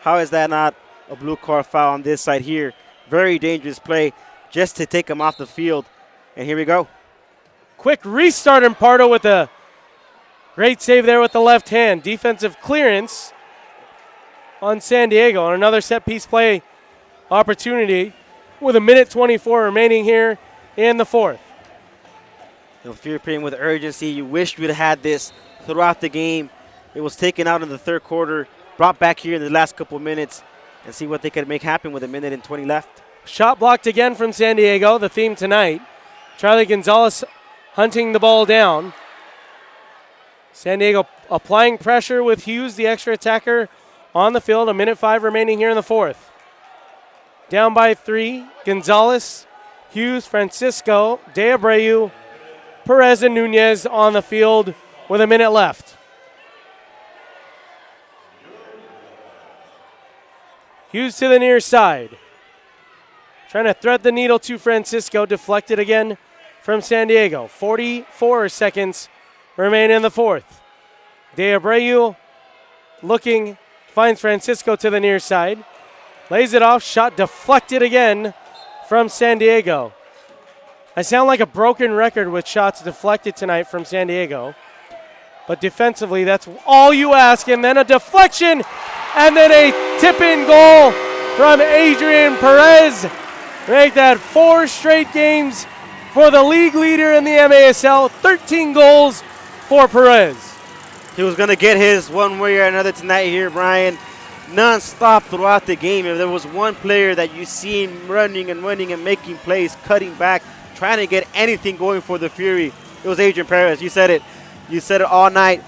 how is that not a blue card foul on this side here? Very dangerous play just to take him off the field. And here we go. Quick restart in Pardo with a great save there with the left hand. Defensive clearance on San Diego. And another set piece play opportunity with a minute 24 remaining here in the fourth. If you're playing with urgency, you wish you'd had this throughout the game. It was taken out in the third quarter, brought back here in the last couple of minutes, and see what they could make happen with a minute and 20 left. Shot blocked again from San Diego, the theme tonight. Charlie Gonzalez hunting the ball down. San Diego applying pressure with Hughes, the extra attacker, on the field. A minute 5 remaining here in the fourth. Down by 3, Gonzalez, Hughes, Francisco, De Abreu, Perez, and Nunez on the field with a minute left. Hughes to the near side. Trying to thread the needle to Francisco. Deflected again from San Diego. 44 seconds remain in the fourth. De Abreu looking, finds Francisco to the near side. Lays it off. Shot deflected again from San Diego. I sound like a broken record with shots deflected tonight from San Diego. But defensively, that's all you ask. And then a deflection, and then a tip-in goal from Adrian Perez. Make that 4 straight games for the league leader in the MASL. 13 goals for Perez. He was going to get his one way or another tonight here, Brian. Non-stop throughout the game. If there was one player that you seen running and making plays, cutting back, trying to get anything going for the Fury, it was Adrian Perez. You said it. You said it all night.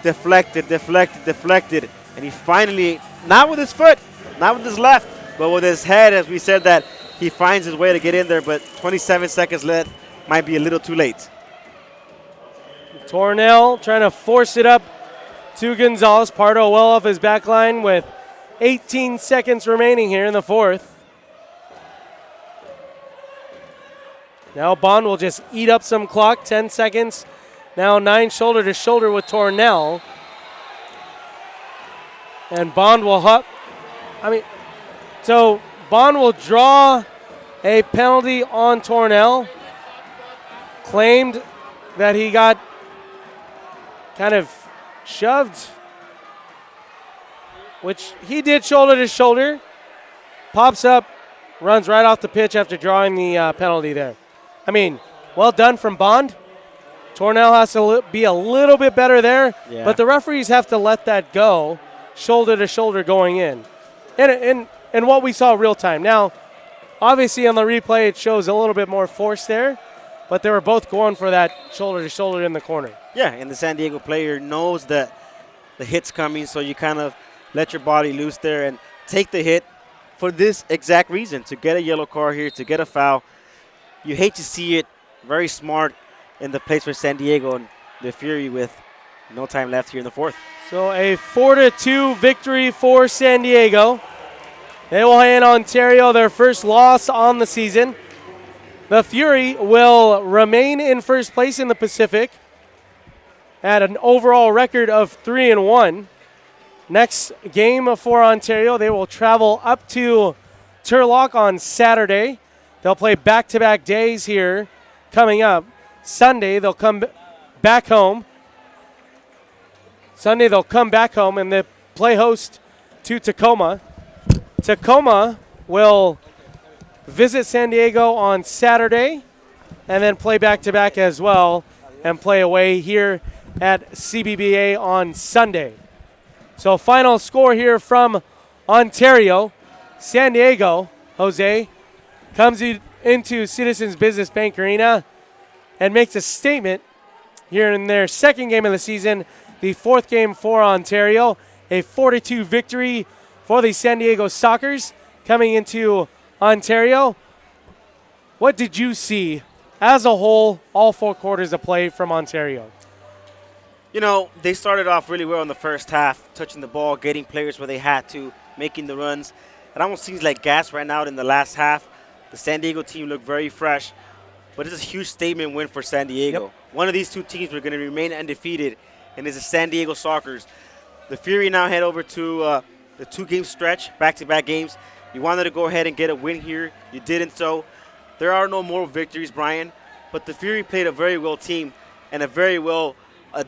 Deflected. And he finally, not with his foot, not with his left, but with his head, as we said, that he finds his way to get in there. But 27 seconds left might be a little too late. Tornell trying to force it up to Gonzalez. Pardo well off his back line with 18 seconds remaining here in the fourth. Now Bond will just eat up some clock. 10 seconds. Now 9 shoulder to shoulder with Tornell. And Bond will so Bond will draw a penalty on Tornell. Claimed that he got kind of shoved, which he did shoulder to shoulder. Pops up, runs right off the pitch after drawing the penalty there. I mean, well done from Bond. Tornell has to be a little bit better there, but the referees have to let that go, shoulder to shoulder going in. And what we saw real time. Now, obviously on the replay it shows a little bit more force there, but they were both going for that shoulder to shoulder in the corner. Yeah, and the San Diego player knows that the hit's coming, so you kind of let your body loose there and take the hit for this exact reason, to get a yellow card here, to get a foul. You hate to see it. Very smart in the place for San Diego and the Fury with no time left here in the fourth. So a 4-2 victory for San Diego. They will hand Ontario their first loss on the season. The Fury will remain in first place in the Pacific at an overall record of 3-1. Next game for Ontario, they will travel up to Turlock on Saturday. They'll play back-to-back days here coming up. Sunday, they'll come back home. And they play host to Tacoma. Tacoma will visit San Diego on Saturday and then play back-to-back as well and play away here at CBBA on Sunday. So final score here from Ontario. San Diego, Jose, comes into Citizens Business Bank Arena and makes a statement here in their second game of the season, the fourth game for Ontario. A 4-2 victory for the San Diego Sockers coming into Ontario. What did you see as a whole, all 4 quarters of play from Ontario? You know, they started off really well in the first half, touching the ball, getting players where they had to, making the runs. It almost seems like gas ran out in the last half. The San Diego team looked very fresh, but it's a huge statement win for San Diego. Yep. One of these two teams are going to remain undefeated, and it's the San Diego Sockers. The Fury now head over to the 2-game stretch, back-to-back games. You wanted to go ahead and get a win here. You didn't so. There are no more victories, Brian, but the Fury played a very well team and a very well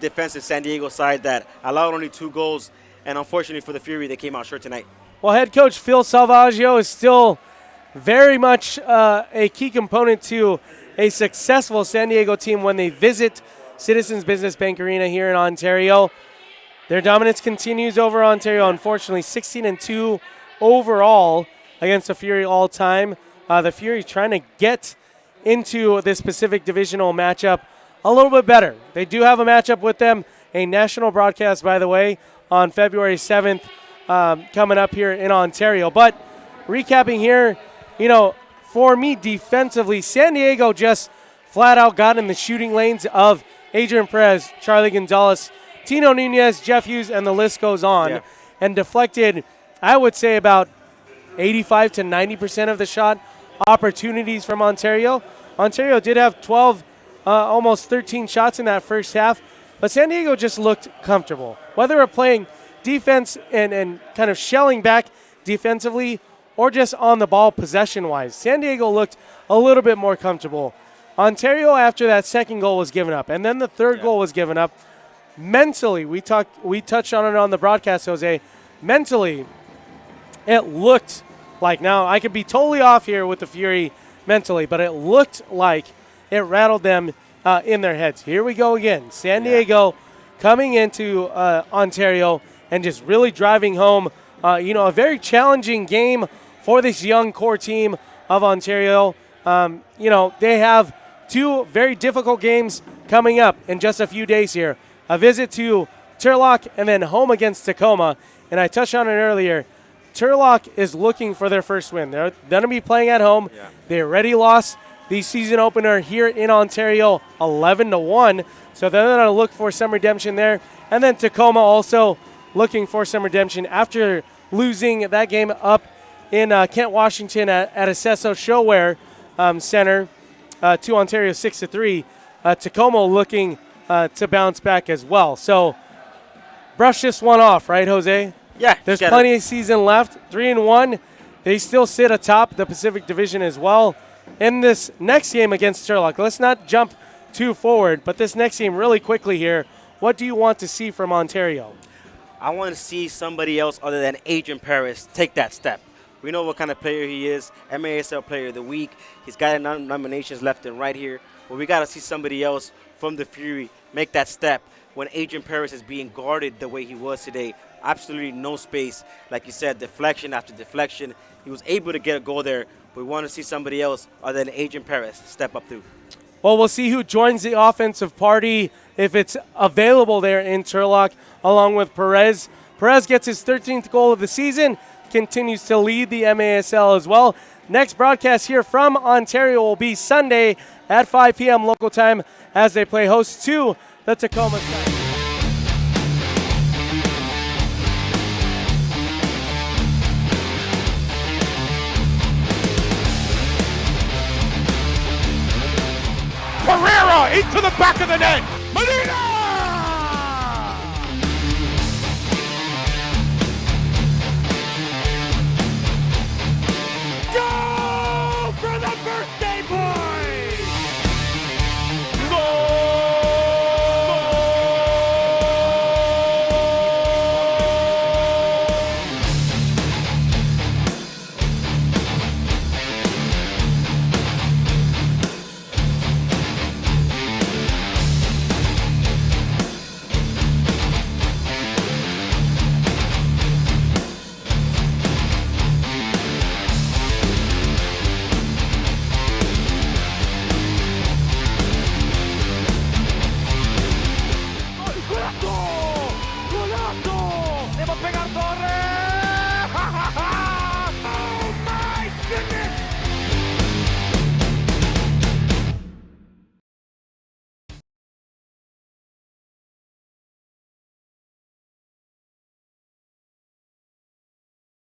defensive San Diego side that allowed only 2 goals, and unfortunately for the Fury, they came out short tonight. Well, head coach Phil Salvaggio is still very much a key component to a successful San Diego team when they visit Citizens Business Bank Arena here in Ontario. Their dominance continues over Ontario, unfortunately, 16-2 overall against the Fury all time. The Fury trying to get into this Pacific Divisional matchup a little bit better. They do have a matchup with them, a national broadcast, by the way, on February 7th coming up here in Ontario. But recapping here, for me defensively, San Diego just flat out got in the shooting lanes of Adrian Perez, Charlie Gonzalez, Tino Nunez, Jeff Hughes, and the list goes on, and deflected, I would say, about 85 to 90% of the shot opportunities from Ontario. Ontario did have 12, almost 13 shots in that first half, but San Diego just looked comfortable. Whether we're playing defense and kind of shelling back defensively or just on the ball possession-wise, San Diego looked a little bit more comfortable. Ontario, after that second goal was given up, and then the third goal was given up, mentally, we touched on it on the broadcast, Jose. Mentally, it looked like, now I could be totally off here with the Fury mentally, but it looked like it rattled them in their heads. Here we go again. San Diego coming into Ontario and just really driving home, a very challenging game for this young core team of Ontario. They have 2 very difficult games coming up in just a few days here. A visit to Turlock and then home against Tacoma. And I touched on it earlier. Turlock is looking for their first win. They're going to be playing at home. Yeah. They already lost the season opener here in Ontario 11-1. So they're going to look for some redemption there. And then Tacoma also looking for some redemption after losing that game up in Kent, Washington at Acesso Showwear Center to Ontario 6-3. Tacoma looking to bounce back as well. So brush this one off, right, Jose? Yeah. There's plenty of season left. 3-1. They still sit atop the Pacific Division as well. In this next game against Turlock, let's not jump too forward, but this next game really quickly here, what do you want to see from Ontario? I want to see somebody else other than Adrian Paris take that step. We know what kind of player he is, MASL Player of the Week. He's got nominations left and right here, but we got to see somebody else from the Fury make that step when Adrian Paris is being guarded the way he was today. Absolutely no space. Like you said, deflection after deflection. He was able to get a goal there. We want to see somebody else other than Adrian Paris step up through. Well, we'll see who joins the offensive party if it's available there in Turlock, along with Perez. Perez gets his 13th goal of the season, continues to lead the MASL as well. Next broadcast here from Ontario will be Sunday at 5 p.m. local time as they play host to the Tacoma side. Pereira into the back of the net. Medina!